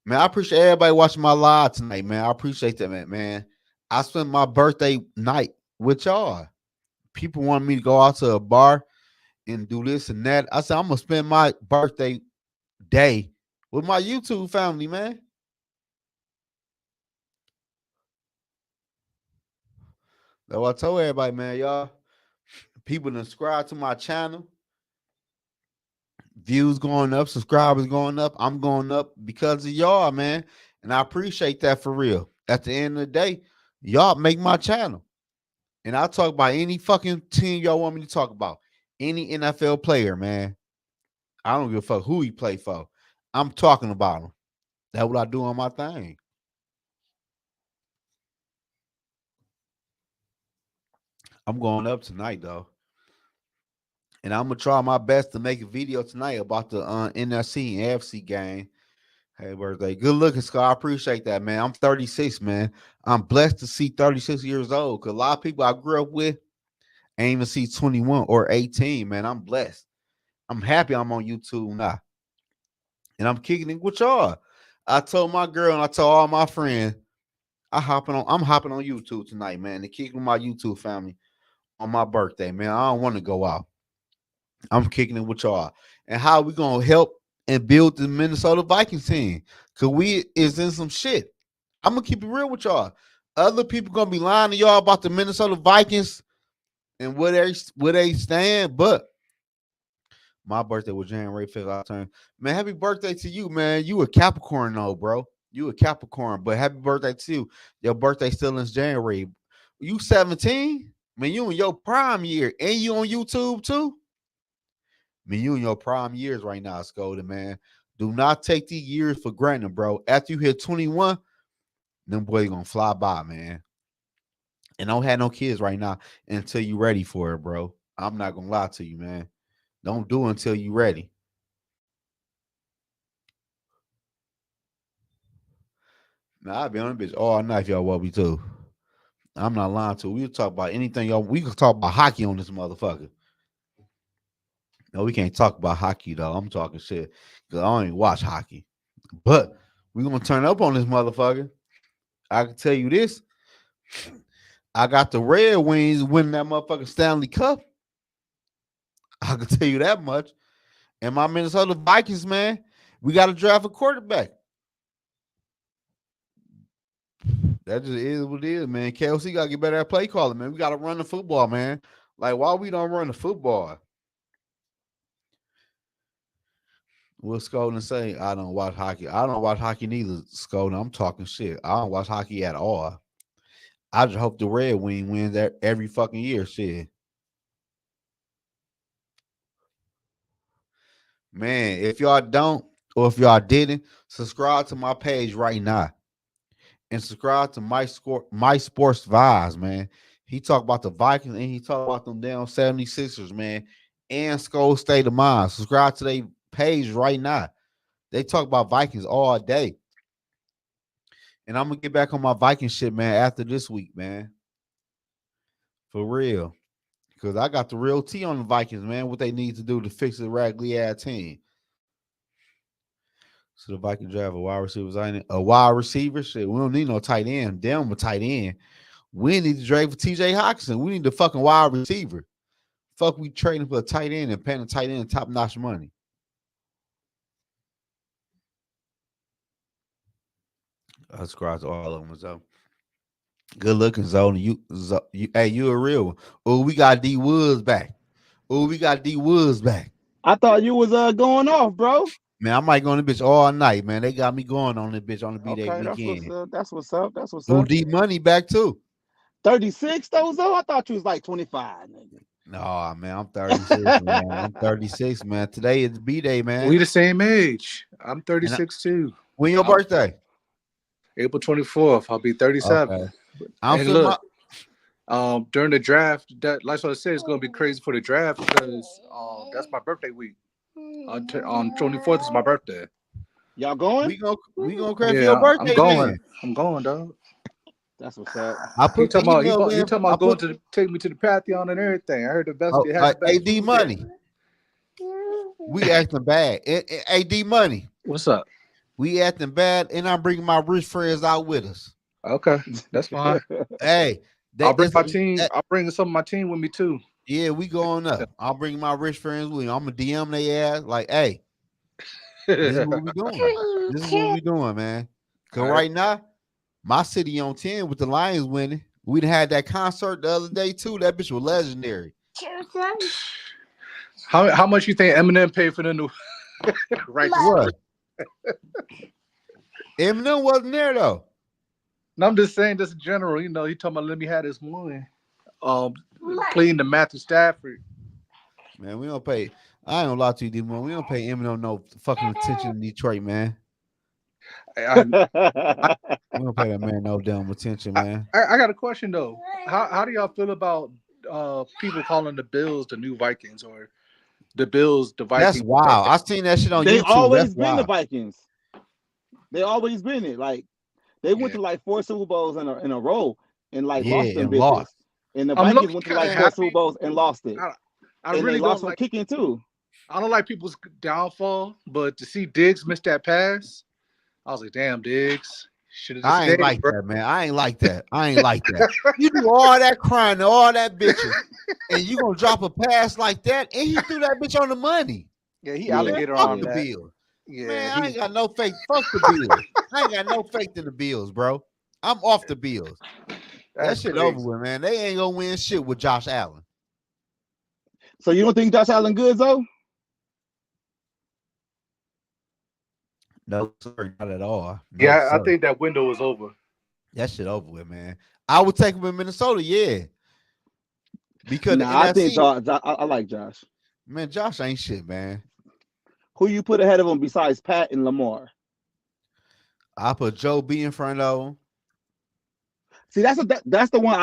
[SPEAKER 1] man, I appreciate everybody watching my live tonight, man. I appreciate that, man. I spent my birthday night with y'all. People wanted me to go out to a bar and do this and that. I said, I'm gonna spend my birthday day with my YouTube family, man. That's what I told everybody, man. Y'all, people subscribe to my channel. Views going up, subscribers going up. I'm going up because of y'all, man. And I appreciate that for real. At the end of the day, y'all make my channel. And I'll talk about any fucking team y'all want me to talk about. Any NFL player, man. I don't give a fuck who he play for. I'm talking about him. That's what I do on my thing. I'm going up tonight, though. And I'm going to try my best to make a video tonight about the NFC and AFC game. Hey, birthday. Good looking, Scott. I appreciate that, man. I'm 36, man. I'm blessed to see 36 years old because a lot of people I grew up with ain't even see 21 or 18, man. I'm blessed. I'm happy I'm on YouTube now. And I'm kicking it with y'all. I told my girl and I told all my friends, I'm hopping on YouTube tonight, man. To kick with my YouTube family on my birthday, man. I don't want to go out. I'm kicking it with y'all. And how we gonna help and build the Minnesota Vikings team? Cause we is in some shit. I'm gonna keep it real with y'all. Other people gonna be lying to y'all about the Minnesota Vikings and where they stand, but my birthday was January 5th. I turned, man. Happy birthday to you, man. You a Capricorn, though, bro. You a Capricorn, but happy birthday to you. Your birthday still in January. You 17? Man, you in your prime year, and you on YouTube too? Man, you in your prime years right now, Skoda, man. Do not take these years for granted, bro. After you hit 21, them boys gonna fly by, man. And don't have no kids right now until you ready for it, bro. I'm not gonna lie to you, man. Don't do it until you ready. Nah, I'll be on this bitch all night if y'all want me to. I'm not lying to you. We'll talk about anything y'all. We can talk about hockey on this motherfucker. No, we can't talk about hockey though. I'm talking shit because I don't even watch hockey. But we're gonna turn up on this motherfucker. I can tell you this. I got the Red Wings winning that motherfucking Stanley Cup. I can tell you that much. And my Minnesota Vikings, man, we got to draft a quarterback. That just is what it is, man. KLC got to get better at play calling, man. We got to run the football, man. Like, why we don't run the football? What's Skolden say? I don't watch hockey. I don't watch hockey neither, Skolden. I'm talking shit. I don't watch hockey at all. I just hope the Red Wing wins that every fucking year, shit. Man, if y'all don't, or if y'all didn't, subscribe to my page right now. And subscribe to my Sports Vibes, man. He talk about the Vikings and he talk about them damn 76ers, man. And Skull State of Mind. Subscribe to their page right now. They talk about Vikings all day. And I'm gonna get back on my Viking shit, man, after this week, man. For real. Because I got the real tea on the Vikings, man. What they need to do to fix the raggedy ass team. So the Vikings draft a wide receiver. A wide receiver? Shit, we don't need no tight end. Damn a tight end. We need to trade for TJ Hawkinson. We need the fucking wide receiver. Fuck, we trading for a tight end and paying a tight end top-notch money. I subscribe to all of them, so. Good looking, Zone. Hey, you a real one. Oh, we got D Woods back.
[SPEAKER 6] I thought you was going off, bro.
[SPEAKER 1] Man, I might go on this bitch all night, man. They got me going on this bitch on the B-Day
[SPEAKER 6] Okay,
[SPEAKER 1] weekend.
[SPEAKER 6] that's what's up.
[SPEAKER 1] Oh, D Money back too.
[SPEAKER 6] 36 though, Zo? I thought you was like 25. Nigga.
[SPEAKER 1] No, man, I'm 36, man. I'm 36, man. Today is B-Day, man.
[SPEAKER 5] We the same age. I'm 36 too.
[SPEAKER 1] When your birthday?
[SPEAKER 5] April 24th. I'll be 37.
[SPEAKER 1] Okay. I'm
[SPEAKER 5] and look, during the draft, that like what I said, it's gonna be crazy for the draft because that's my birthday week. On 24th is my birthday.
[SPEAKER 6] Y'all going?
[SPEAKER 1] We gonna crash for your birthday.
[SPEAKER 5] I'm going.
[SPEAKER 1] Then.
[SPEAKER 5] I'm going, dog.
[SPEAKER 6] That's what's up.
[SPEAKER 1] I put
[SPEAKER 5] talking about going to take me to the Pantheon and everything. I heard the best.
[SPEAKER 1] AD Money. We acting bad. AD Money.
[SPEAKER 5] What's up?
[SPEAKER 1] We acting bad, and I'm bringing my rich friends out with us.
[SPEAKER 5] Okay, that's fine.
[SPEAKER 1] Hey,
[SPEAKER 5] I'll bring my team. I'll bring some of my team with me too.
[SPEAKER 1] Yeah, we going up. I'll bring my rich friends with me. I'm gonna DM their ass like, hey, this is what we doing. This is what we doing, man. Cause right now, my city on 10 with the Lions winning. We done had that concert the other day too. That bitch was legendary.
[SPEAKER 5] How much you think Eminem paid for the new right?
[SPEAKER 1] What? Eminem wasn't there though.
[SPEAKER 5] No, I'm just saying, just in general. You know, he talking about let me have this money. Playing the Matthew Stafford.
[SPEAKER 1] Man, we don't pay. I ain't gonna lie to you, D-Mo. We don't pay Eminem no fucking attention in Detroit, man. We don't pay that man no damn attention, man.
[SPEAKER 5] I got a question though. How do y'all feel about people calling the Bills the new Vikings or the Bills the Vikings?
[SPEAKER 1] That's wild. I seen that shit on YouTube.
[SPEAKER 6] They always been the Vikings. They always been it. Like they went to like 4 Super Bowls in a row and like lost them bitches. And the Vikings went to like 4 Super Bowls and lost it.
[SPEAKER 5] I really
[SPEAKER 6] lost some kicking too.
[SPEAKER 5] I don't like people's downfall, but to see Diggs miss that pass, I was like, damn, Diggs.
[SPEAKER 1] I ain't like that, man. I ain't like that. You do all that crying and all that bitching, and you gonna drop a pass like that, and he threw that bitch on the money.
[SPEAKER 5] Yeah, he alligator
[SPEAKER 1] on
[SPEAKER 5] the
[SPEAKER 1] Bills. Yeah, man, I ain't got no faith. Fuck the Bills. I ain't got no faith in the Bills, bro. I'm off the Bills. That shit over with, man. They ain't gonna win shit with Josh Allen.
[SPEAKER 6] So you don't think Josh Allen good, though?
[SPEAKER 1] No, sir, not at all.
[SPEAKER 5] No, yeah, sir. I think that window is over.
[SPEAKER 1] That shit over with, man. I would take him in Minnesota, yeah. Because
[SPEAKER 6] I think Josh, I like Josh.
[SPEAKER 1] Man, Josh ain't shit, man.
[SPEAKER 6] Who you put ahead of him besides Pat and Lamar?
[SPEAKER 1] I put Joe B in front of him.
[SPEAKER 6] See, that's the one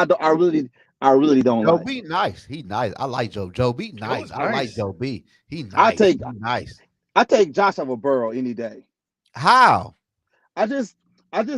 [SPEAKER 6] I really don't like.
[SPEAKER 1] Joe B nice. He nice. I like Joe. Joe B nice. I like Joe B. He nice.
[SPEAKER 6] I take Josh over Burrow any day.
[SPEAKER 1] How?
[SPEAKER 6] I just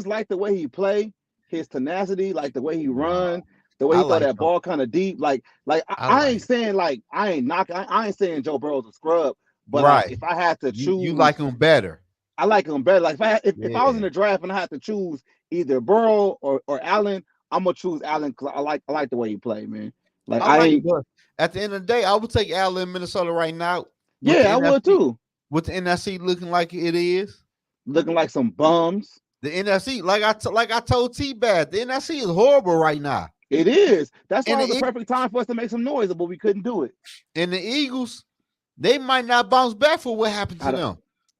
[SPEAKER 6] like the way he play, his tenacity, like the way he run, the way he throw that ball kind of deep. Like I ain't saying like I ain't saying Joe Burrow's a scrub, but if I had to choose,
[SPEAKER 1] you like him better.
[SPEAKER 6] I like him better. Like if I was in the draft and I had to choose either Burrow or Allen, I'm gonna choose Allen because I like the way he play, man. Like
[SPEAKER 1] at the end of the day, I would take Allen in Minnesota right now.
[SPEAKER 6] Yeah, I would too.
[SPEAKER 1] With the NFC looking like it is,
[SPEAKER 6] looking like some bums.
[SPEAKER 1] The NFC, like I told T-Bad, the NFC is horrible right now.
[SPEAKER 6] It is. That's why it was the perfect time for us to make some noise, but we couldn't do it.
[SPEAKER 1] And the Eagles, they might not bounce back for what happened to them.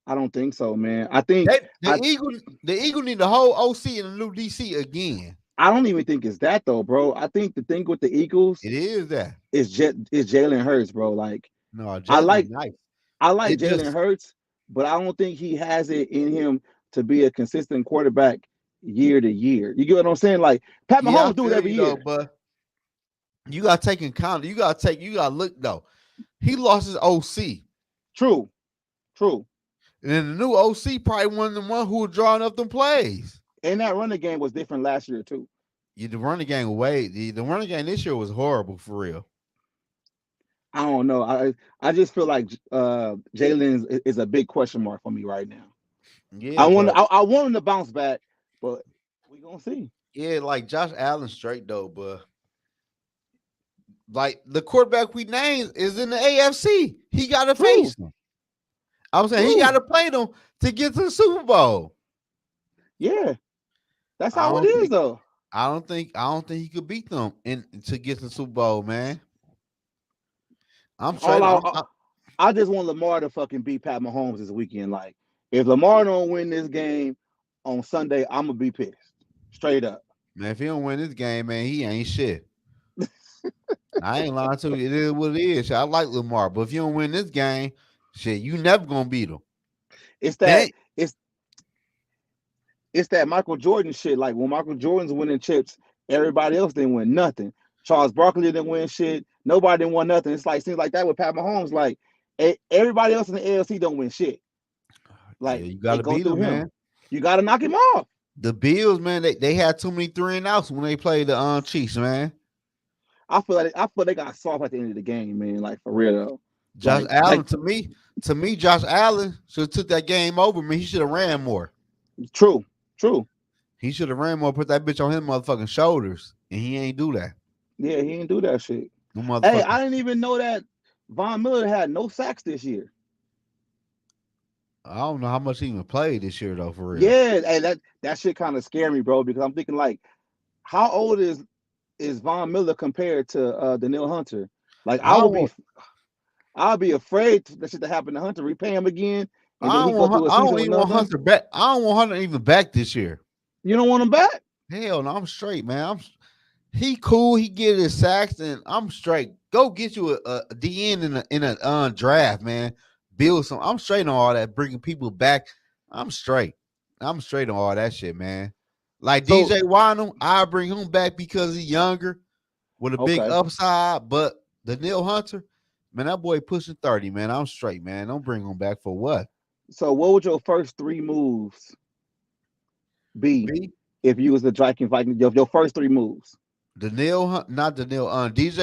[SPEAKER 6] I don't think so, man. I think
[SPEAKER 1] the Eagles need the whole OC and a new DC again.
[SPEAKER 6] I don't even think it's that though, bro. I think the thing with the Eagles,
[SPEAKER 1] it is that
[SPEAKER 6] it's Jalen Hurts, bro. Like
[SPEAKER 1] no,
[SPEAKER 6] I like Jalen Hurts, but I don't think he has it in him to be a consistent quarterback year to year. You get what I'm saying? Like Pat Mahomes do it every year.
[SPEAKER 1] But you gotta take in account. You gotta look though. He lost his OC.
[SPEAKER 6] True.
[SPEAKER 1] And then the new OC probably one of the one who was drawing up them plays.
[SPEAKER 6] And that running game was different last year too.
[SPEAKER 1] Yeah, the running game the running game this year was horrible for real.
[SPEAKER 6] I don't know. I just feel like Jalen is a big question mark for me right now.
[SPEAKER 1] Yeah,
[SPEAKER 6] I want him to bounce back, but we gonna see.
[SPEAKER 1] Yeah, like Josh Allen straight though, but like the quarterback we named is in the AFC. He got to face them. I was saying he got to play them to get to the Super Bowl.
[SPEAKER 6] Yeah, That's how it is, though.
[SPEAKER 1] I don't think he could beat them to get to the Super Bowl, man.
[SPEAKER 6] I just want Lamar to fucking beat Pat Mahomes this weekend. Like, if Lamar don't win this game on Sunday, I'm gonna be pissed. Straight up.
[SPEAKER 1] Man, if he don't win this game, man, he ain't shit. I ain't lying to you. It is what it is. I like Lamar, but if you don't win this game, shit, you never gonna beat him.
[SPEAKER 6] It's that it's that Michael Jordan shit. Like when Michael Jordan's winning chips, everybody else didn't win nothing. Charles Barkley didn't win shit. Nobody didn't win nothing. It's like seems like that with Pat Mahomes. Like everybody else in the AFC don't win shit. Like
[SPEAKER 1] you gotta beat him, man.
[SPEAKER 6] You gotta knock him off.
[SPEAKER 1] The Bills, man, they had too many 3-and-outs when they played the Chiefs, man.
[SPEAKER 6] I feel they got soft at the end of the game, man. Like for real though.
[SPEAKER 1] Josh Allen, to me, Josh Allen should have took that game over. Man, he should have ran more.
[SPEAKER 6] True.
[SPEAKER 1] He should have ran more, put that bitch on his motherfucking shoulders, and he ain't do that.
[SPEAKER 6] Yeah, he ain't do that shit. No hey, I didn't even know that Von Miller had no sacks this year.
[SPEAKER 1] I don't know how much he even played this year though, for real.
[SPEAKER 6] Yeah, hey, that shit kind of scared me, bro, because I'm thinking like, how old is Von Miller compared to Danielle Hunter? Like I'll be afraid that shit to happen to Hunter. Repay him again. And
[SPEAKER 1] I don't even want Hunter back. I don't want Hunter even back this year.
[SPEAKER 6] You don't want him back?
[SPEAKER 1] Hell no, I'm straight, man. He cool. He get his sacks, and I'm straight. Go get you a DN in a draft, man. Build some. I'm straight on all that. Bringing people back. I'm straight. I'm straight on all that shit, man. Like DJ Wynum, I bring him back because he's younger with a big upside. But the Neil Hunter, man, that boy pushing 30, man. I'm straight, man. Don't bring him back for what?
[SPEAKER 6] So what would your first 3 moves be if you was the Viking? Your first 3 moves.
[SPEAKER 1] DJ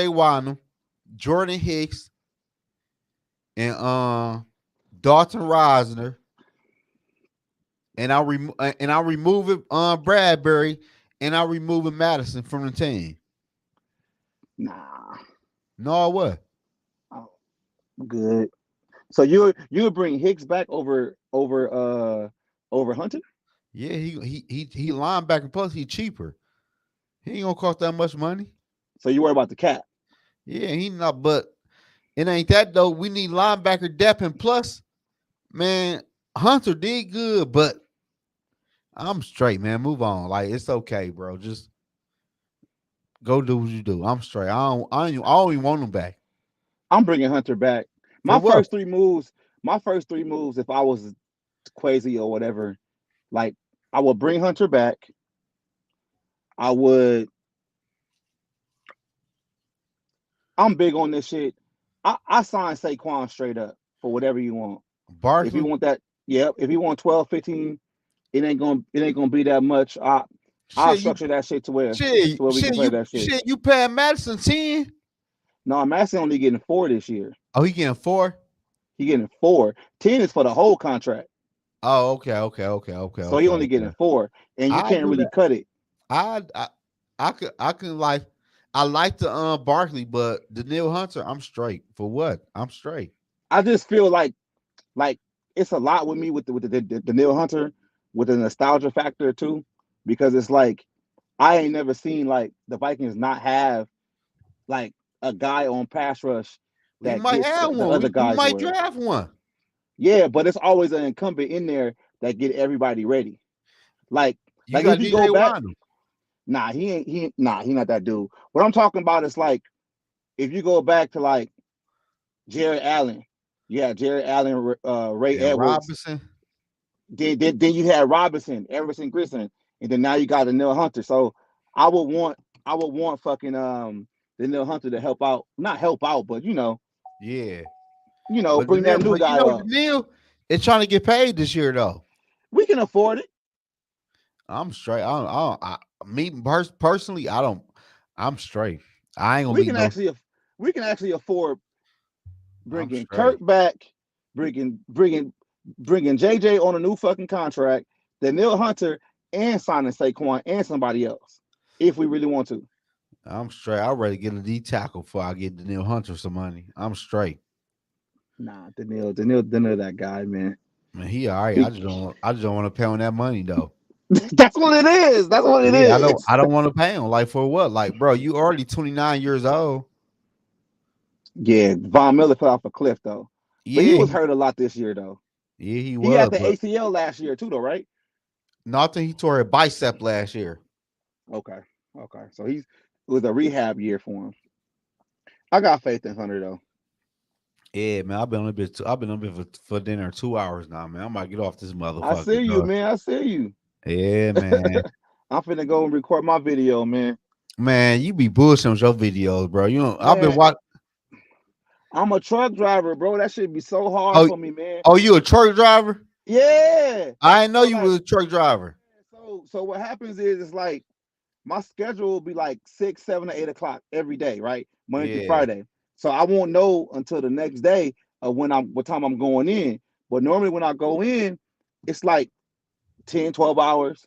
[SPEAKER 1] Wynum, Jordan Hicks, and Dalton Reisner. And I'll remove it Bradbury, and I'll remove it Madison from the team.
[SPEAKER 6] Nah.
[SPEAKER 1] No, what?
[SPEAKER 6] Oh, good. So you would bring Hicks back over Hunter?
[SPEAKER 1] Yeah, he linebacker, plus he's cheaper. He ain't gonna cost that much money.
[SPEAKER 6] So you worry about the cap?
[SPEAKER 1] Yeah, he not, but it ain't that though. We need linebacker depth, and plus, man, Hunter did good, but I'm straight, man. Move on. Like it's okay, bro. Just go do what you do. I'm straight. I don't even want him back.
[SPEAKER 6] I'm bringing Hunter back. My first 3 moves, if I was crazy or whatever, like I would bring Hunter back. I'm big on this shit. I sign Saquon straight up for whatever you want.
[SPEAKER 1] Barkley?
[SPEAKER 6] If you want that, yeah. If you want 12, 15, it ain't gonna be that much. I'll structure that shit to where we can play that shit.
[SPEAKER 1] Shit, you paying Madison 10?
[SPEAKER 6] No, Madison only getting 4 this year.
[SPEAKER 1] Oh, he getting 4?
[SPEAKER 6] He getting 4. 10 is for the whole contract.
[SPEAKER 1] Oh, okay.
[SPEAKER 6] So he only getting 4, and you can't really cut it.
[SPEAKER 1] I can like the Barkley, but Danielle Hunter, I'm straight. For what? I'm straight.
[SPEAKER 6] I just feel like it's a lot with me with the Danielle Hunter, with the nostalgia factor too, because it's like I ain't never seen like the Vikings not have like a guy on pass rush that
[SPEAKER 1] might have one.
[SPEAKER 6] Other guys
[SPEAKER 1] might draft one.
[SPEAKER 6] Yeah, but it's always an incumbent in there that get everybody ready. Like
[SPEAKER 1] if you go back,
[SPEAKER 6] nah, he not that dude. What I'm talking about is like if you go back to like Jared Allen, Ray Edwards,
[SPEAKER 1] Robinson.
[SPEAKER 6] Then you had Robinson, Everson Grissom, and then now you got Danielle Hunter. So I would want fucking Danielle Hunter to help out, not help out, but
[SPEAKER 1] yeah.
[SPEAKER 6] Bring that new guy up.
[SPEAKER 1] Danielle is trying to get paid this year, though.
[SPEAKER 6] We can afford it.
[SPEAKER 1] I'm straight. Personally, I'm straight. I ain't gonna
[SPEAKER 6] we can actually afford bringing Kirk back, bringing JJ on a new fucking contract, Danielle Hunter, and signing Saquon and somebody else if we really want to.
[SPEAKER 1] I'm straight. I'd rather get a D tackle before I get Danielle Hunter some money. I'm straight.
[SPEAKER 6] Nah, Danielle, that guy, man.
[SPEAKER 1] Man, he all right. I just don't want to pay on that money though.
[SPEAKER 6] That's what it is. That's what it is.
[SPEAKER 1] I don't want to pay him. Like for what? Like, bro, you already 29 years old.
[SPEAKER 6] Yeah, Von Miller fell off a cliff though. But he
[SPEAKER 1] Yeah,
[SPEAKER 6] was hurt a lot this year though.
[SPEAKER 1] yeah, he
[SPEAKER 6] He had
[SPEAKER 1] was.
[SPEAKER 6] the
[SPEAKER 1] But
[SPEAKER 6] ACL last year too, though, right?
[SPEAKER 1] no, I think he tore a bicep last year.
[SPEAKER 6] Okay. Okay. So it was a rehab year for him. I got faith in Hunter though.
[SPEAKER 1] Yeah, man, I've been on a bit. I've been on a bit for dinner 2 hours now, man. I might get off this motherfucker.
[SPEAKER 6] I see you, man. I see you.
[SPEAKER 1] Yeah, man.
[SPEAKER 6] I'm finna go and record my video, man.
[SPEAKER 1] Man, you be bullshitting with your videos, bro. You know,
[SPEAKER 6] Man,
[SPEAKER 1] I've been watching.
[SPEAKER 6] I'm a truck driver, bro. That should be so hard for me, man.
[SPEAKER 1] Oh, you a truck driver?
[SPEAKER 6] Yeah.
[SPEAKER 1] I didn't know you was a truck driver.
[SPEAKER 6] So what happens is it's like my schedule will be like 6, 7, or 8 o'clock every day, right? Monday through Friday. So I won't know until the next day of what time I'm going in. But normally when I go in, it's like 10, 12 hours,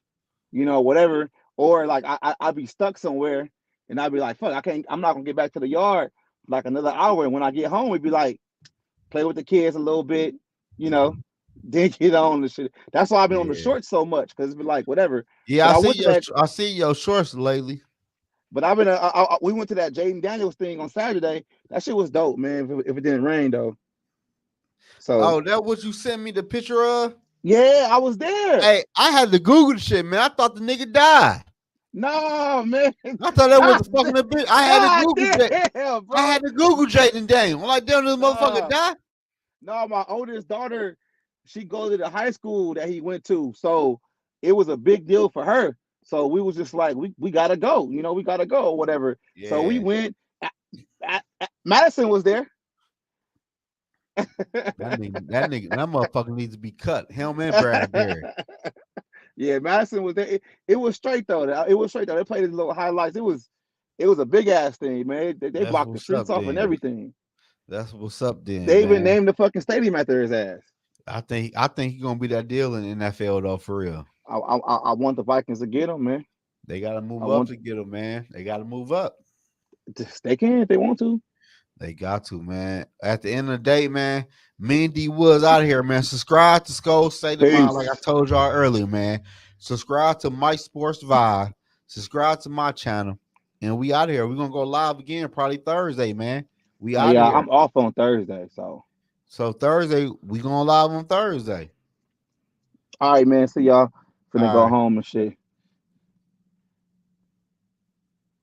[SPEAKER 6] whatever. Or like I'll be stuck somewhere and I'll be like, fuck, I'm not gonna get back to the yard like another hour. And when I get home, it'd be like play with the kids a little bit, then get on the shit. That's why I've been on the shorts so much, because it's been like whatever.
[SPEAKER 1] Yeah, I see your shorts lately.
[SPEAKER 6] But I've been we went to that Jaden Daniels thing on Saturday. That shit was dope, man. If it didn't rain though. So
[SPEAKER 1] that what you sent me the picture of?
[SPEAKER 6] Yeah, I was there.
[SPEAKER 1] Hey, I had to Google the shit, man. I thought the nigga died.
[SPEAKER 6] No, man.
[SPEAKER 1] I thought that was a fucking bitch. I had to Google Jaden. I had to Google Jaden Daniels. I'm like, damn, this motherfucker died.
[SPEAKER 6] No, my oldest daughter, she goes to the high school that he went to, so it was a big deal for her. So we was just like, we gotta go, we gotta go or whatever. Yeah. So we went. Madison was there.
[SPEAKER 1] that motherfucker needs to be cut. Him and Bradbury.
[SPEAKER 6] Yeah, Madison was there. It was straight though. It was straight though. They played his little highlights. It was a big ass thing, man. They blocked the streets off and everything.
[SPEAKER 1] That's what's up, then.
[SPEAKER 6] They even named the fucking stadium after his ass.
[SPEAKER 1] I think he's gonna be that deal in the NFL though, for real.
[SPEAKER 6] I want the Vikings to get him, man.
[SPEAKER 1] They gotta move up to get him, man. They gotta move up.
[SPEAKER 6] They can if they want to.
[SPEAKER 1] They got to, man. At the end of the day, man, me and D Woods out of here, man. Subscribe to Skull State of Mind, like I told y'all earlier, man. Subscribe to Mike Sports Vibe. Subscribe to my channel. And we out of here. We're gonna go live again probably Thursday, man. We out of here.
[SPEAKER 6] I'm off on Thursday, so
[SPEAKER 1] Thursday, we going live on Thursday.
[SPEAKER 6] All right, man. See y'all. Finna go home and shit.